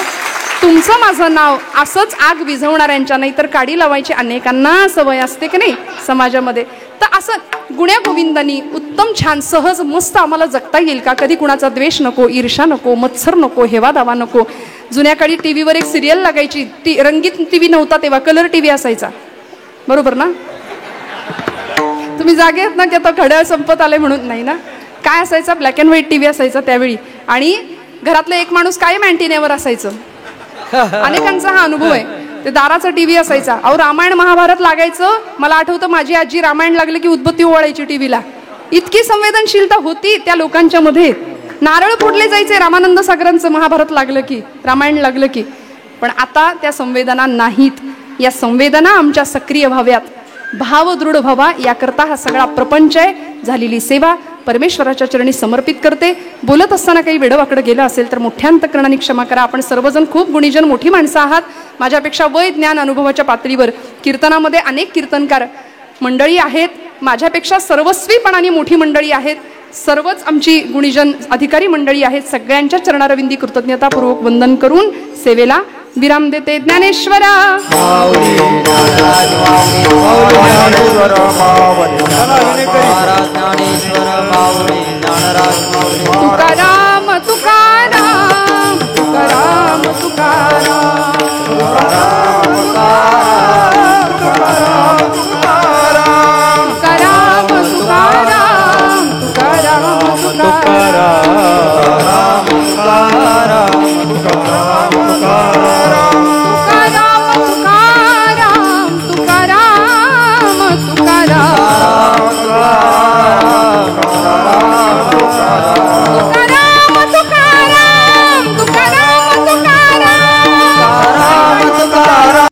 तुमचं माझं नाव असंच आग विझवणाऱ्यांच्या, नाही तर काडी लावायची अनेकांना सवय असते की नाही समाजामध्ये. तर असं गुण्या गोविंदांनी उत्तम छान सहज मस्त आम्हाला जगता येईल का? कधी कुणाचा द्वेष नको, ईर्षा नको, मत्सर नको, हेवा दावा नको. जुन्या काळी टीव्हीवर एक सिरियल लागायची, रंगीत टीव्ही नव्हता तेव्हा, कलर टीव्ही असायचा, बरोबर ना? तुम्ही जागे आहेत ना की आता घड्याळ संपत आले म्हणून? नाही ना. काय असायचा? ब्लॅक अँड व्हाईट टीव्ही असायचा त्यावेळी, आणि घरातला एक माणूस कायम अँटिन्यावर असायचं. अनेकांचा हा अनुभव आहे. ते दाराचा टीव्ही असायचा. अहो, रामायण महाभारत लागायचं. मला आठवतं, माझी आजी रामायण लागलं की उदबत्ती ओवाळायची टीव्हीला. इतकी संवेदनशीलता होती त्या लोकांच्या मध्ये. नारळ फोडले जायचे रामानंद सागरांचं महाभारत लागलं की, रामायण लागलं की. पण आता त्या संवेदना नाहीत. या संवेदना आमच्या सक्रिय व्हाव्यात, भाव दृढ व्हावा, याकरता हा सगळा प्रपंच आहे. झालेली सेवा परमेश्वराच्या चरणी समर्पित करते. बोलत असताना काही वेडवाकडं गेलं असेल तर मोठ्या अंतकरणाने क्षमा करा. आपण सर्वजण खूप गुणीजन, मोठी माणसं आहात. माझ्यापेक्षा वय ज्ञान अनुभवाच्या पातळीवर कीर्तनामध्ये अनेक कीर्तनकार मंडळी आहेत. माझ्यापेक्षा सर्वस्वीपणाने मोठी मंडळी आहेत. सर्वच आमची गुणीजन अधिकारी मंडळी आहेत, सगळ्यांच्या चरणारविंदी कृतज्ञतापूर्वक वंदन करून सेवेला विराम देते. ज्ञानेश्वरा ज्ञानेश्वर माऊली ज्ञानराज माऊली तुकाराम